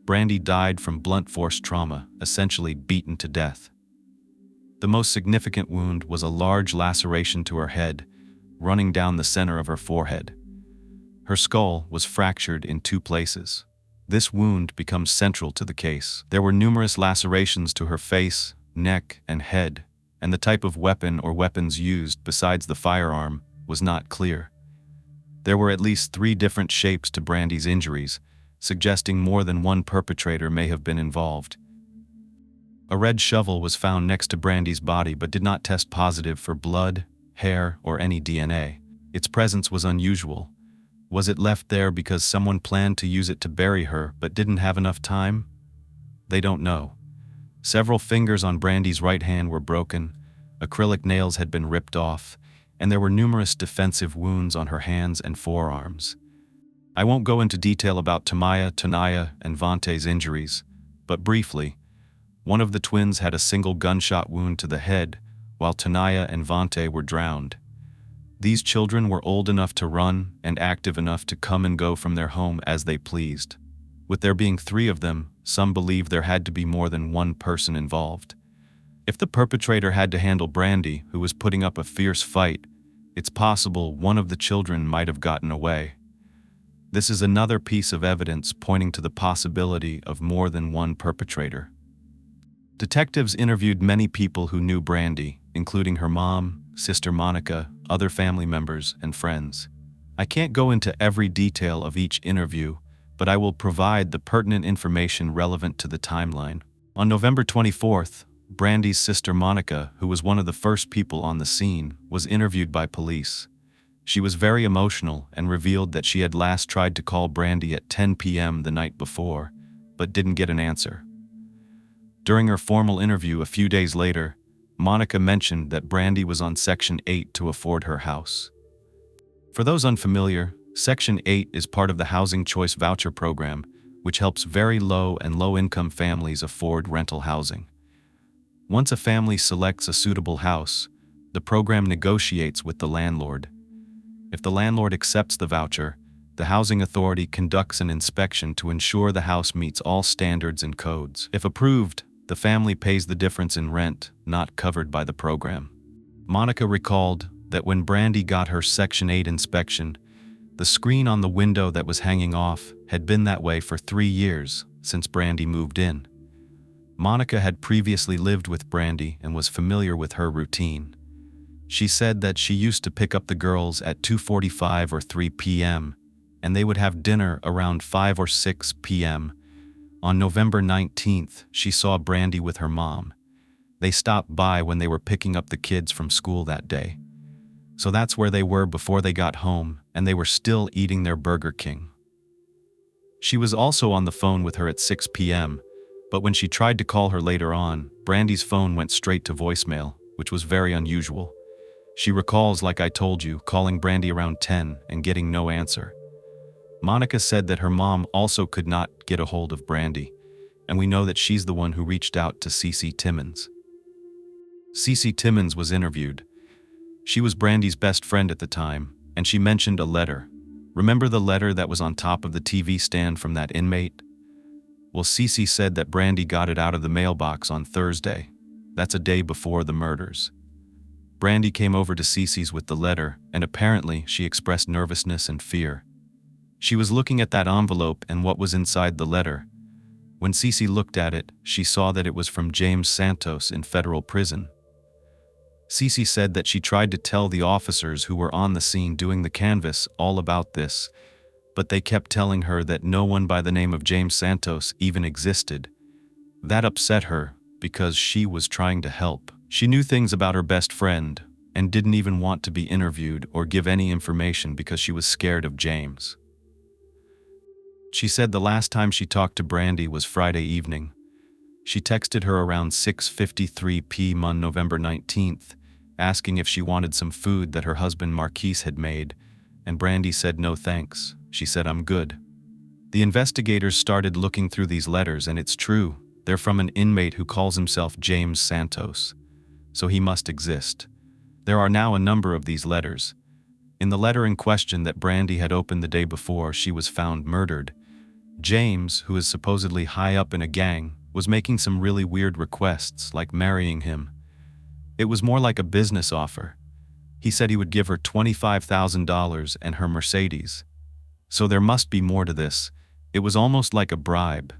Brandy died from blunt force trauma, essentially beaten to death. The most significant wound was a large laceration to her head, running down the center of her forehead. Her skull was fractured in 2 places. This wound becomes central to the case. There were numerous lacerations to her face, neck, and head, and the type of weapon or weapons used besides the firearm was not clear. There were at least 3 different shapes to Brandy's injuries, suggesting more than one perpetrator may have been involved. A red shovel was found next to Brandy's body but did not test positive for blood, hair, or any DNA. Its presence was unusual. Was it left there because someone planned to use it to bury her but didn't have enough time? They don't know. Several fingers on Brandy's right hand were broken, acrylic nails had been ripped off, and there were numerous defensive wounds on her hands and forearms. I won't go into detail about Tamaya, Tanaya, and Vante's injuries, but briefly, one of the twins had a single gunshot wound to the head, while Tanaya and Vante were drowned. These children were old enough to run and active enough to come and go from their home as they pleased. With there being 3 of them, some believe there had to be more than one person involved. If the perpetrator had to handle Brandy, who was putting up a fierce fight, it's possible one of the children might have gotten away. This is another piece of evidence pointing to the possibility of more than one perpetrator. Detectives interviewed many people who knew Brandy, including her mom, sister Monica, other family members, and friends. I can't go into every detail of each interview, but I will provide the pertinent information relevant to the timeline. On November 24th, Brandy's sister Monica, who was one of the first people on the scene, was interviewed by police. She was very emotional and revealed that she had last tried to call Brandy at 10 p.m. the night before, but didn't get an answer. During her formal interview a few days later, Monica mentioned that Brandy was on Section 8 to afford her house. For those unfamiliar, Section 8 is part of the Housing Choice Voucher Program, which helps very low and low-income families afford rental housing. Once a family selects a suitable house, the program negotiates with the landlord. If the landlord accepts the voucher, the housing authority conducts an inspection to ensure the house meets all standards and codes. If approved, the family pays the difference in rent, not covered by the program. Monica recalled that when Brandy got her Section 8 inspection, the screen on the window that was hanging off had been that way for 3 years since Brandy moved in. Monica had previously lived with Brandy and was familiar with her routine. She said that she used to pick up the girls at 2:45 or 3 p.m., and they would have dinner around 5 or 6 p.m. On November 19th, she saw Brandy with her mom. They stopped by when they were picking up the kids from school that day. So that's where they were before they got home, and they were still eating their Burger King. She was also on the phone with her at 6 p.m., but when she tried to call her later on, Brandy's phone went straight to voicemail, which was very unusual. She recalls, like I told you, calling Brandy around 10 and getting no answer. Monica said that her mom also could not get a hold of Brandy, and we know that she's the one who reached out to Cece Timmons. Cece Timmons was interviewed. She was Brandy's best friend at the time, and she mentioned a letter. Remember the letter that was on top of the TV stand from that inmate? Well, Cece said that Brandy got it out of the mailbox on Thursday. That's a day before the murders. Brandy came over to Cece's with the letter, and apparently she expressed nervousness and fear. She was looking at that envelope and what was inside the letter. When Cece looked at it, she saw that it was from James Santos in federal prison. Cece said that she tried to tell the officers who were on the scene doing the canvass all about this, but they kept telling her that no one by the name of James Santos even existed. That upset her because she was trying to help. She knew things about her best friend and didn't even want to be interviewed or give any information because she was scared of James. She said the last time she talked to Brandy was Friday evening. She texted her around 6:53 p.m. on November 19th, asking if she wanted some food that her husband Marquise had made, and Brandy said no thanks. She said, "I'm good." The investigators started looking through these letters, and it's true, they're from an inmate who calls himself James Santos. So he must exist. There are now a number of these letters. In the letter in question that Brandy had opened the day before she was found murdered, James, who is supposedly high up in a gang, was making some really weird requests, like marrying him. It was more like a business offer. He said he would give her $25,000 and her Mercedes. So there must be more to this. It was almost like a bribe.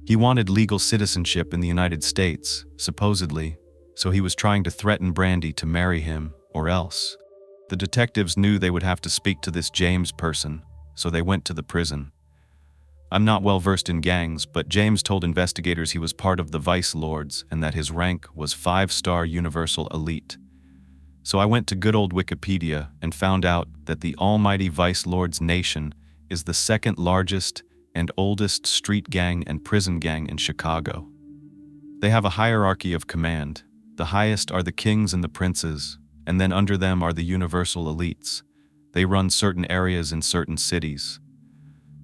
He wanted legal citizenship in the United States, supposedly, so he was trying to threaten Brandy to marry him, or else. The detectives knew they would have to speak to this James person, so they went to the prison. I'm not well versed in gangs, but James told investigators he was part of the Vice Lords and that his rank was 5-star Universal Elite. So I went to good old Wikipedia and found out that the almighty Vice Lords Nation is the second largest and oldest street gang and prison gang in Chicago. They have a hierarchy of command. The highest are the kings and the princes, and then under them are the Universal Elites. They run certain areas in certain cities.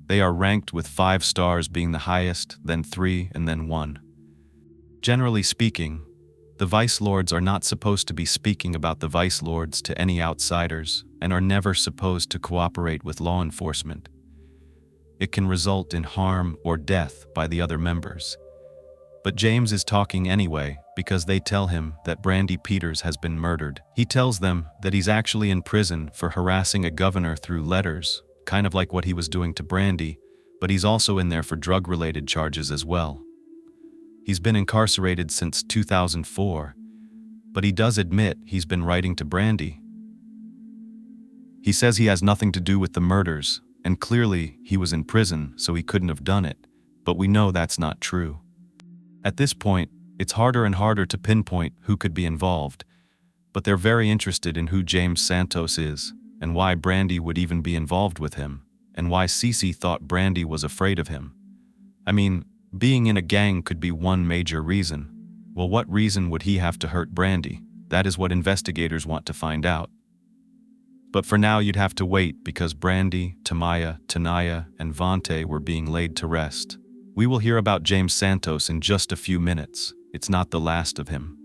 They are ranked with 5 stars being the highest, then 3, and then 1. Generally speaking, the Vice Lords are not supposed to be speaking about the Vice Lords to any outsiders and are never supposed to cooperate with law enforcement. It can result in harm or death by the other members. But James is talking anyway because they tell him that Brandy Peters has been murdered. He tells them that he's actually in prison for harassing a governor through letters, kind of like what he was doing to Brandy, but he's also in there for drug-related charges as well. He's been incarcerated since 2004, but he does admit he's been writing to Brandy. He says he has nothing to do with the murders, and clearly he was in prison, so he couldn't have done it, but we know that's not true. At this point, it's harder and harder to pinpoint who could be involved, but they're very interested in who James Santos is, and why Brandy would even be involved with him, and why Cece thought Brandy was afraid of him. I mean, being in a gang could be one major reason. Well, what reason would he have to hurt Brandy? That is what investigators want to find out. But for now you'd have to wait because Brandy, Tamaya, Tanaya, and Vontae were being laid to rest. We will hear about James Santos in just a few minutes. It's not the last of him.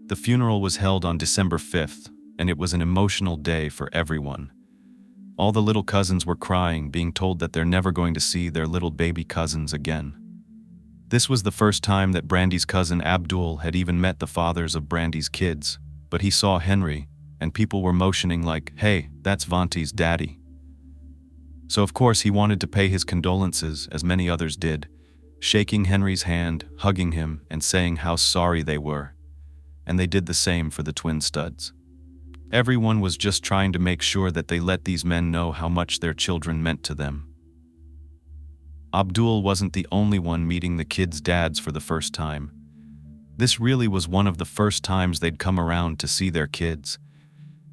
The funeral was held on December 5th, and it was an emotional day for everyone. All the little cousins were crying, being told that they're never going to see their little baby cousins again. This was the first time that Brandy's cousin Abdul had even met the fathers of Brandy's kids, but he saw Henry, and people were motioning like, hey, that's Vontae's daddy. So of course he wanted to pay his condolences, as many others did, shaking Henry's hand, hugging him, and saying how sorry they were. And they did the same for the twin studs. Everyone was just trying to make sure that they let these men know how much their children meant to them. Abdul wasn't the only one meeting the kids' dads for the first time. This really was one of the first times they'd come around to see their kids,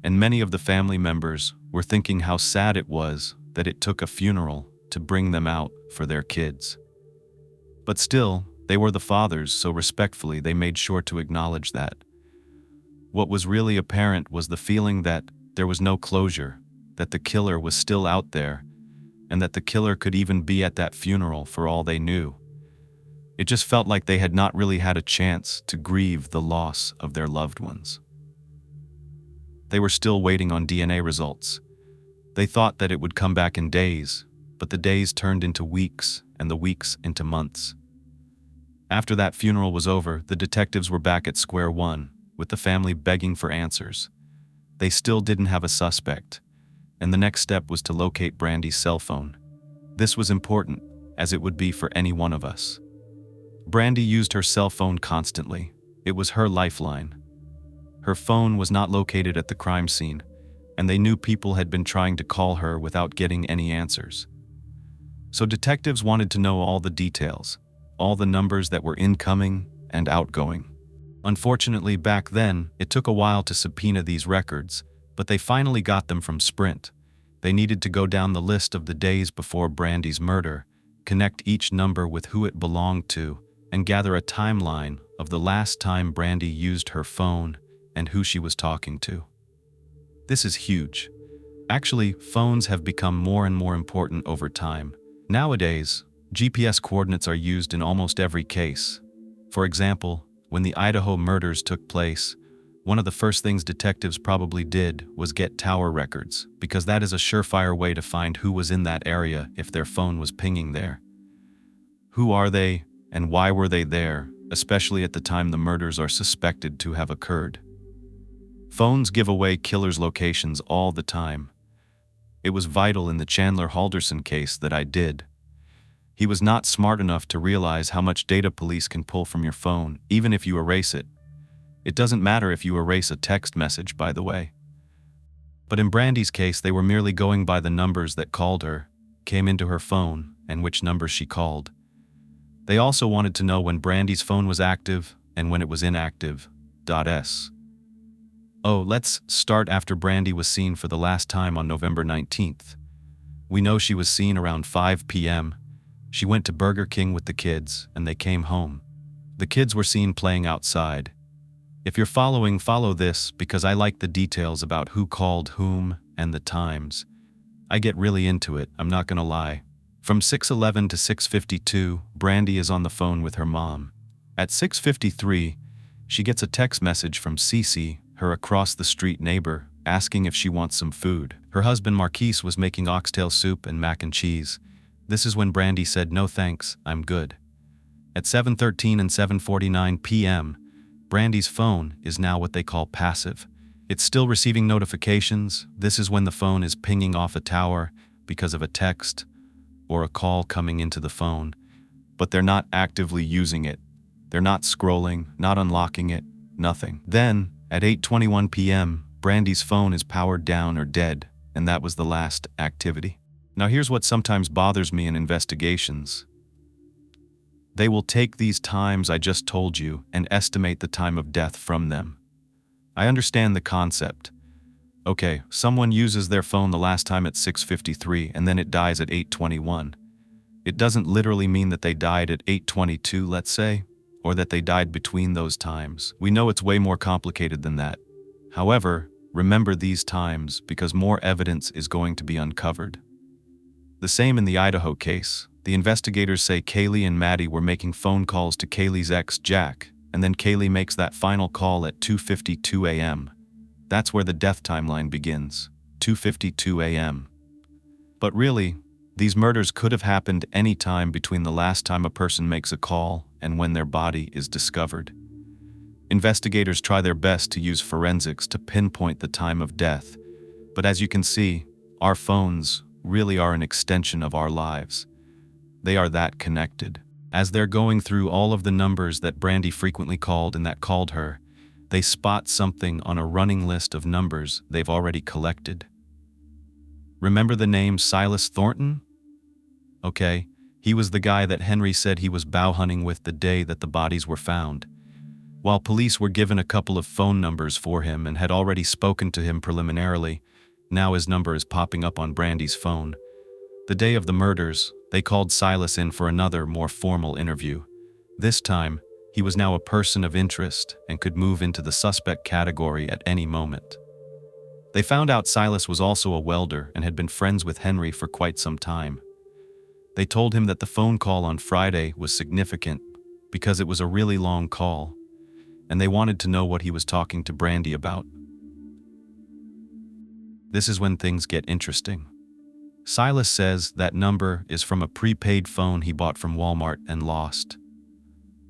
and many of the family members were thinking how sad it was that it took a funeral to bring them out for their kids. But still, they were the fathers, so respectfully they made sure to acknowledge that. What was really apparent was the feeling that there was no closure, that the killer was still out there, and that the killer could even be at that funeral for all they knew. It just felt like they had not really had a chance to grieve the loss of their loved ones. They were still waiting on DNA results. They thought that it would come back in days, but the days turned into weeks, and the weeks into months. After that funeral was over, the detectives were back at square one, with the family begging for answers. They still didn't have a suspect, and the next step was to locate Brandy's cell phone. This was important, as it would be for any one of us. Brandy used her cell phone constantly. It was her lifeline. Her phone was not located at the crime scene, and they knew people had been trying to call her without getting any answers. So detectives wanted to know all the details, all the numbers that were incoming and outgoing. Unfortunately, back then, it took a while to subpoena these records, but they finally got them from Sprint. They needed to go down the list of the days before Brandy's murder, connect each number with who it belonged to, and gather a timeline of the last time Brandy used her phone and who she was talking to. This is huge. Actually, phones have become more and more important over time. Nowadays, GPS coordinates are used in almost every case. For example, when the Idaho murders took place, one of the first things detectives probably did was get tower records, because that is a surefire way to find who was in that area if their phone was pinging there. Who are they, and why were they there, especially at the time the murders are suspected to have occurred? Phones give away killers' locations all the time. It was vital in the Chandler Halderson case that I did. He was not smart enough to realize how much data police can pull from your phone, even if you erase it. It doesn't matter if you erase a text message, by the way. But in Brandy's case, they were merely going by the numbers that called her, came into her phone, and which numbers she called. They also wanted to know when Brandy's phone was active and when it was inactive. Oh, let's start after Brandy was seen for the last time on November 19th. We know she was seen around 5 p.m. She went to Burger King with the kids, and they came home. The kids were seen playing outside. If you're following, follow this, because I like the details about who called whom and the times. I get really into it, I'm not gonna lie. From 6:11 to 6:52, Brandy is on the phone with her mom. At 6:53, she gets a text message from Cece, her across-the-street neighbor, asking if she wants some food. Her husband Marquise was making oxtail soup and mac and cheese. This is when Brandy said, "No thanks, I'm good." At 7:13 and 7:49 p.m., Brandy's phone is now what they call passive. It's still receiving notifications. This is when the phone is pinging off a tower because of a text or a call coming into the phone, but they're not actively using it. They're not scrolling, not unlocking it, nothing. Then, at 8:21 p.m., Brandy's phone is powered down or dead, and that was the last activity. Now here's what sometimes bothers me in investigations. They will take these times I just told you and estimate the time of death from them. I understand the concept. Okay, someone uses their phone the last time at 6:53 and then it dies at 8:21. It doesn't literally mean that they died at 8:22, let's say, or that they died between those times. We know it's way more complicated than that. However, remember these times because more evidence is going to be uncovered. The same in the Idaho case. The investigators say Kaylee and Maddie were making phone calls to Kaylee's ex, Jack, and then Kaylee makes that final call at 2:52 a.m. That's where the death timeline begins, 2:52 a.m. But really, these murders could have happened any time between the last time a person makes a call and when their body is discovered. Investigators try their best to use forensics to pinpoint the time of death, but as you can see, our phones really are an extension of our lives. They are that connected. As they're going through all of the numbers that Brandy frequently called and that called her, they spot something on a running list of numbers they've already collected. Remember the name Silas Thornton? Okay, he was the guy that Henry said he was bow hunting with the day that the bodies were found. While police were given a couple of phone numbers for him and had already spoken to him preliminarily, now his number is popping up on Brandy's phone. The day of the murders, they called Silas in for another, more formal interview. This time, he was now a person of interest and could move into the suspect category at any moment. They found out Silas was also a welder and had been friends with Henry for quite some time. They told him that the phone call on Friday was significant because it was a really long call, and they wanted to know what he was talking to Brandy about. This is when things get interesting. Silas says that number is from a prepaid phone he bought from Walmart and lost.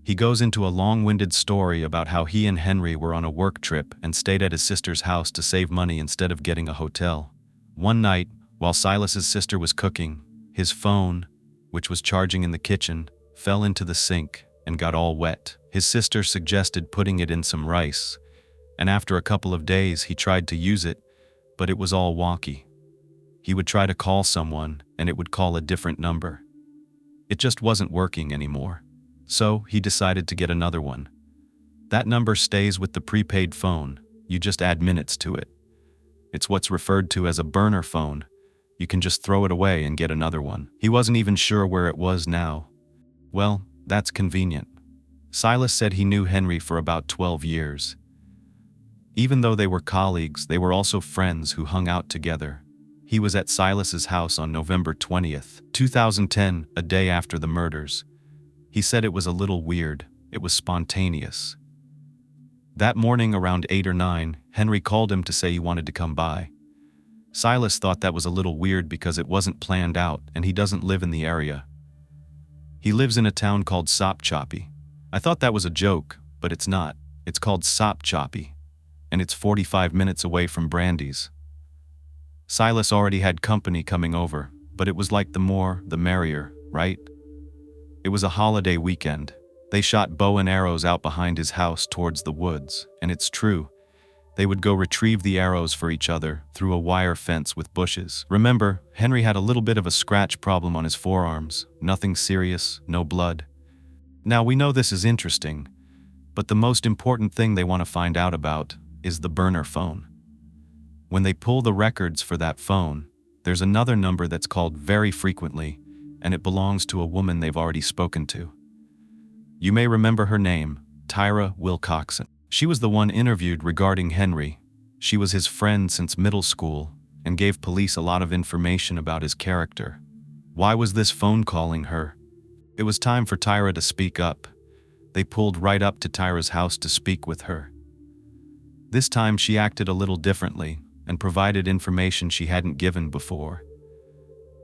He goes into a long-winded story about how he and Henry were on a work trip and stayed at his sister's house to save money instead of getting a hotel. One night, while Silas's sister was cooking, his phone, which was charging in the kitchen, fell into the sink and got all wet. His sister suggested putting it in some rice, and after a couple of days he tried to use it, but it was all wonky. He would try to call someone, and it would call a different number. It just wasn't working anymore. So he decided to get another one. That number stays with the prepaid phone, you just add minutes to it. It's what's referred to as a burner phone. You can just throw it away and get another one. He wasn't even sure where it was now. Well, that's convenient. Silas said he knew Henry for about 12 years. Even though they were colleagues, they were also friends who hung out together. He was at Silas's house on November 20th, 2010, a day after the murders. He said it was a little weird. It was spontaneous. That morning around 8 or 9, Henry called him to say he wanted to come by. Silas thought that was a little weird because it wasn't planned out and he doesn't live in the area. He lives in a town called Sopchoppy. I thought that was a joke, but it's not. It's called Sopchoppy, and it's 45 minutes away from Brandy's. Silas already had company coming over, but it was like the more, the merrier, right? It was a holiday weekend. They shot bow and arrows out behind his house towards the woods, and it's true. They would go retrieve the arrows for each other through a wire fence with bushes. Remember, Henry had a little bit of a scratch problem on his forearms. Nothing serious, no blood. Now we know this is interesting, but the most important thing they want to find out about is the burner phone. When they pull the records for that phone, there's another number that's called very frequently, and it belongs to a woman they've already spoken to. You may remember her name, Tyra Wilcoxon. She was the one interviewed regarding Henry. She was his friend since middle school and gave police a lot of information about his character. Why was this phone calling her? It was time for Tyra to speak up. They pulled right up to Tyra's house to speak with her. This time she acted a little differently and provided information she hadn't given before.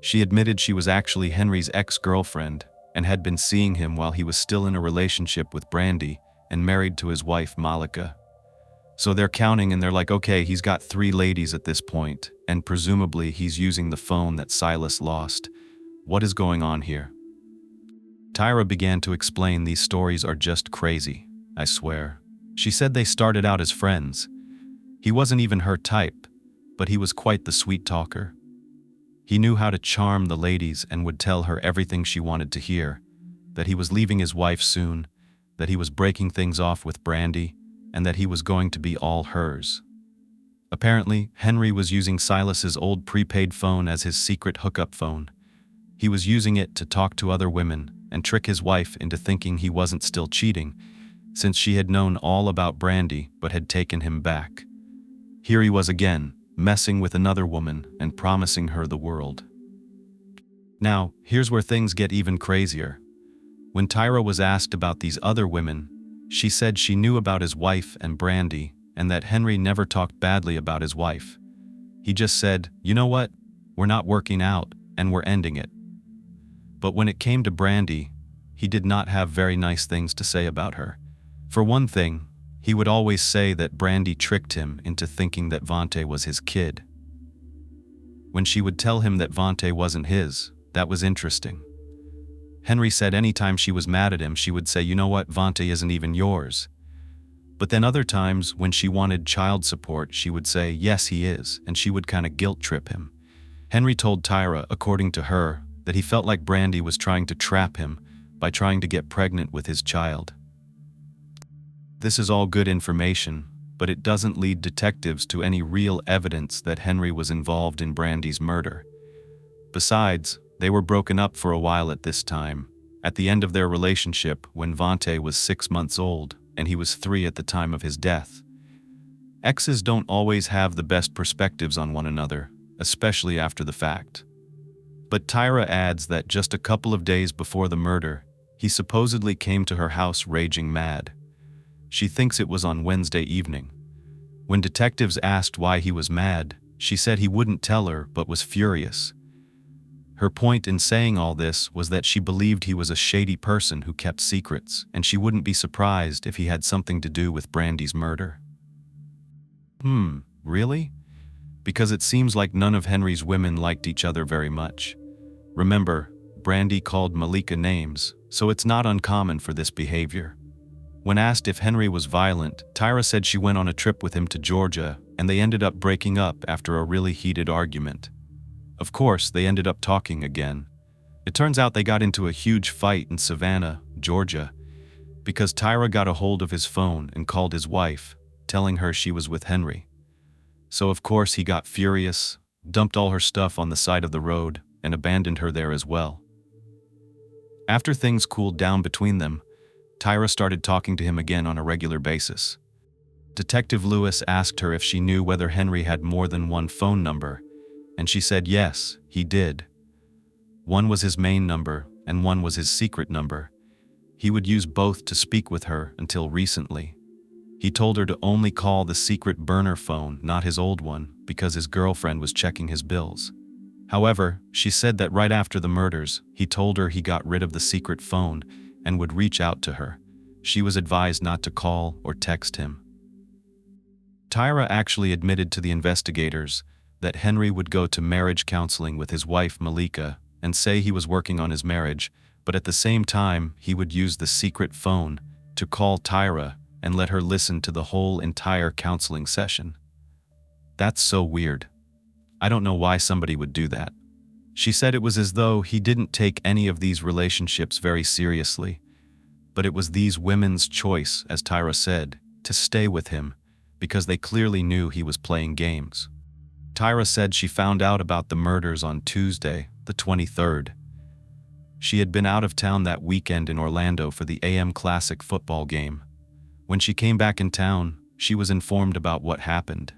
She admitted she was actually Henry's ex-girlfriend and had been seeing him while he was still in a relationship with Brandy and married to his wife Malika. So they're counting and they're like, okay, he's got 3 ladies at this point, and presumably he's using the phone that Silas lost. What is going on here? Tyra began to explain these stories are just crazy, I swear. She said they started out as friends. He wasn't even her type, but he was quite the sweet talker. He knew how to charm the ladies and would tell her everything she wanted to hear, that he was leaving his wife soon, that he was breaking things off with Brandy, and that he was going to be all hers. Apparently, Henry was using Silas's old prepaid phone as his secret hookup phone. He was using it to talk to other women and trick his wife into thinking he wasn't still cheating, since she had known all about Brandy but had taken him back. Here he was again, messing with another woman and promising her the world. Now, here's where things get even crazier. When Tyra was asked about these other women, she said she knew about his wife and Brandy and that Henry never talked badly about his wife. He just said, you know what, we're not working out and we're ending it. But when it came to Brandy, he did not have very nice things to say about her. For one thing, he would always say that Brandy tricked him into thinking that Vante was his kid. When she would tell him that Vante wasn't his, that was interesting. Henry said anytime she was mad at him, she would say, you know what, Vante isn't even yours. But then other times, when she wanted child support, she would say, yes, he is, and she would kind of guilt trip him. Henry told Tyra, according to her, that he felt like Brandy was trying to trap him by trying to get pregnant with his child. This is all good information, but it doesn't lead detectives to any real evidence that Henry was involved in Brandy's murder. Besides, they were broken up for a while at this time, at the end of their relationship when Vante was 6 months old and he was 3 at the time of his death. Exes don't always have the best perspectives on one another, especially after the fact. But Tyra adds that just a couple of days before the murder, he supposedly came to her house raging mad. She thinks it was on Wednesday evening. When detectives asked why he was mad, she said he wouldn't tell her but was furious. Her point in saying all this was that she believed he was a shady person who kept secrets, and she wouldn't be surprised if he had something to do with Brandy's murder. Really? Because it seems like none of Henry's women liked each other very much. Remember, Brandy called Malika names, so it's not uncommon for this behavior. When asked if Henry was violent, Tyra said she went on a trip with him to Georgia, and they ended up breaking up after a really heated argument. Of course, they ended up talking again. It turns out they got into a huge fight in Savannah, Georgia, because Tyra got a hold of his phone and called his wife, telling her she was with Henry. So of course he got furious, dumped all her stuff on the side of the road, and abandoned her there as well. After things cooled down between them, Tyra started talking to him again on a regular basis. Detective Lewis asked her if she knew whether Henry had more than one phone number, And she said yes, he did. One was his main number, and one was his secret number. He would use both to speak with her until recently. He told her to only call the secret burner phone, not his old one, because his girlfriend was checking his bills. However, she said that right after the murders, he told her he got rid of the secret phone and would reach out to her. She was advised not to call or text him. Tyra actually admitted to the investigators that Henry would go to marriage counseling with his wife Malika and say he was working on his marriage, but at the same time he would use the secret phone to call Tyra and let her listen to the whole entire counseling session. That's so weird. I don't know why somebody would do that. She said it was as though he didn't take any of these relationships very seriously, but it was these women's choice, as Tyra said, to stay with him because they clearly knew he was playing games. Tyra said she found out about the murders on Tuesday, the 23rd. She had been out of town that weekend in Orlando for the AM Classic football game. When she came back in town, she was informed about what happened.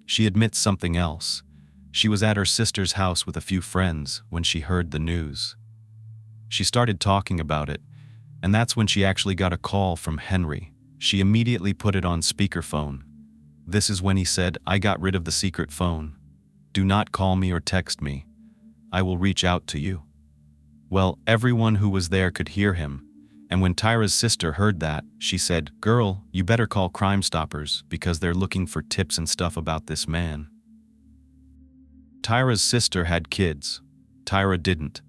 She admits something else. She was at her sister's house with a few friends when she heard the news. She started talking about it, and that's when she actually got a call from Henry. She immediately put it on speakerphone. This is when he said, "I got rid of the secret phone. Do not call me or text me. I will reach out to you." Well, everyone who was there could hear him, and when Tyra's sister heard that, she said, "Girl, you better call Crime Stoppers because they're looking for tips and stuff about this man." Tyra's sister had kids. Tyra didn't.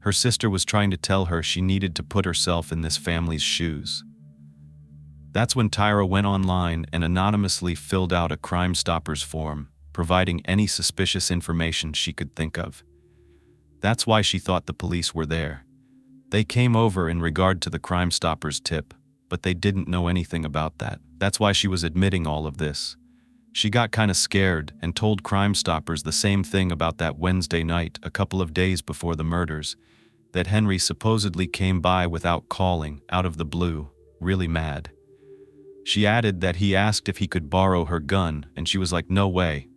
Her sister was trying to tell her she needed to put herself in this family's shoes. That's when Tyra went online and anonymously filled out a Crime Stoppers form, providing any suspicious information she could think of. That's why she thought the police were there. They came over in regard to the Crime Stoppers tip, but they didn't know anything about that. That's why she was admitting all of this. She got kinda scared and told Crime Stoppers the same thing about that Wednesday night, a couple of days before the murders, that Henry supposedly came by without calling, out of the blue, really mad. She added that he asked if he could borrow her gun, and she was like, "No way."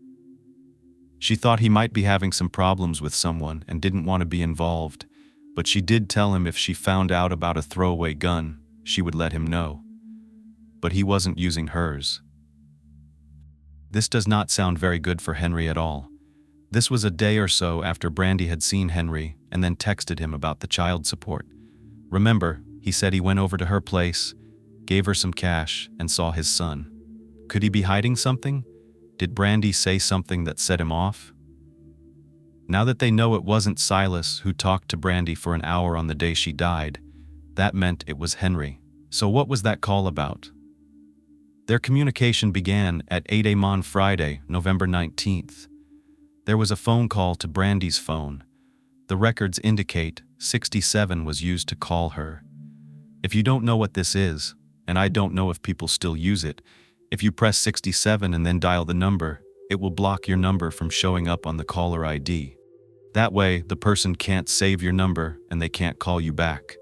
She thought he might be having some problems with someone and didn't want to be involved, but she did tell him if she found out about a throwaway gun, she would let him know. But he wasn't using hers. This does not sound very good for Henry at all. This was a day or so after Brandy had seen Henry and then texted him about the child support. Remember, he said he went over to her place, gave her some cash, and saw his son. Could he be hiding something? Did Brandy say something that set him off? Now that they know it wasn't Silas who talked to Brandy for an hour on the day she died, that meant it was Henry. So what was that call about? Their communication began at 8 a.m. on Friday, November 19th. There was a phone call to Brandy's phone. The records indicate 67 was used to call her. If you don't know what this is, and I don't know if people still use it, if you press 67 and then dial the number, it will block your number from showing up on the caller ID. That way, the person can't save your number and they can't call you back.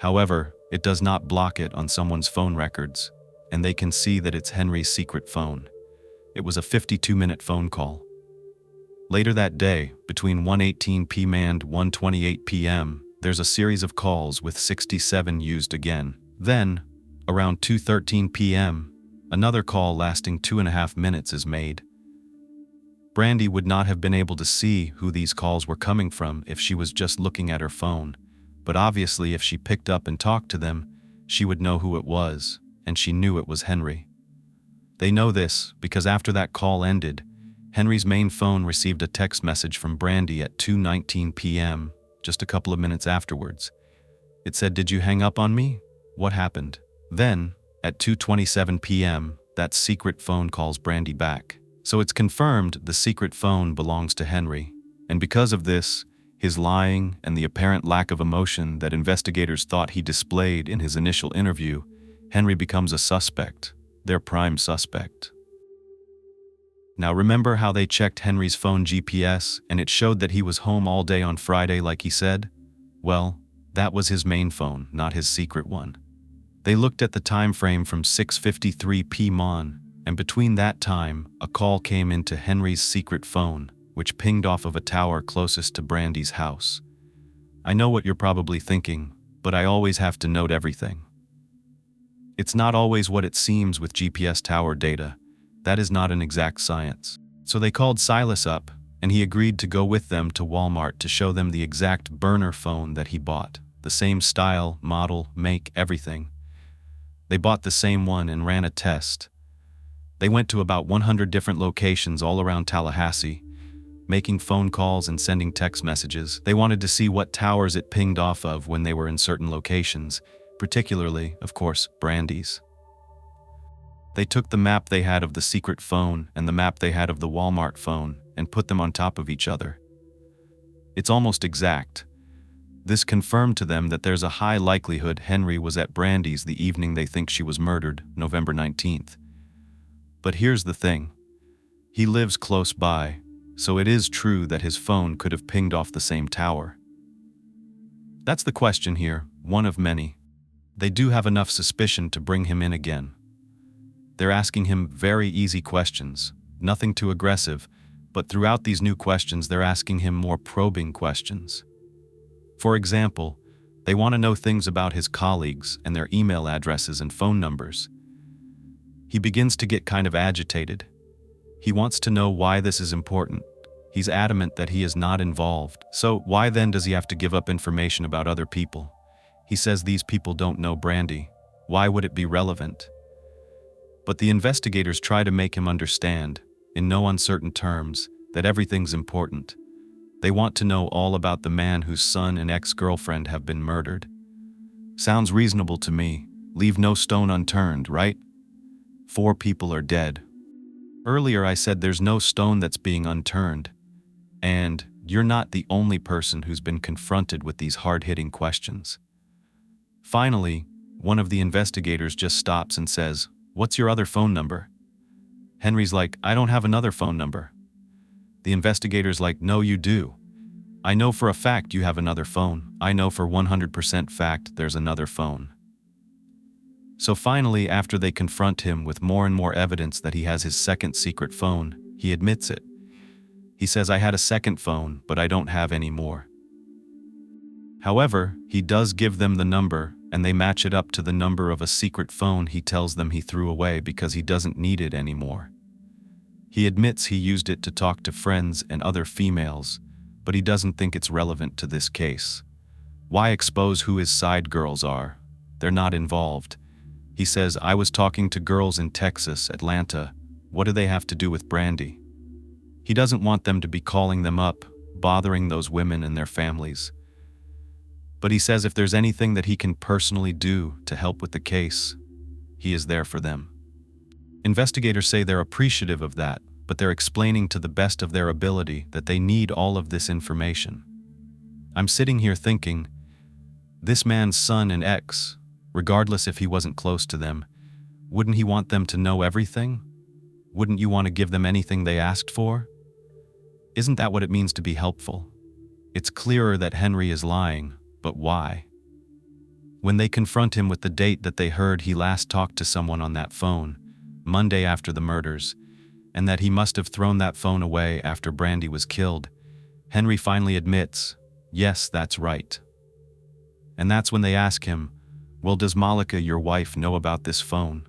However, it does not block it on someone's phone records, and they can see that it's Henry's secret phone. It was a 52-minute phone call. Later that day, between 1:18 p.m. and 1:28 p.m., there's a series of calls with 67 used again. Then, around 2:13 p.m., another call lasting 2.5 minutes is made. Brandy would not have been able to see who these calls were coming from if she was just looking at her phone, but obviously if she picked up and talked to them, she would know who it was, and she knew it was Henry. They know this because after that call ended, Henry's main phone received a text message from Brandy at 2:19 p.m., just a couple of minutes afterwards. It said, "Did you hang up on me? What happened?" Then, at 2:27 p.m., that secret phone calls Brandy back. So it's confirmed the secret phone belongs to Henry, and because of this, his lying and the apparent lack of emotion that investigators thought he displayed in his initial interview, Henry becomes a suspect, their prime suspect. Now remember how they checked Henry's phone GPS and it showed that he was home all day on Friday like he said? Well, that was his main phone, not his secret one. They looked at the time frame from 6:53 p.m. on, and between that time, a call came into Henry's secret phone, which pinged off of a tower closest to Brandy's house. I know what you're probably thinking, but I always have to note everything. It's not always what it seems with GPS tower data. That is not an exact science. So they called Silas up, and he agreed to go with them to Walmart to show them the exact burner phone that he bought. The same style, model, make, everything. They bought the same one and ran a test. They went to about 100 different locations all around Tallahassee, making phone calls and sending text messages. They wanted to see what towers it pinged off of when they were in certain locations, particularly, of course, Brandy's. They took the map they had of the secret phone and the map they had of the Walmart phone and put them on top of each other. It's almost exact. This confirmed to them that there's a high likelihood Henry was at Brandy's the evening they think she was murdered, November 19th. But here's the thing. He lives close by, so it is true that his phone could have pinged off the same tower. That's the question here, one of many. They do have enough suspicion to bring him in again. They're asking him very easy questions, nothing too aggressive, but throughout these new questions they're asking him more probing questions. For example, they want to know things about his colleagues and their email addresses and phone numbers. He begins to get kind of agitated. He wants to know why this is important. He's adamant that he is not involved. So why then does he have to give up information about other people? He says these people don't know Brandy. Why would it be relevant? But the investigators try to make him understand, in no uncertain terms, that everything's important. They want to know all about the man whose son and ex-girlfriend have been murdered. Sounds reasonable to me. Leave no stone unturned, right? 4 people are dead. Earlier I said there's no stone that's being unturned. And you're not the only person who's been confronted with these hard-hitting questions. Finally, one of the investigators just stops and says, "What's your other phone number?" Henry's like, "I don't have another phone number." The investigator's like, "No, you do. I know for a fact you have another phone. I know for 100% fact there's another phone." So finally, after they confront him with more and more evidence that he has his second secret phone, he admits it. He says, "I had a second phone, but I don't have any more." However, he does give them the number, and they match it up to the number of a secret phone he tells them he threw away because he doesn't need it anymore. He admits he used it to talk to friends and other females, but he doesn't think it's relevant to this case. Why expose who his side girls are? They're not involved. He says, "I was talking to girls in Texas, Atlanta. What do they have to do with Brandy?" He doesn't want them to be calling them up, bothering those women and their families. But he says if there's anything that he can personally do to help with the case, he is there for them. Investigators say they're appreciative of that, but they're explaining to the best of their ability that they need all of this information. I'm sitting here thinking, this man's son and ex, regardless if he wasn't close to them, wouldn't he want them to know everything? Wouldn't you want to give them anything they asked for? Isn't that what it means to be helpful? It's clearer that Henry is lying, but why? When they confront him with the date that they heard he last talked to someone on that phone, Monday after the murders, and that he must have thrown that phone away after Brandy was killed, Henry finally admits, yes, that's right. And that's when they ask him, well, does Malika, your wife, know about this phone?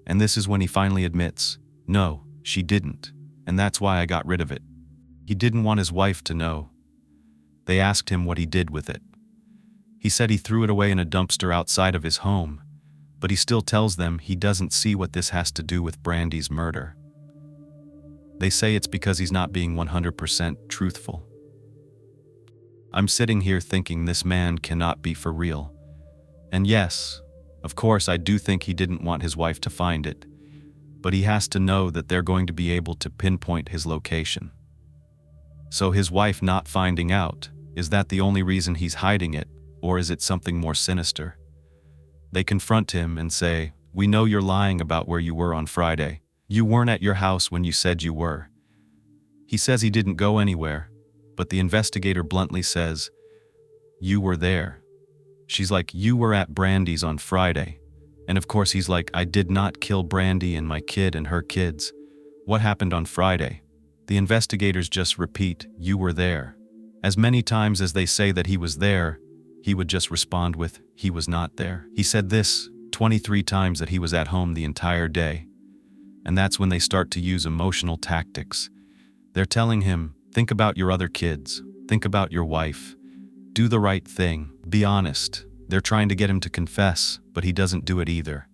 And this is when he finally admits, no, she didn't, and that's why I got rid of it. He didn't want his wife to know. They asked him what he did with it. He said he threw it away in a dumpster outside of his home, but he still tells them he doesn't see what this has to do with Brandy's murder. They say it's because he's not being 100% truthful. I'm sitting here thinking this man cannot be for real. And yes, of course I do think he didn't want his wife to find it, but he has to know that they're going to be able to pinpoint his location. So his wife not finding out, is that the only reason he's hiding it, or is it something more sinister? They confront him and say, we know you're lying about where you were on Friday. You weren't at your house when you said you were. He says he didn't go anywhere, but the investigator bluntly says, you were there. She's like, you were at Brandy's on Friday. And of course he's like, I did not kill Brandy and my kid and her kids. What happened on Friday? The investigators just repeat, "You were there." As many times as they say that he was there, he would just respond with, "He was not there." He said this 23 times, that he was at home the entire day. And that's when they start to use emotional tactics. They're telling him, "Think about your other kids. Think about your wife. Do the right thing. Be honest." They're trying to get him to confess, but he doesn't do it either.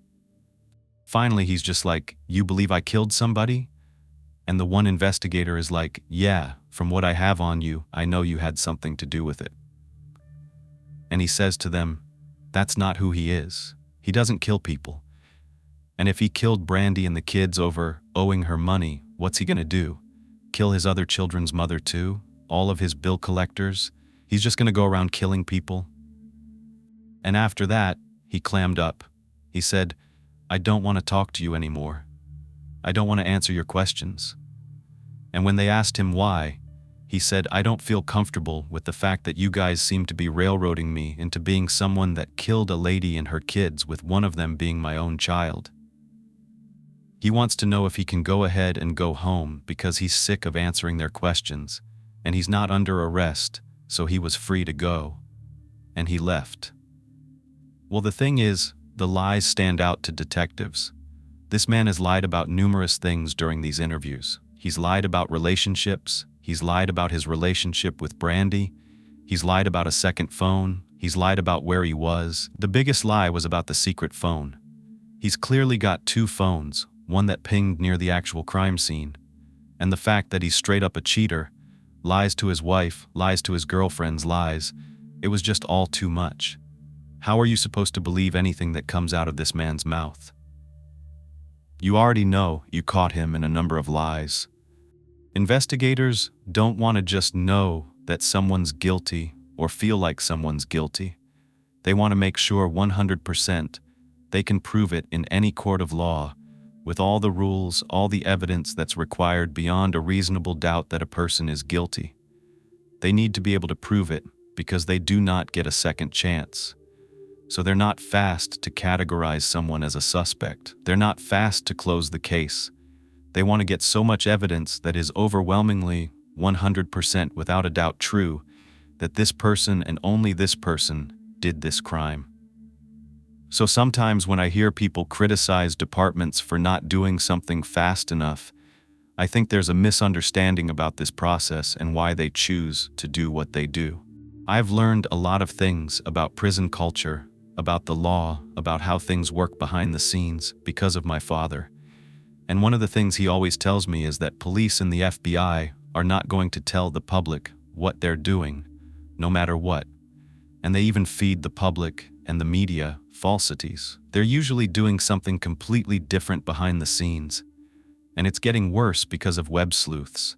Finally, he's just like, "You believe I killed somebody?" And the one investigator is like, "Yeah, from what I have on you, I know you had something to do with it." And he says to them, that's not who he is. He doesn't kill people. And if he killed Brandy and the kids over owing her money, what's he gonna do? Kill his other children's mother too? All of his bill collectors? He's just gonna go around killing people? And after that, he clammed up. He said, "I don't want to talk to you anymore. I don't want to answer your questions." And when they asked him why, he said, "I don't feel comfortable with the fact that you guys seem to be railroading me into being someone that killed a lady and her kids, with one of them being my own child." He wants to know if he can go ahead and go home because he's sick of answering their questions, and he's not under arrest, so he was free to go. And he left. Well, the thing is, the lies stand out to detectives. This man has lied about numerous things during these interviews. He's lied about relationships. He's lied about his relationship with Brandy. He's lied about a second phone. He's lied about where he was. The biggest lie was about the secret phone. He's clearly got two phones, one that pinged near the actual crime scene. And the fact that he's straight up a cheater, lies to his wife, lies to his girlfriends, lies, it was just all too much. How are you supposed to believe anything that comes out of this man's mouth? You already know you caught him in a number of lies. Investigators don't want to just know that someone's guilty or feel like someone's guilty. They want to make sure 100% they can prove it in any court of law, with all the rules, all the evidence that's required beyond a reasonable doubt that a person is guilty. They need to be able to prove it because they do not get a second chance. So they're not fast to categorize someone as a suspect. They're not fast to close the case. They want to get so much evidence that is overwhelmingly 100% without a doubt true that this person and only this person did this crime. So sometimes when I hear people criticize departments for not doing something fast enough, I think there's a misunderstanding about this process and why they choose to do what they do. I've learned a lot of things about prison culture, about the law, about how things work behind the scenes because of my father. And one of the things he always tells me is that police and the FBI are not going to tell the public what they're doing, no matter what. And they even feed the public and the media falsities. They're usually doing something completely different behind the scenes. And it's getting worse because of web sleuths.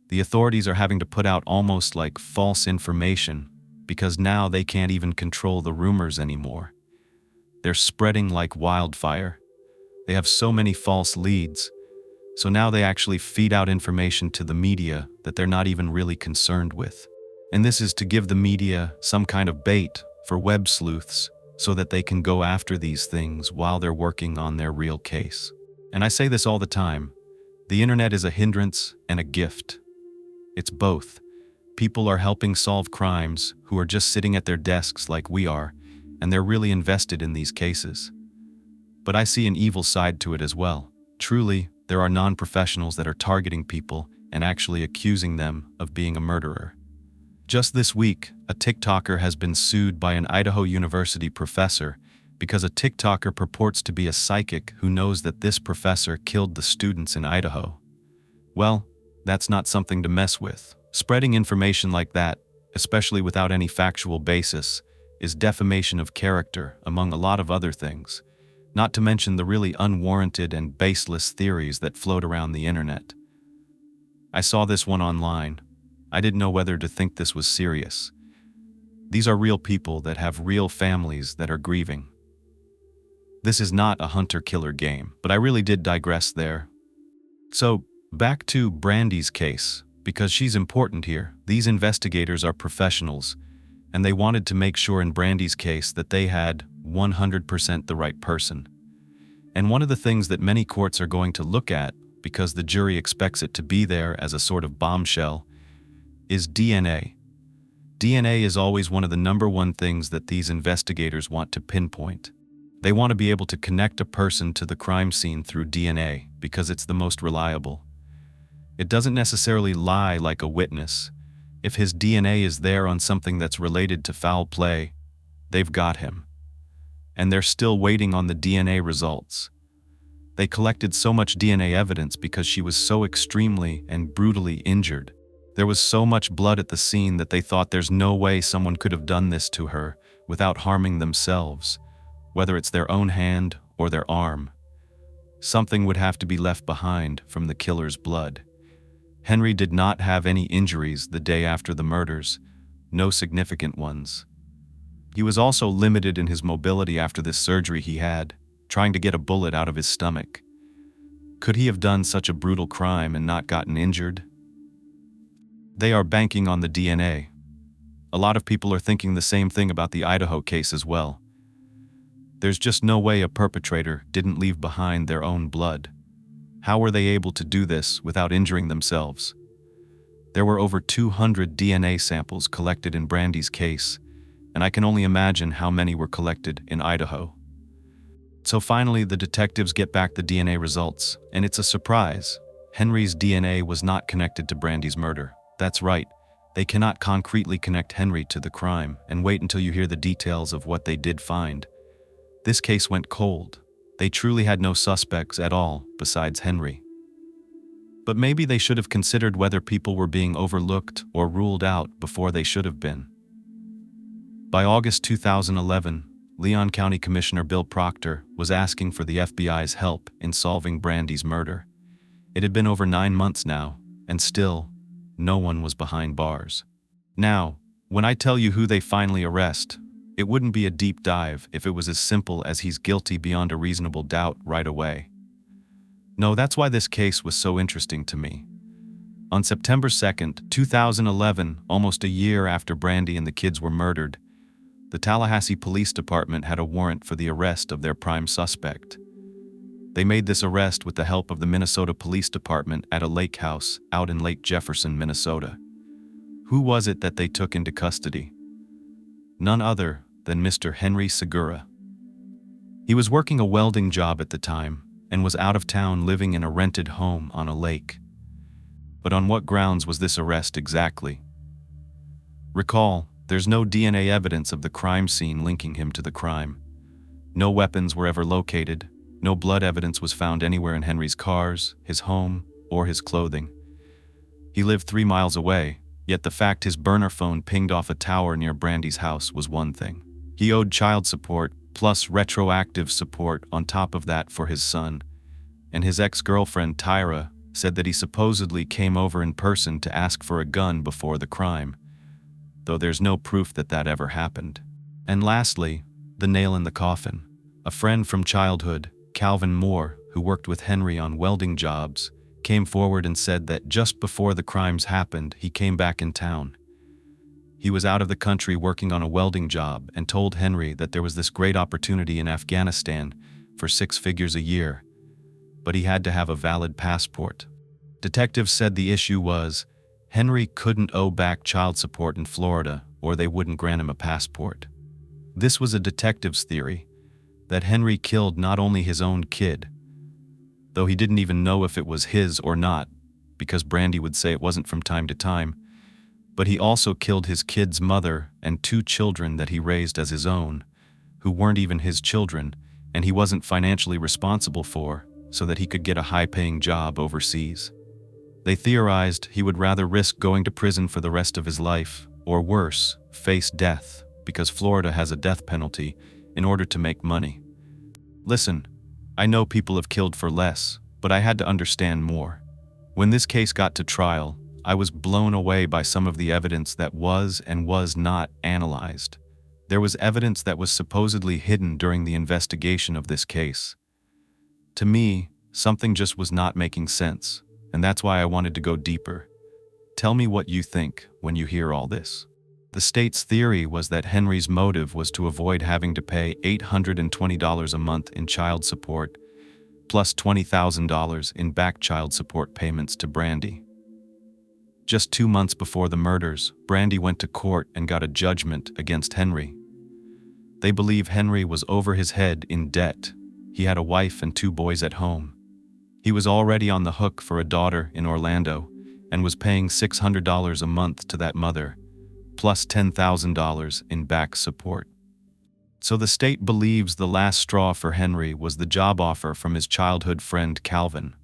The authorities are having to put out almost like false information because now they can't even control the rumors anymore. They're spreading like wildfire. They have so many false leads, so now they actually feed out information to the media that they're not even really concerned with. And this is to give the media some kind of bait for web sleuths so that they can go after these things while they're working on their real case. And I say this all the time, the internet is a hindrance and a gift. It's both. People are helping solve crimes who are just sitting at their desks like we are, and they're really invested in these cases. But I see an evil side to it as well. Truly, there are non-professionals that are targeting people and actually accusing them of being a murderer. Just this week, a TikToker has been sued by an Idaho University professor because a TikToker purports to be a psychic who knows that this professor killed the students in Idaho. Well, that's not something to mess with. Spreading information like that, especially without any factual basis, is defamation of character, among a lot of other things, not to mention the really unwarranted and baseless theories that float around the internet. I saw this one online. I didn't know whether to think this was serious. These are real people that have real families that are grieving. This is not a hunter-killer game, but I really did digress there. So, back to Brandy's case, because she's important here. These investigators are professionals, and they wanted to make sure in Brandy's case that they had 100% the right person. And one of the things that many courts are going to look at because the jury expects it to be there as a sort of bombshell, is DNA. DNA is always one of the #1 things that these investigators want to pinpoint. They want to be able to connect a person to the crime scene through DNA because it's the most reliable. It doesn't necessarily lie like a witness. If his DNA is there on something that's related to foul play, they've got him. And they're still waiting on the DNA results. They collected so much DNA evidence because she was so extremely and brutally injured. There was so much blood at the scene that they thought there's no way someone could have done this to her without harming themselves, whether it's their own hand or their arm. Something would have to be left behind from the killer's blood. Henry did not have any injuries the day after the murders, no significant ones. He was also limited in his mobility after this surgery he had, trying to get a bullet out of his stomach. Could he have done such a brutal crime and not gotten injured? They are banking on the DNA. A lot of people are thinking the same thing about the Idaho case as well. There's just no way a perpetrator didn't leave behind their own blood. How were they able to do this without injuring themselves? There were over 200 DNA samples collected in Brandy's case, and I can only imagine how many were collected in Idaho. So finally, the detectives get back the DNA results, and it's a surprise. Henry's DNA was not connected to Brandy's murder. That's right, they cannot concretely connect Henry to the crime, and wait until you hear the details of what they did find. This case went cold. They truly had no suspects at all besides Henry. But maybe they should have considered whether people were being overlooked or ruled out before they should have been. By August 2011, Leon County Commissioner Bill Proctor was asking for the FBI's help in solving Brandy's murder. It had been over 9 months now, and still, no one was behind bars. Now, when I tell you who they finally arrest, it wouldn't be a deep dive if it was as simple as he's guilty beyond a reasonable doubt right away. No, that's why this case was so interesting to me. On September 2nd, 2011, almost a year after Brandy and the kids were murdered, the Tallahassee Police Department had a warrant for the arrest of their prime suspect. They made this arrest with the help of the Minnesota Police Department at a lake house out in Lake Jefferson, Minnesota. Who was it that they took into custody? None other than Mr. Henry Segura. He was working a welding job at the time and was out of town living in a rented home on a lake. But on what grounds was this arrest exactly? Recall, there's no DNA evidence of the crime scene linking him to the crime. No weapons were ever located. No blood evidence was found anywhere in Henry's cars, his home, or his clothing. He lived 3 miles away, yet the fact his burner phone pinged off a tower near Brandy's house was one thing. He owed child support, plus retroactive support on top of that for his son, and his ex-girlfriend Tyra said that he supposedly came over in person to ask for a gun before the crime, though there's no proof that that ever happened. And lastly, the nail in the coffin. A friend from childhood, Calvin Moore, who worked with Henry on welding jobs, came forward and said that just before the crimes happened, he came back in town. He was out of the country working on a welding job and told Henry that there was this great opportunity in Afghanistan for 6 figures a year, but he had to have a valid passport. Detectives said the issue was Henry couldn't owe back child support in Florida or they wouldn't grant him a passport. This was a detective's theory, that Henry killed not only his own kid, though he didn't even know if it was his or not, because Brandy would say it wasn't from time to time, but he also killed his kid's mother and 2 children that he raised as his own, who weren't even his children, and he wasn't financially responsible for, so that he could get a high-paying job overseas. They theorized he would rather risk going to prison for the rest of his life, or worse, face death, because Florida has a death penalty, in order to make money. Listen, I know people have killed for less, but I had to understand more. When this case got to trial, I was blown away by some of the evidence that was and was not analyzed. There was evidence that was supposedly hidden during the investigation of this case. To me, something just was not making sense, and that's why I wanted to go deeper. Tell me what you think when you hear all this. The state's theory was that Henry's motive was to avoid having to pay $820 a month in child support, plus $20,000 in back child support payments to Brandy. Just 2 months before the murders, Brandy went to court and got a judgment against Henry. They believe Henry was over his head in debt. He had a wife and 2 boys at home. He was already on the hook for a daughter in Orlando and was paying $600 a month to that mother, plus $10,000 in back support. So the state believes the last straw for Henry was the job offer from his childhood friend Calvin.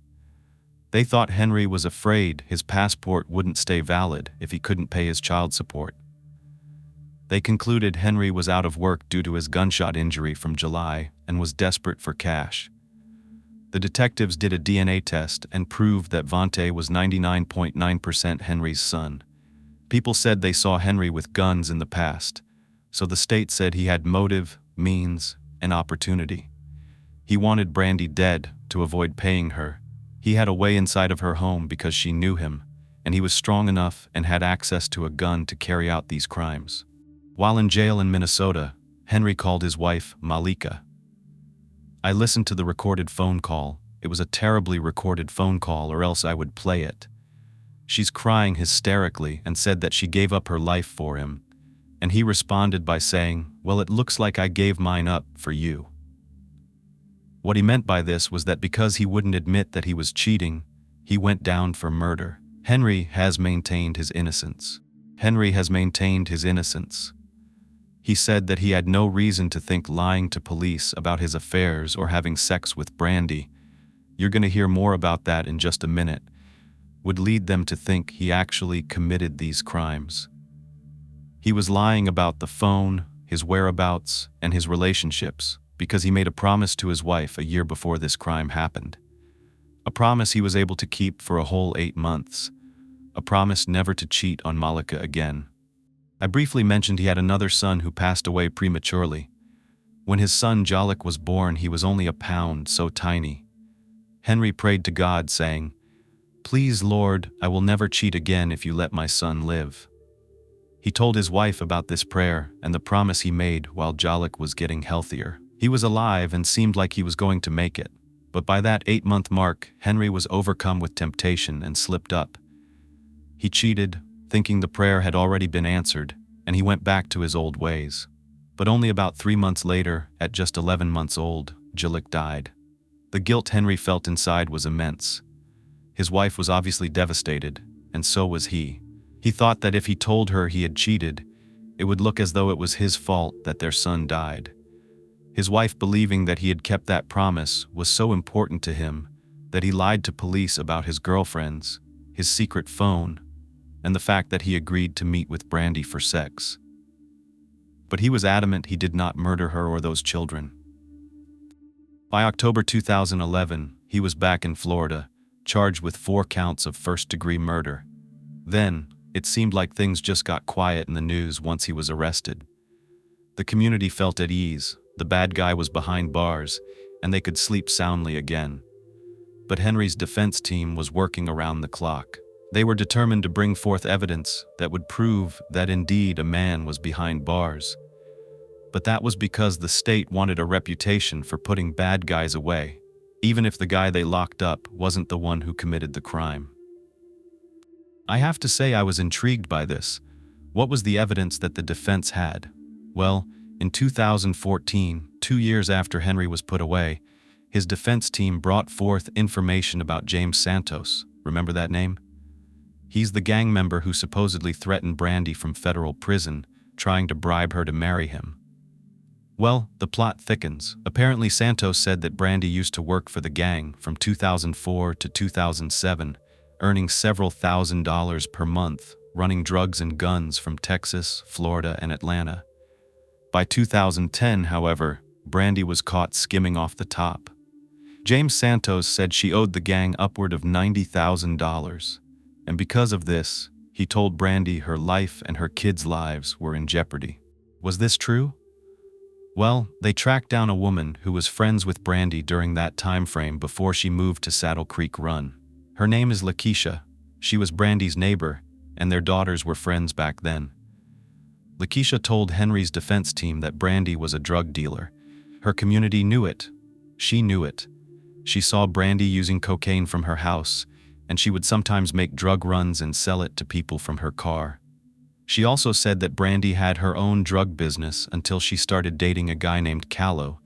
They thought Henry was afraid his passport wouldn't stay valid if he couldn't pay his child support. They concluded Henry was out of work due to his gunshot injury from July and was desperate for cash. The detectives did a DNA test and proved that Vontae was 99.9% Henry's son. People said they saw Henry with guns in the past, so the state said he had motive, means, and opportunity. He wanted Brandy dead to avoid paying her. He had a way inside of her home because she knew him, and he was strong enough and had access to a gun to carry out these crimes. While in jail in Minnesota, Henry called his wife, Malika. I listened to the recorded phone call. It was a terribly recorded phone call, or else I would play it. She's crying hysterically and said that she gave up her life for him, and he responded by saying, "Well, it looks like I gave mine up for you." What he meant by this was that because he wouldn't admit that he was cheating, he went down for murder. Henry has maintained his innocence. Henry has maintained his innocence. He said that he had no reason to think lying to police about his affairs or having sex with Brandy, you're going to hear more about that in just a minute, would lead them to think he actually committed these crimes. He was lying about the phone, his whereabouts, and his relationships because he made a promise to his wife a year before this crime happened. A promise he was able to keep for a whole 8 months. A promise never to cheat on Malika again. I briefly mentioned he had another son who passed away prematurely. When his son Jalik was born, he was only a pound, so tiny. Henry prayed to God, saying, "Please, Lord, I will never cheat again if you let my son live." He told his wife about this prayer and the promise he made while Jalik was getting healthier. He was alive and seemed like he was going to make it, but by that 8-month mark, Henry was overcome with temptation and slipped up. He cheated, thinking the prayer had already been answered, and he went back to his old ways. But only about 3 months later, at just 11 months old, Jalik died. The guilt Henry felt inside was immense. His wife was obviously devastated, and so was he. He thought that if he told her he had cheated, it would look as though it was his fault that their son died. His wife, believing that he had kept that promise, was so important to him that he lied to police about his girlfriends, his secret phone, and the fact that he agreed to meet with Brandy for sex. But he was adamant he did not murder her or those children. By October 2011, he was back in Florida, charged with 4 counts of first-degree murder. Then, it seemed like things just got quiet in the news once he was arrested. The community felt at ease, the bad guy was behind bars, and they could sleep soundly again. But Henry's defense team was working around the clock. They were determined to bring forth evidence that would prove that indeed a man was behind bars. But that was because the state wanted a reputation for putting bad guys away, even if the guy they locked up wasn't the one who committed the crime. I have to say I was intrigued by this. What was the evidence that the defense had? Well, in 2014, 2 years after Henry was put away, his defense team brought forth information about James Santos. Remember that name? He's the gang member who supposedly threatened Brandy from federal prison, trying to bribe her to marry him. Well, the plot thickens. Apparently Santos said that Brandy used to work for the gang from 2004 to 2007, earning several $1,000s per month, running drugs and guns from Texas, Florida, and Atlanta. By 2010, however, Brandy was caught skimming off the top. James Santos said she owed the gang upward of $90,000. And because of this, he told Brandy her life and her kids' lives were in jeopardy. Was this true? Well, they tracked down a woman who was friends with Brandy during that time frame before she moved to Saddle Creek Run. Her name is Lakeisha. She was Brandy's neighbor, and their daughters were friends back then. Lakeisha told Henry's defense team that Brandy was a drug dealer. Her community knew it. She knew it. She saw Brandy using cocaine from her house, and she would sometimes make drug runs and sell it to people from her car. She also said that Brandy had her own drug business until she started dating a guy named Callow,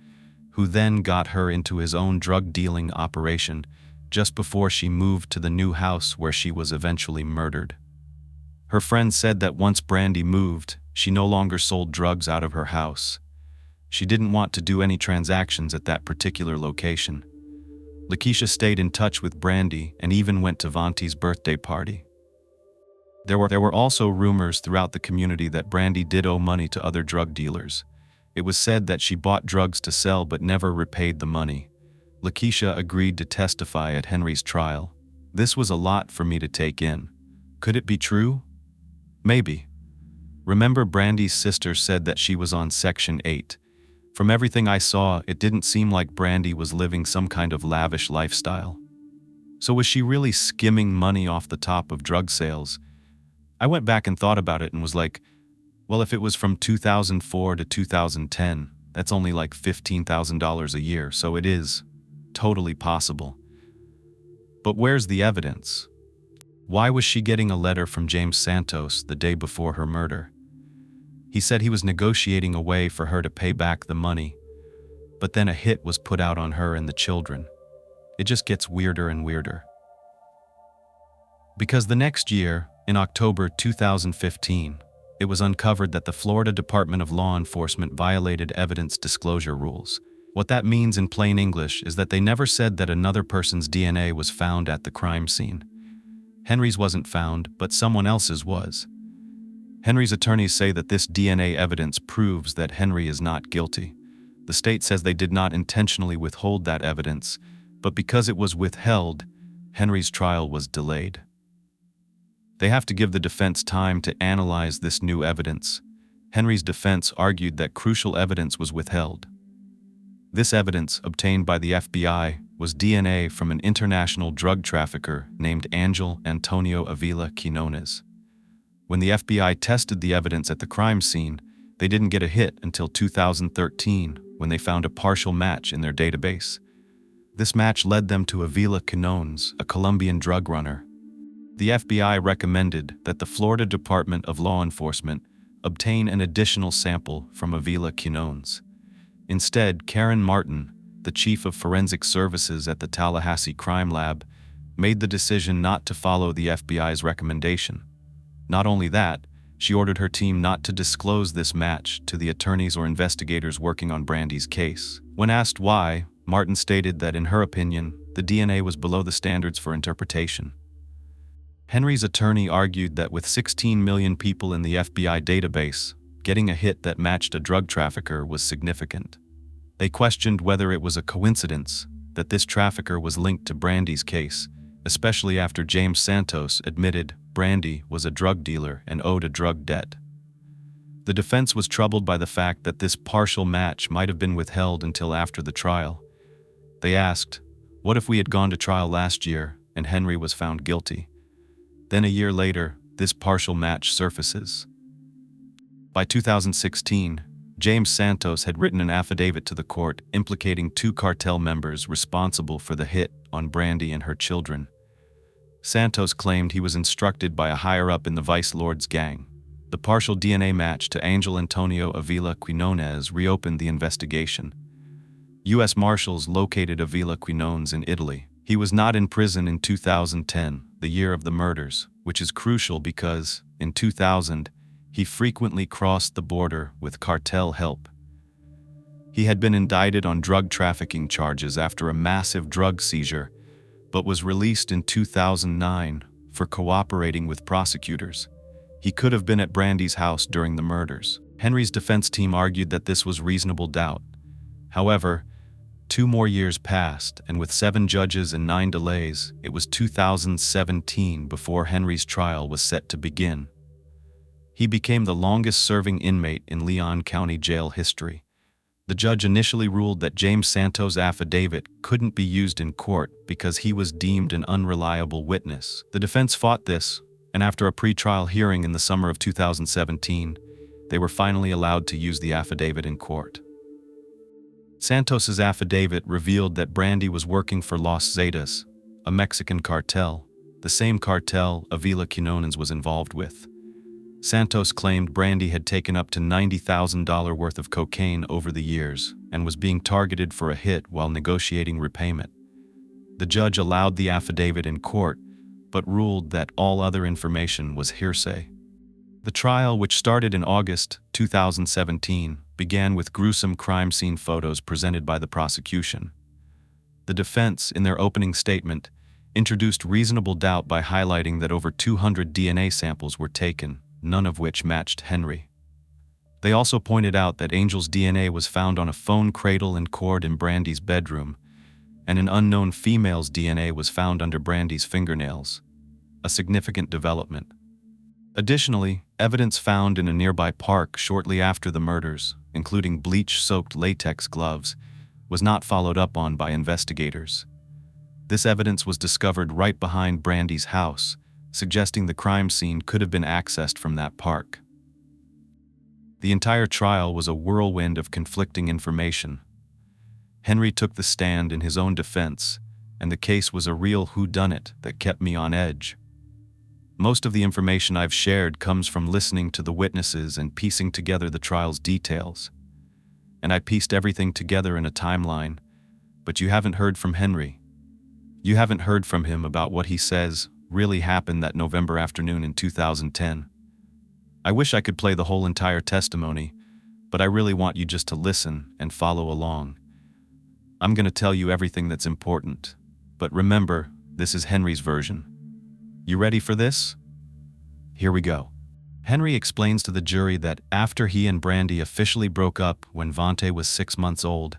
who then got her into his own drug dealing operation just before she moved to the new house where she was eventually murdered. Her friend said that once Brandy moved, she no longer sold drugs out of her house. She didn't want to do any transactions at that particular location. Lakeisha stayed in touch with Brandy and even went to Vonti's birthday party. There were also rumors throughout the community that Brandy did owe money to other drug dealers. It was said that she bought drugs to sell but never repaid the money. Lakeisha agreed to testify at Henry's trial. This was a lot for me to take in. Could it be true? Maybe. Remember, Brandy's sister said that she was on Section 8. From everything I saw, it didn't seem like Brandy was living some kind of lavish lifestyle. So was she really skimming money off the top of drug sales? I went back and thought about it and was like, well, if it was from 2004 to 2010, that's only like $15,000 a year, so it is totally possible. But where's the evidence? Why was she getting a letter from James Santos the day before her murder? He said he was negotiating a way for her to pay back the money, but then a hit was put out on her and the children. It just gets weirder and weirder. Because the next year, in October 2015, it was uncovered that the Florida Department of Law Enforcement violated evidence disclosure rules. What that means in plain English is that they never said that another person's DNA was found at the crime scene. Henry's wasn't found, but someone else's was. Henry's attorneys say that this DNA evidence proves that Henry is not guilty. The state says they did not intentionally withhold that evidence, but because it was withheld, Henry's trial was delayed. They have to give the defense time to analyze this new evidence. Henry's defense argued that crucial evidence was withheld. This evidence, obtained by the FBI, was DNA from an international drug trafficker named Angel Antonio Avila Quinones. When the FBI tested the evidence at the crime scene, they didn't get a hit until 2013, when they found a partial match in their database. This match led them to Avila Quinones, a Colombian drug runner. The FBI recommended that the Florida Department of Law Enforcement obtain an additional sample from Avila Quinones. Instead, Karen Martin, the chief of forensic services at the Tallahassee Crime Lab, made the decision not to follow the FBI's recommendation. Not only that, she ordered her team not to disclose this match to the attorneys or investigators working on Brandy's case. When asked why, Martin stated that in her opinion, the DNA was below the standards for interpretation. Henry's attorney argued that with 16 million people in the FBI database, getting a hit that matched a drug trafficker was significant. They questioned whether it was a coincidence that this trafficker was linked to Brandy's case, especially after James Santos admitted Brandy was a drug dealer and owed a drug debt. The defense was troubled by the fact that this partial match might have been withheld until after the trial. They asked, what if we had gone to trial last year and Henry was found guilty? Then a year later, this partial match surfaces. By 2016, James Santos had written an affidavit to the court implicating 2 cartel members responsible for the hit on Brandy and her children. Santos claimed he was instructed by a higher-up in the Vice Lord's gang. The partial DNA match to Angel Antonio Avila Quinones reopened the investigation. U.S. Marshals located Avila Quinones in Italy. He was not in prison in 2010, the year of the murders, which is crucial because, in 2000, he frequently crossed the border with cartel help. He had been indicted on drug trafficking charges after a massive drug seizure, but was released in 2009 for cooperating with prosecutors. He could have been at Brandy's house during the murders. Henry's defense team argued that this was reasonable doubt. However, 2 more years passed, and with 7 judges and 9 delays, it was 2017 before Henry's trial was set to begin. He became the longest-serving inmate in Leon County Jail history. The judge initially ruled that James Santos' affidavit couldn't be used in court because he was deemed an unreliable witness. The defense fought this, and after a pre-trial hearing in the summer of 2017, they were finally allowed to use the affidavit in court. Santos's affidavit revealed that Brandy was working for Los Zetas, a Mexican cartel, the same cartel Avila Quinonez was involved with. Santos claimed Brandy had taken up to $90,000 worth of cocaine over the years and was being targeted for a hit while negotiating repayment. The judge allowed the affidavit in court, but ruled that all other information was hearsay. The trial, which started in August 2017, began with gruesome crime scene photos presented by the prosecution. The defense, in their opening statement, introduced reasonable doubt by highlighting that over 200 DNA samples were taken, none of which matched Henry. They also pointed out that Angel's DNA was found on a phone cradle and cord in Brandy's bedroom, and an unknown female's DNA was found under Brandy's fingernails, a significant development. Additionally, evidence found in a nearby park shortly after the murders, including bleach-soaked latex gloves, was not followed up on by investigators. This evidence was discovered right behind Brandy's house, suggesting the crime scene could have been accessed from that park. The entire trial was a whirlwind of conflicting information. Henry took the stand in his own defense, and the case was a real whodunit that kept me on edge. Most of the information I've shared comes from listening to the witnesses and piecing together the trial's details. And I pieced everything together in a timeline, but you haven't heard from Henry. You haven't heard from him about what he says really happened that November afternoon in 2010. I wish I could play the whole entire testimony, but I really want you just to listen and follow along. I'm going to tell you everything that's important, but remember, this is Henry's version. You ready for this? Here we go. Henry explains to the jury that after he and Brandy officially broke up when Vante was 6 months old,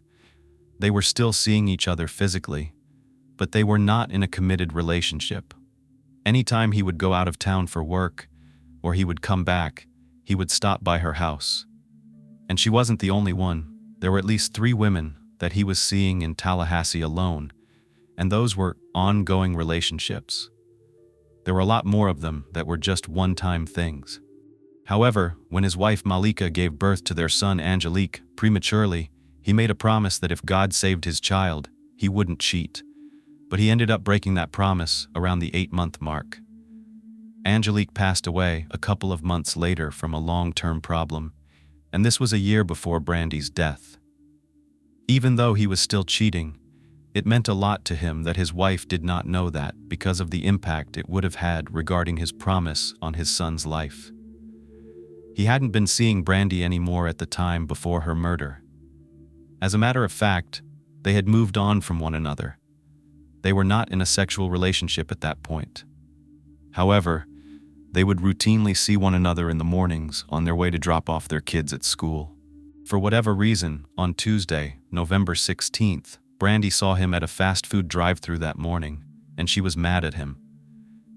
they were still seeing each other physically, but they were not in a committed relationship. Anytime he would go out of town for work, or he would come back, he would stop by her house. And she wasn't the only one. There were at least 3 women that he was seeing in Tallahassee alone, and those were ongoing relationships. There were a lot more of them that were just one-time things. However, when his wife Malika gave birth to their son Angelique prematurely, he made a promise that if God saved his child, he wouldn't cheat. But he ended up breaking that promise around the 8-month mark. Angelique passed away a couple of months later from a long-term problem, and this was a year before Brandy's death. Even though he was still cheating, it meant a lot to him that his wife did not know that because of the impact it would have had regarding his promise on his son's life. He hadn't been seeing Brandy anymore at the time before her murder. As a matter of fact, they had moved on from one another. They were not in a sexual relationship at that point. However, they would routinely see one another in the mornings on their way to drop off their kids at school. For whatever reason, on Tuesday, November 16th, Brandy saw him at a fast food drive-thru that morning, and she was mad at him.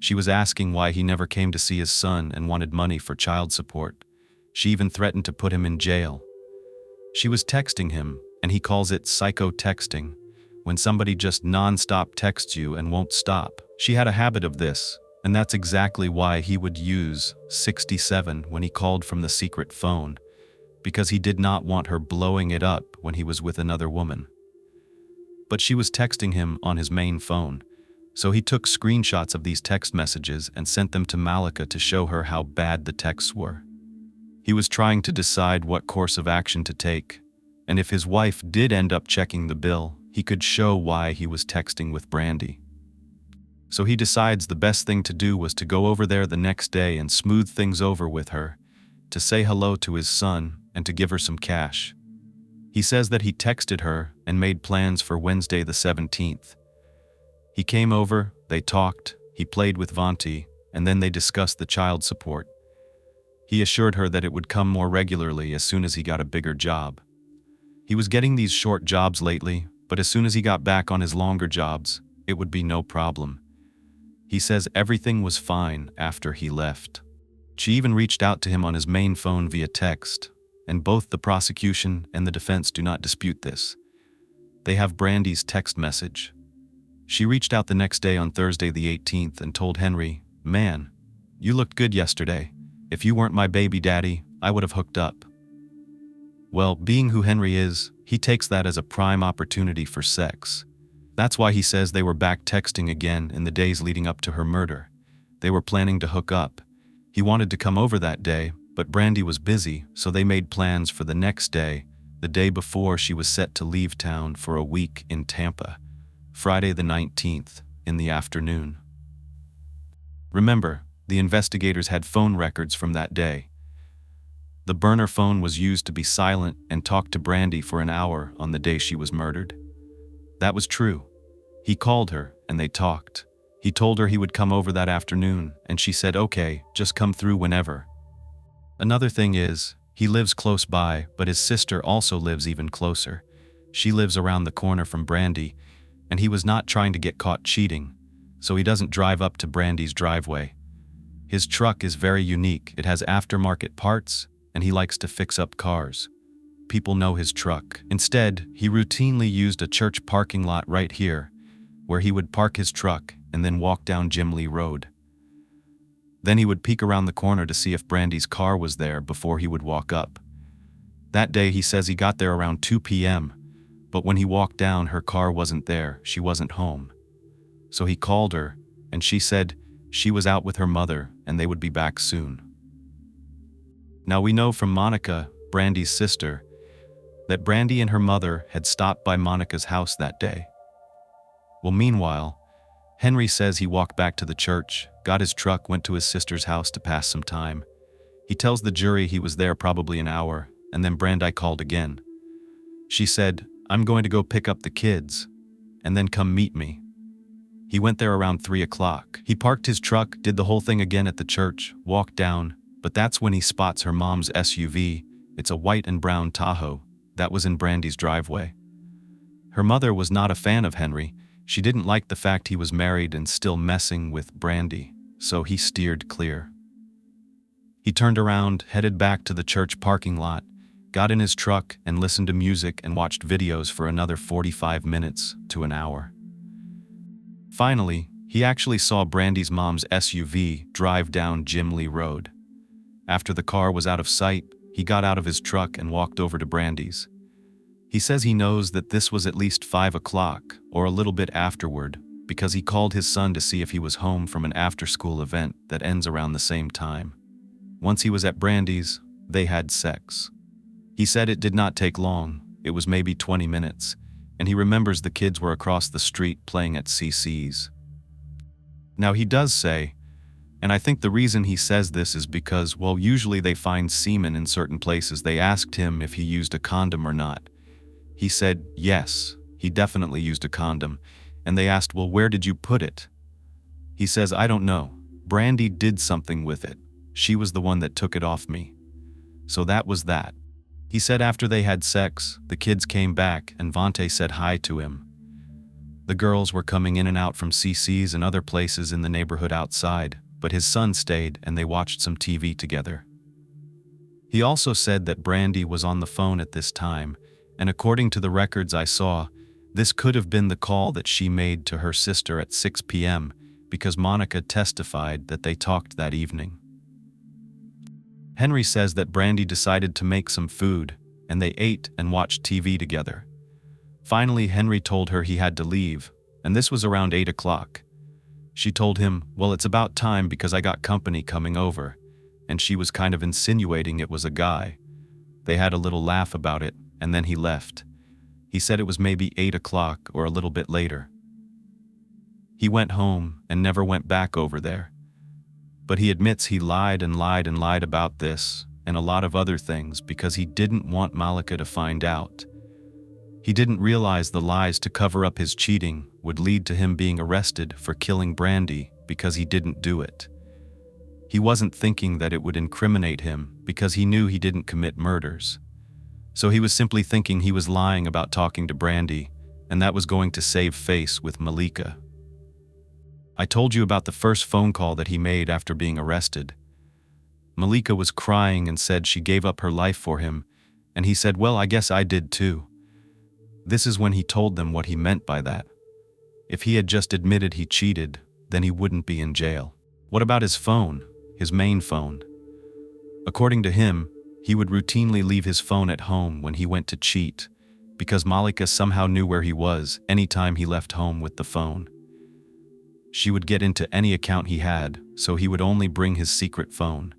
She was asking why he never came to see his son and wanted money for child support. She even threatened to put him in jail. She was texting him, and he calls it psycho-texting, when somebody just non-stop texts you and won't stop. She had a habit of this, and that's exactly why he would use 67 when he called from the secret phone, because he did not want her blowing it up when he was with another woman. But she was texting him on his main phone, so he took screenshots of these text messages and sent them to Malika to show her how bad the texts were. He was trying to decide what course of action to take, and if his wife did end up checking the bill, he could show why he was texting with Brandy. So he decides the best thing to do was to go over there the next day and smooth things over with her, to say hello to his son and to give her some cash. He says that he texted her and made plans for Wednesday the 17th. He came over, they talked, he played with Vanti, and then they discussed the child support. He assured her that it would come more regularly as soon as he got a bigger job. He was getting these short jobs lately, but as soon as he got back on his longer jobs, it would be no problem. He says everything was fine after he left. She even reached out to him on his main phone via text, and both the prosecution and the defense do not dispute this. They have Brandy's text message. She reached out the next day on Thursday the 18th and told Henry, "Man, you looked good yesterday. If you weren't my baby daddy, I would have hooked up." Well, being who Henry is, he takes that as a prime opportunity for sex. That's why he says they were back texting again in the days leading up to her murder. They were planning to hook up. He wanted to come over that day, but Brandy was busy, so they made plans for the next day, the day before she was set to leave town for a week in Tampa, Friday the 19th, in the afternoon. Remember, the investigators had phone records from that day. The burner phone was used to be silent and talk to Brandy for an hour on the day she was murdered. That was true. He called her, and they talked. He told her he would come over that afternoon, and she said, "Okay, just come through whenever." Another thing is, he lives close by, but his sister also lives even closer. She lives around the corner from Brandy, and he was not trying to get caught cheating, so he doesn't drive up to Brandy's driveway. His truck is very unique. It has aftermarket parts, and he likes to fix up cars. People know his truck. Instead, he routinely used a church parking lot right here, where he would park his truck and then walk down Jim Lee Road. Then he would peek around the corner to see if Brandy's car was there before he would walk up. That day he says he got there around 2 p.m., but when he walked down, her car wasn't there. She wasn't home. So he called her, and she said she was out with her mother and they would be back soon. Now we know from Monica, Brandy's sister, that Brandy and her mother had stopped by Monica's house that day. Well, meanwhile, Henry says he walked back to the church, got his truck, went to his sister's house to pass some time. He tells the jury he was there probably an hour, and then Brandy called again. She said, "I'm going to go pick up the kids, and then come meet me." He went there around 3 o'clock. He parked his truck, did the whole thing again at the church, walked down, but that's when he spots her mom's SUV. It's a white and brown Tahoe that was in Brandy's driveway. Her mother was not a fan of Henry. She didn't like the fact he was married and still messing with Brandy, so he steered clear. He turned around, headed back to the church parking lot, got in his truck and listened to music and watched videos for another 45 minutes to an hour. Finally, he actually saw Brandy's mom's SUV drive down Jim Lee Road. After the car was out of sight, he got out of his truck and walked over to Brandy's. He says he knows that this was at least 5 o'clock or a little bit afterward because he called his son to see if he was home from an after-school event that ends around the same time. Once he was at Brandy's, they had sex. He said it did not take long. It was maybe 20 minutes, and he remembers the kids were across the street playing at CC's. Now he does say, and I think the reason he says this is because, well, usually they find semen in certain places. They asked him if he used a condom or not. He said, yes, he definitely used a condom, and they asked, well, where did you put it? He says, I don't know. Brandy did something with it. She was the one that took it off me. So that was that. He said after they had sex, the kids came back and Vontae said hi to him. The girls were coming in and out from CC's and other places in the neighborhood outside, but his son stayed and they watched some TV together. He also said that Brandy was on the phone at this time, and according to the records I saw, this could have been the call that she made to her sister at 6 p.m. because Monica testified that they talked that evening. Henry says that Brandy decided to make some food, and they ate and watched TV together. Finally, Henry told her he had to leave, and this was around 8 o'clock. She told him, well, it's about time because I got company coming over, and she was kind of insinuating it was a guy. They had a little laugh about it, and then he left. He said it was maybe 8 o'clock or a little bit later. He went home and never went back over there. But he admits he lied and lied and lied about this and a lot of other things because he didn't want Malika to find out. He didn't realize the lies to cover up his cheating would lead to him being arrested for killing Brandy because he didn't do it. He wasn't thinking that it would incriminate him because he knew he didn't commit murders. So he was simply thinking he was lying about talking to Brandy, and that was going to save face with Malika. I told you about the first phone call that he made after being arrested. Malika was crying and said she gave up her life for him, and he said, well, I guess I did too. This is when he told them what he meant by that. If he had just admitted he cheated, then he wouldn't be in jail. What about his phone, his main phone? According to him, He would routinely leave his phone at home when he went to cheat, because Malika somehow knew where he was anytime he left home with the phone. She would get into any account he had, so he would only bring his secret phone.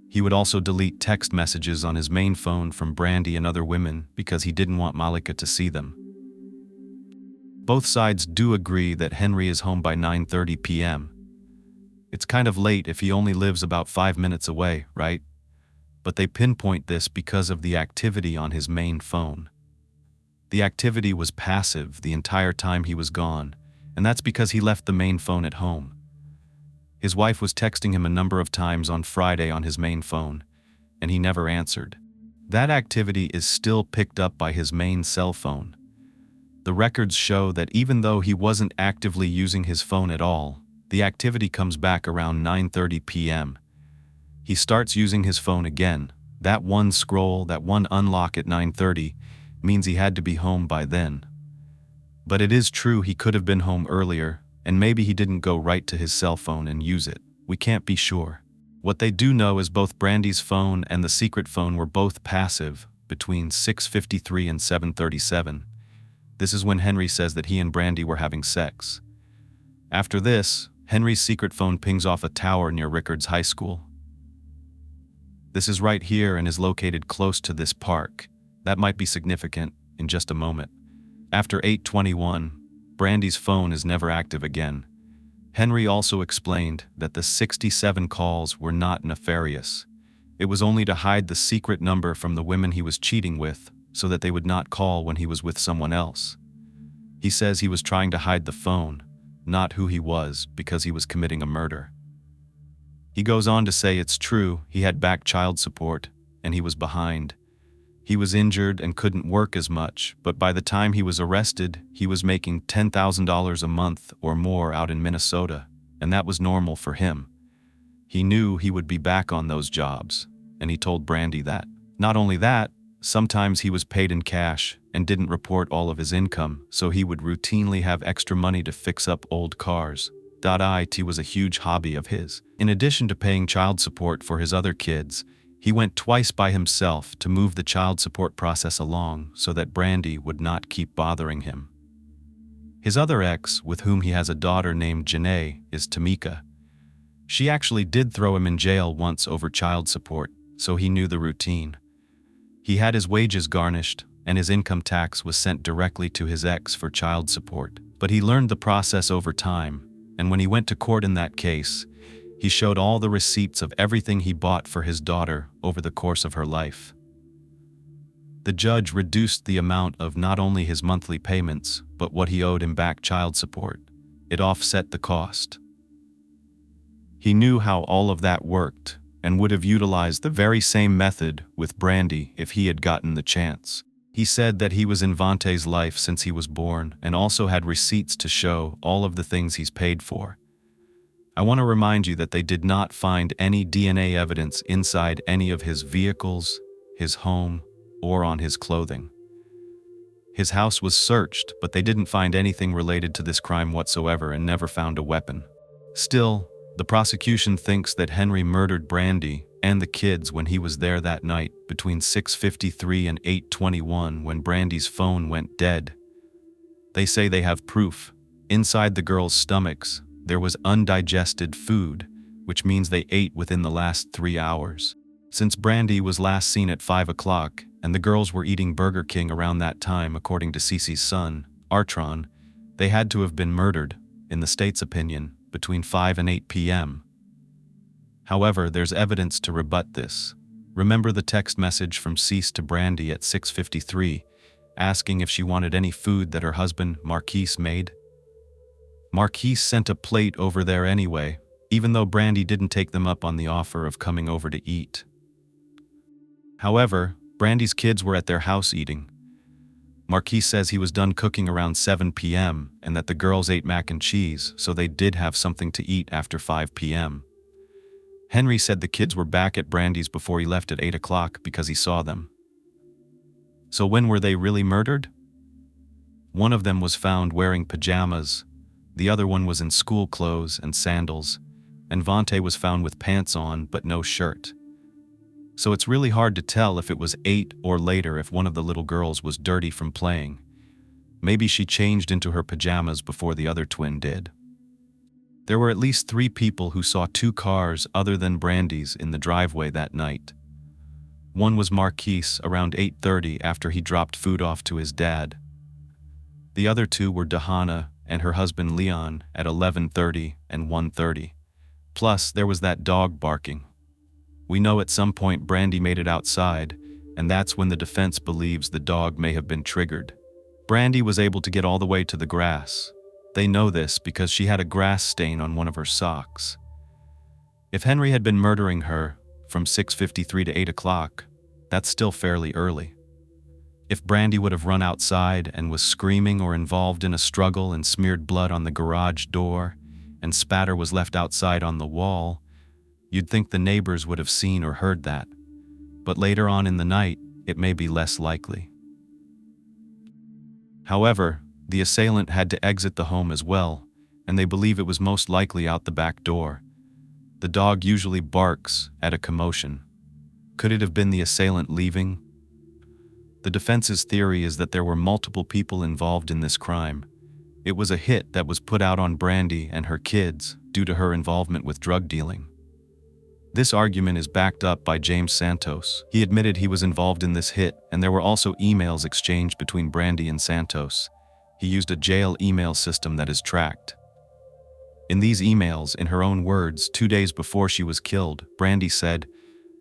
He would also delete text messages on his main phone from Brandy and other women because he didn't want Malika to see them. Both sides do agree that Henry is home by 9:30 p.m. It's kind of late if he only lives about 5 minutes away, right? But they pinpoint this because of the activity on his main phone. The activity was passive the entire time he was gone, and that's because he left the main phone at home. His wife was texting him a number of times on Friday on his main phone, and he never answered. That activity is still picked up by his main cell phone. The records show that even though he wasn't actively using his phone at all, the activity comes back around 9:30 p.m. He starts using his phone again. That one scroll, that one unlock at 9:30 means he had to be home by then. But it is true he could have been home earlier, and maybe he didn't go right to his cell phone and use it. We can't be sure. What they do know is both Brandy's phone and the secret phone were both passive between 6:53 and 7:37. This is when Henry says that he and Brandy were having sex. After this, Henry's secret phone pings off a tower near Rickards High School. This is right here and is located close to this park. That might be significant in just a moment. After 8:21, Brandy's phone is never active again. Henry also explained that the 67 calls were not nefarious. It was only to hide the secret number from the women he was cheating with so that they would not call when he was with someone else. He says he was trying to hide the phone, not who he was, because he was committing a murder. He goes on to say it's true he had back child support and he was behind. He was injured and couldn't work as much, but by the time he was arrested, he was making $10,000 a month or more out in Minnesota, and that was normal for him. He knew he would be back on those jobs, and he told Brandy that. Not only that, sometimes he was paid in cash and didn't report all of his income, so he would routinely have extra money to fix up old cars. It was a huge hobby of his. In addition to paying child support for his other kids, he went twice by himself to move the child support process along so that Brandy would not keep bothering him. His other ex, with whom he has a daughter named Janae, is Tamika. She actually did throw him in jail once over child support, so he knew the routine. He had his wages garnished, and his income tax was sent directly to his ex for child support. But he learned the process over time, and when he went to court in that case, he showed all the receipts of everything he bought for his daughter over the course of her life. The judge reduced the amount of not only his monthly payments, but what he owed in back child support. It offset the cost. He knew how all of that worked and would have utilized the very same method with Brandy if he had gotten the chance. He said that he was in Vante's life since he was born and also had receipts to show all of the things he's paid for. I want to remind you that they did not find any DNA evidence inside any of his vehicles, his home, or on his clothing. His house was searched, but they didn't find anything related to this crime whatsoever and never found a weapon. Still, the prosecution thinks that Henry murdered Brandy and the kids when he was there that night between 6:53 and 8:21 when Brandy's phone went dead. They say they have proof. Inside the girls' stomachs, there was undigested food, which means they ate within the last 3 hours. Since Brandy was last seen at 5 o'clock, and the girls were eating Burger King around that time according to Cece's son, Artron, they had to have been murdered, in the state's opinion, between 5 and 8 p.m. However, there's evidence to rebut this. Remember the text message from Cece to Brandy at 6:53, asking if she wanted any food that her husband, Marquise, made? Marquise sent a plate over there anyway, even though Brandy didn't take them up on the offer of coming over to eat. However, Brandy's kids were at their house eating. Marquise says he was done cooking around 7 p.m. and that the girls ate mac and cheese, so they did have something to eat after 5 p.m. Henry said the kids were back at Brandy's before he left at 8 o'clock because he saw them. So when were they really murdered? One of them was found wearing pajamas, the other one was in school clothes and sandals, and Vante was found with pants on but no shirt. So it's really hard to tell if it was 8 or later if one of the little girls was dirty from playing. Maybe she changed into her pajamas before the other twin did. There were at least 3 people who saw 2 cars other than Brandy's in the driveway that night. One was Marquise around 8:30 after he dropped food off to his dad. The other 2 were Dahana and her husband Leon at 11:30 and 1:30. Plus, there was that dog barking. We know at some point Brandy made it outside, and that's when the defense believes the dog may have been triggered. Brandy was able to get all the way to the grass. They know this because she had a grass stain on one of her socks. If Henry had been murdering her from 6:53 to 8 o'clock, that's still fairly early. If Brandy would have run outside and was screaming or involved in a struggle and smeared blood on the garage door, and spatter was left outside on the wall, you'd think the neighbors would have seen or heard that. But later on in the night, it may be less likely. However, the assailant had to exit the home as well, and they believe it was most likely out the back door. The dog usually barks at a commotion. Could it have been the assailant leaving? The defense's theory is that there were multiple people involved in this crime. It was a hit that was put out on Brandy and her kids due to her involvement with drug dealing. This argument is backed up by James Santos. He admitted he was involved in this hit, and there were also emails exchanged between Brandy and Santos. He used a jail email system that is tracked. In these emails, in her own words, 2 days before she was killed, Brandy said,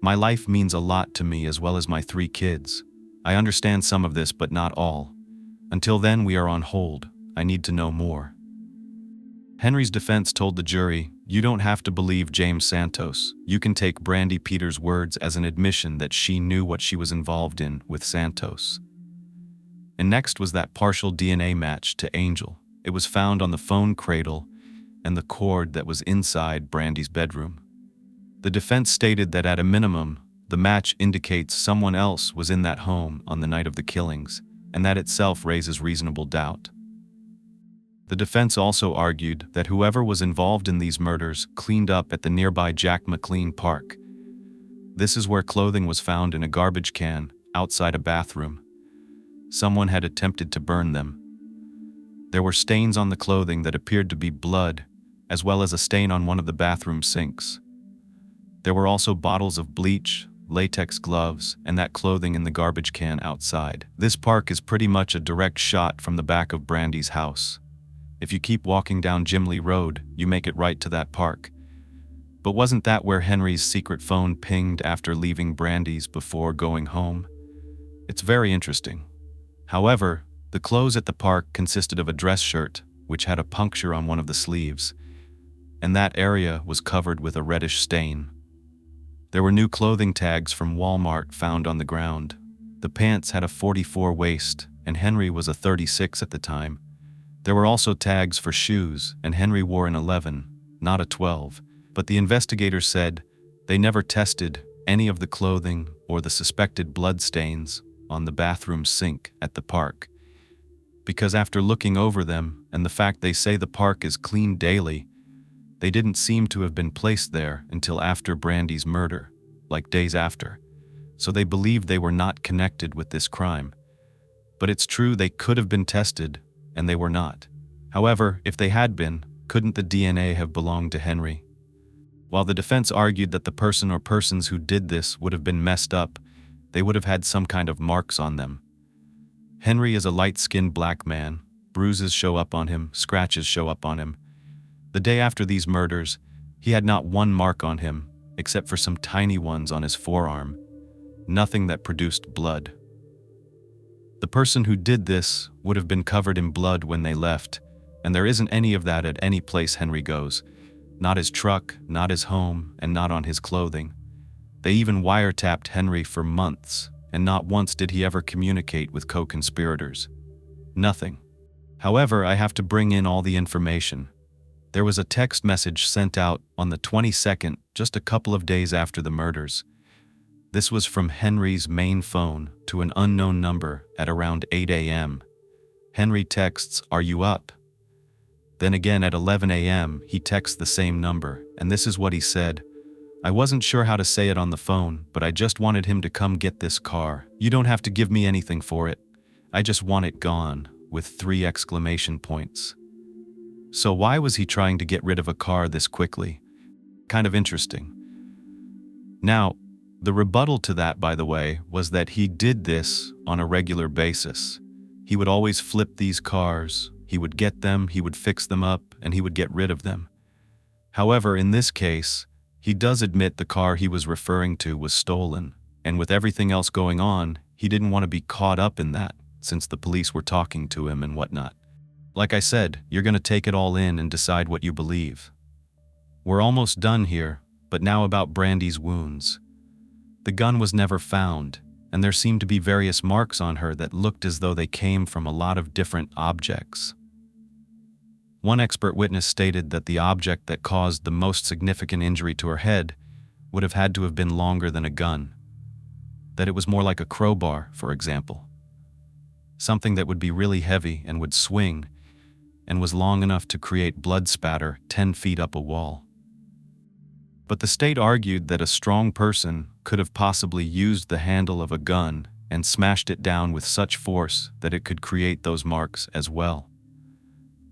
"My life means a lot to me as well as my 3 kids. I understand some of this, but not all. Until then, we are on hold. I need to know more." Henry's defense told the jury, "You don't have to believe James Santos. You can take Brandy Peters' words as an admission that she knew what she was involved in with Santos." And next was that partial DNA match to Angel. It was found on the phone cradle and the cord that was inside Brandy's bedroom. The defense stated that at a minimum, the match indicates someone else was in that home on the night of the killings, and that itself raises reasonable doubt. The defense also argued that whoever was involved in these murders cleaned up at the nearby Jack McLean Park. This is where clothing was found in a garbage can outside a bathroom. Someone had attempted to burn them. There were stains on the clothing that appeared to be blood, as well as a stain on one of the bathroom sinks. There were also bottles of bleach, latex gloves, and that clothing in the garbage can outside. This park is pretty much a direct shot from the back of Brandy's house. If you keep walking down Gimley Road, you make it right to that park. But wasn't that where Henry's secret phone pinged after leaving Brandy's before going home? It's very interesting. However, the clothes at the park consisted of a dress shirt, which had a puncture on one of the sleeves, and that area was covered with a reddish stain. There were new clothing tags from Walmart found on the ground. The pants had a 44 waist, and Henry was a 36 at the time. There were also tags for shoes, and Henry wore an 11, not a 12, but the investigators said they never tested any of the clothing or the suspected blood stains on the bathroom sink at the park. Because after looking over them and the fact they say the park is cleaned daily, they didn't seem to have been placed there until after Brandy's murder, like days after. So they believed they were not connected with this crime. But it's true they could have been tested, and they were not. However, if they had been, couldn't the DNA have belonged to Henry? While the defense argued that the person or persons who did this would have been messed up, they would have had some kind of marks on them. Henry is a light-skinned black man. Bruises show up on him, scratches show up on him. The day after these murders, he had not one mark on him, except for some tiny ones on his forearm. Nothing that produced blood. The person who did this would have been covered in blood when they left, and there isn't any of that at any place Henry goes. Not his truck, not his home, and not on his clothing. They even wiretapped Henry for months, and not once did he ever communicate with co-conspirators. Nothing. However, I have to bring in all the information. There was a text message sent out on the 22nd, just a couple of days after the murders. This was from Henry's main phone to an unknown number at around 8 a.m. Henry texts, "Are you up?" Then again at 11 a.m. he texts the same number, and this is what he said: I wasn't sure how to say it on the phone, but I just wanted him to come get this car. You don't have to give me anything for it. I just want it gone, with 3 exclamation points. So why was he trying to get rid of a car this quickly? Kind of interesting. Now, the rebuttal to that, by the way, was that he did this on a regular basis. He would always flip these cars, he would get them, he would fix them up, and he would get rid of them. However, in this case, he does admit the car he was referring to was stolen, and with everything else going on, he didn't want to be caught up in that, since the police were talking to him and whatnot. Like I said, you're going to take it all in and decide what you believe. We're almost done here, but now about Brandy's wounds. The gun was never found, and there seemed to be various marks on her that looked as though they came from a lot of different objects. One expert witness stated that the object that caused the most significant injury to her head would have had to have been longer than a gun. That it was more like a crowbar, for example. Something that would be really heavy and would swing, and was long enough to create blood spatter 10 feet up a wall. But the state argued that a strong person could have possibly used the handle of a gun and smashed it down with such force that it could create those marks as well.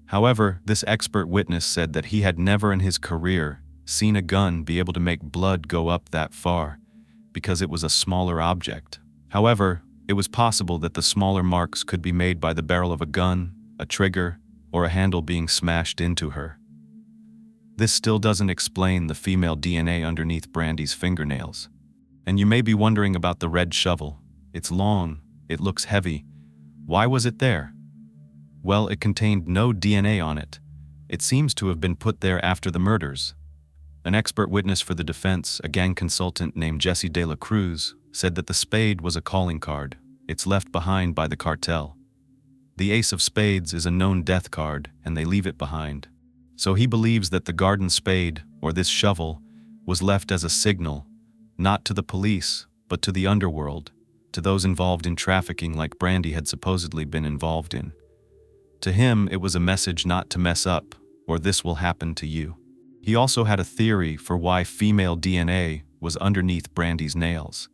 However, this expert witness said that he had never in his career seen a gun be able to make blood go up that far, because it was a smaller object. However, it was possible that the smaller marks could be made by the barrel of a gun, a trigger, or a handle being smashed into her. This still doesn't explain the female DNA underneath Brandy's fingernails. And you may be wondering about the red shovel. It's long, it looks heavy. Why was it there? Well, it contained no DNA on it. It seems to have been put there after the murders. An expert witness for the defense, a gang consultant named Jesse De La Cruz, said that the spade was a calling card. It's left behind by the cartel. The ace of spades is a known death card, and they leave it behind. So he believes that the garden spade, or this shovel, was left as a signal, not to the police, but to the underworld, to those involved in trafficking like Brandy had supposedly been involved in. To him, it was a message not to mess up, or this will happen to you. He also had a theory for why female DNA was underneath Brandy's nails.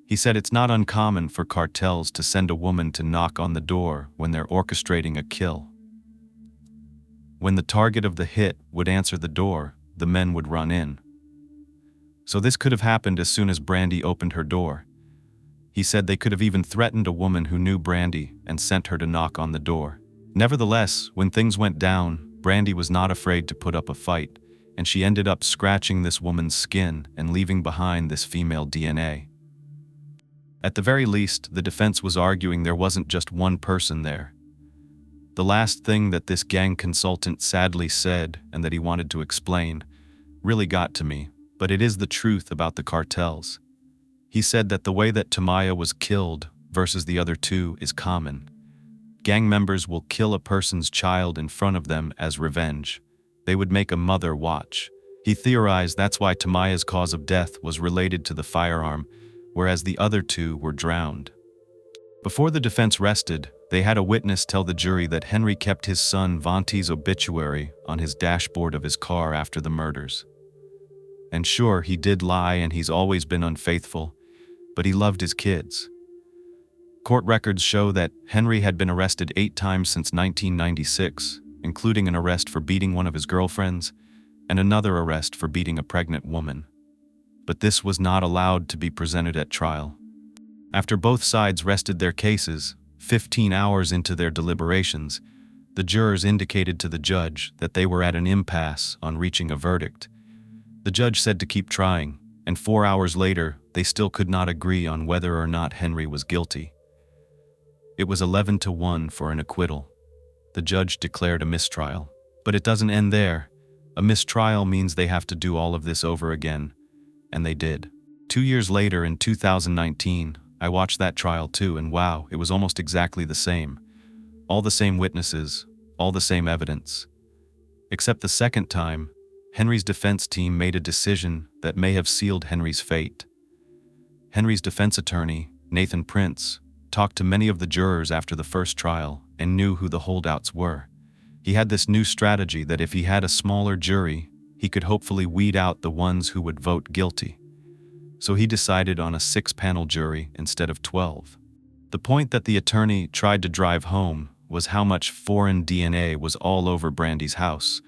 He said it's not uncommon for cartels to send a woman to knock on the door when they're orchestrating a kill. When the target of the hit would answer the door, the men would run in. So this could have happened as soon as Brandy opened her door. He said they could have even threatened a woman who knew Brandy and sent her to knock on the door. Nevertheless, when things went down, Brandy was not afraid to put up a fight, and she ended up scratching this woman's skin and leaving behind this female DNA. At the very least, the defense was arguing there wasn't just one person there. The last thing that this gang consultant sadly said, and that he wanted to explain, really got to me, but it is the truth about the cartels. He said that the way that Tamaya was killed versus the other two is common. Gang members will kill a person's child in front of them as revenge. They would make a mother watch. He theorized that's why Tamaya's cause of death was related to the firearm, whereas the other two were drowned. Before the defense rested, they had a witness tell the jury that Henry kept his son Vonti's obituary on his dashboard of his car after the murders. And sure, he did lie and he's always been unfaithful, but he loved his kids. Court records show that Henry had been arrested 8 times since 1996, including an arrest for beating one of his girlfriends and another arrest for beating a pregnant woman. But this was not allowed to be presented at trial. After both sides rested their cases, 15 hours into their deliberations, the jurors indicated to the judge that they were at an impasse on reaching a verdict. The judge said to keep trying, and 4 hours later, they still could not agree on whether or not Henry was guilty. It was 11-1 for an acquittal. The judge declared a mistrial. But it doesn't end there. A mistrial means they have to do all of this over again. And they did. 2 years later, in 2019, I watched that trial too, and wow, it was almost exactly the same. All the same witnesses, all the same evidence. Except the second time, Henry's defense team made a decision that may have sealed Henry's fate. Henry's defense attorney, Nathan Prince, talked to many of the jurors after the first trial and knew who the holdouts were. He had this new strategy that if he had a smaller jury, he could hopefully weed out the ones who would vote guilty. So he decided on a 6-panel jury instead of 12. The point that the attorney tried to drive home was how much foreign DNA was all over Brandy's house.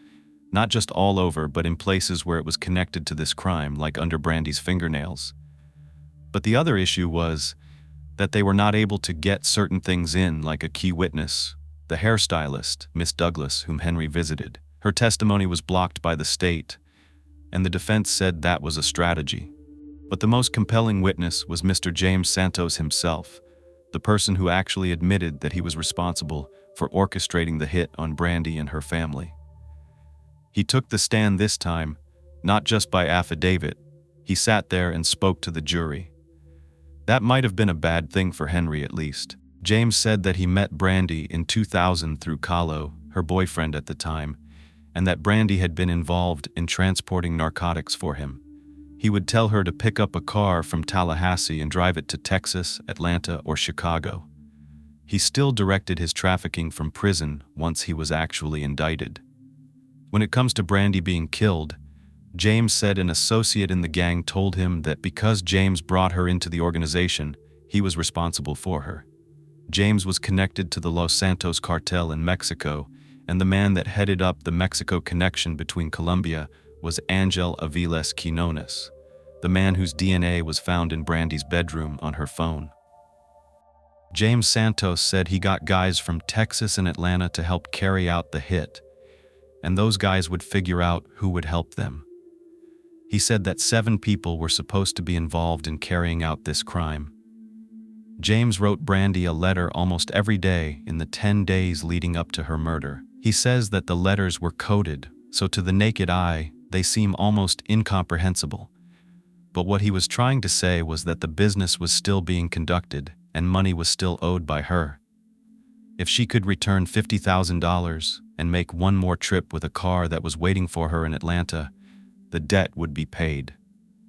Not just all over, but in places where it was connected to this crime, like under Brandy's fingernails. But the other issue was that they were not able to get certain things in, like a key witness, the hairstylist, Miss Douglas, whom Henry visited. Her testimony was blocked by the state, and the defense said that was a strategy. But the most compelling witness was Mr. James Santos himself, the person who actually admitted that he was responsible for orchestrating the hit on Brandy and her family. He took the stand this time, not just by affidavit. He sat there and spoke to the jury. That might have been a bad thing for Henry, at least. James said that he met Brandy in 2000 through Kahlo, her boyfriend at the time, and that Brandy had been involved in transporting narcotics for him. He would tell her to pick up a car from Tallahassee and drive it to Texas, Atlanta, or Chicago. He still directed his trafficking from prison once he was actually indicted. When it comes to Brandy being killed, James said an associate in the gang told him that because James brought her into the organization, he was responsible for her. James was connected to the Los Santos cartel in Mexico, and the man that headed up the Mexico connection between Colombia was Angel Aviles Quinones, the man whose DNA was found in Brandy's bedroom on her phone. James Santos said he got guys from Texas and Atlanta to help carry out the hit, and those guys would figure out who would help them. He said that 7 people were supposed to be involved in carrying out this crime. James wrote Brandy a letter almost every day in the 10 days leading up to her murder. He says that the letters were coded, so to the naked eye, they seem almost incomprehensible. But what he was trying to say was that the business was still being conducted and money was still owed by her. If she could return $50,000 and make one more trip with a car that was waiting for her in Atlanta, the debt would be paid.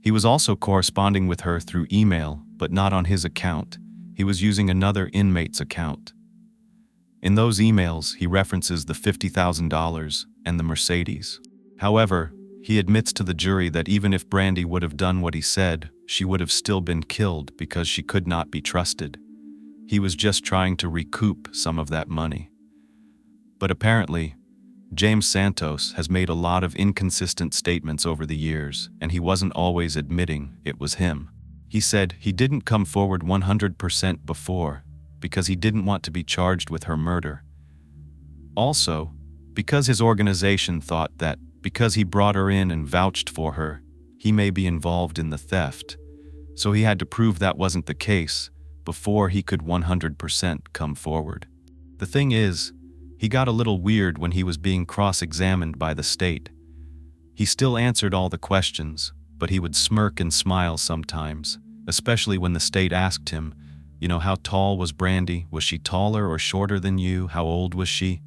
He was also corresponding with her through email, but not on his account. He was using another inmate's account. In those emails, he references the $50,000 and the Mercedes. However, he admits to the jury that even if Brandy would have done what he said, she would have still been killed because she could not be trusted. He was just trying to recoup some of that money. But apparently, James Santos has made a lot of inconsistent statements over the years, and he wasn't always admitting it was him. He said he didn't come forward 100% before because he didn't want to be charged with her murder. Also, because his organization thought that because he brought her in and vouched for her, he may be involved in the theft, so he had to prove that wasn't the case before he could 100% come forward. The thing is, he got a little weird when he was being cross-examined by the state. He still answered all the questions, but he would smirk and smile sometimes, especially when the state asked him, how tall was Brandy? Was she taller or shorter than you? How old was she?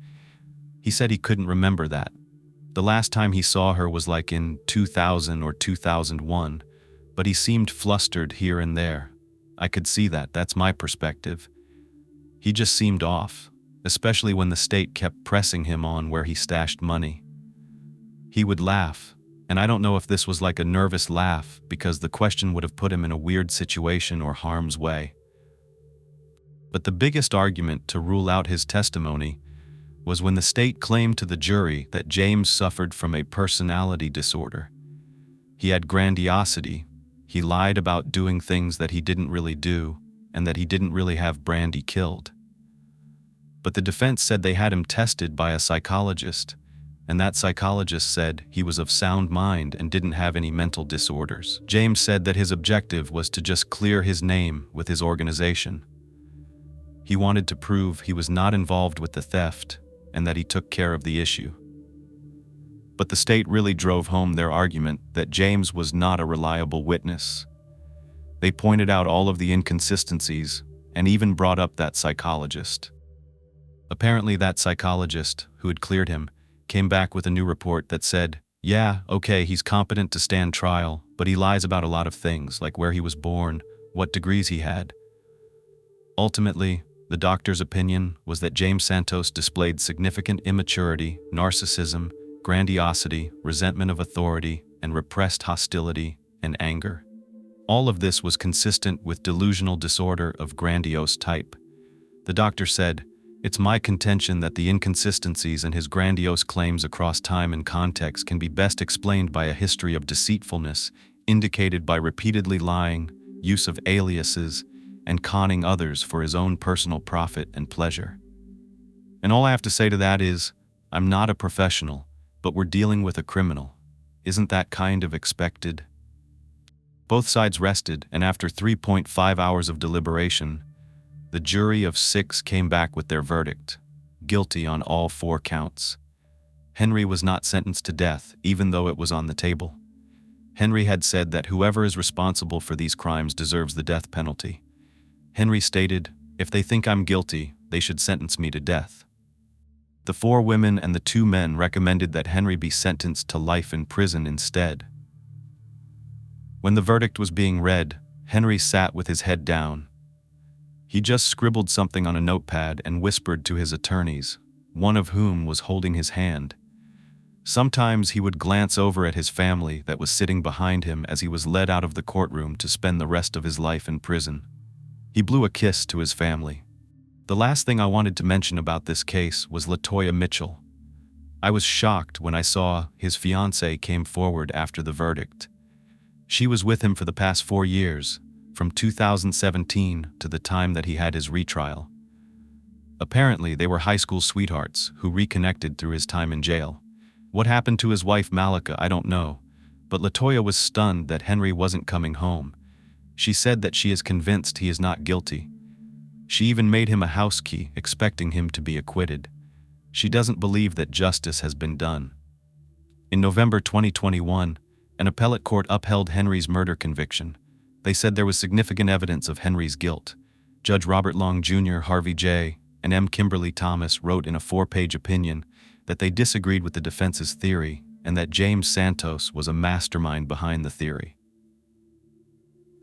He said he couldn't remember that. The last time he saw her was like in 2000 or 2001, but he seemed flustered here and there. I could see that, that's my perspective. He just seemed off, especially when the state kept pressing him on where he stashed money. He would laugh, and I don't know if this was like a nervous laugh because the question would have put him in a weird situation or harm's way. But the biggest argument to rule out his testimony was when the state claimed to the jury that James suffered from a personality disorder. He had grandiosity, he lied about doing things that he didn't really do, and that he didn't really have Brandy killed. But the defense said they had him tested by a psychologist, and that psychologist said he was of sound mind and didn't have any mental disorders. James said that his objective was to just clear his name with his organization. He wanted to prove he was not involved with the theft and that he took care of the issue. But the state really drove home their argument that James was not a reliable witness. They pointed out all of the inconsistencies and even brought up that psychologist. Apparently that psychologist, who had cleared him, came back with a new report that said, yeah, okay, he's competent to stand trial, but he lies about a lot of things, like where he was born, what degrees he had. Ultimately, the doctor's opinion was that James Santos displayed significant immaturity, narcissism, grandiosity, resentment of authority, and repressed hostility and anger. All of this was consistent with delusional disorder of grandiose type. The doctor said, "It's my contention that the inconsistencies in his grandiose claims across time and context can be best explained by a history of deceitfulness, indicated by repeatedly lying, use of aliases, and conning others for his own personal profit and pleasure." And all I have to say to that is, I'm not a professional, but we're dealing with a criminal. Isn't that kind of expected? Both sides rested, and after 3.5 hours of deliberation, the jury of 6 came back with their verdict: guilty on all 4 counts. Henry was not sentenced to death, even though it was on the table. Henry had said that whoever is responsible for these crimes deserves the death penalty. Henry stated, "If they think I'm guilty, they should sentence me to death." The 4 women and the 2 men recommended that Henry be sentenced to life in prison instead. When the verdict was being read, Henry sat with his head down. He just scribbled something on a notepad and whispered to his attorneys, one of whom was holding his hand. Sometimes he would glance over at his family that was sitting behind him as he was led out of the courtroom to spend the rest of his life in prison. He blew a kiss to his family. The last thing I wanted to mention about this case was LaToya Mitchell. I was shocked when I saw his fiancée came forward after the verdict. She was with him for the past 4 years, from 2017 to the time that he had his retrial. Apparently, they were high school sweethearts who reconnected through his time in jail. What happened to his wife Malika, I don't know, but LaToya was stunned that Henry wasn't coming home. She said that she is convinced he is not guilty. She even made him a house key, expecting him to be acquitted. She doesn't believe that justice has been done. In November 2021, an appellate court upheld Henry's murder conviction. They said there was significant evidence of Henry's guilt. Judge Robert Long Jr., Harvey J., and M. Kimberly Thomas wrote in a 4-page opinion that they disagreed with the defense's theory and that James Santos was a mastermind behind the theory.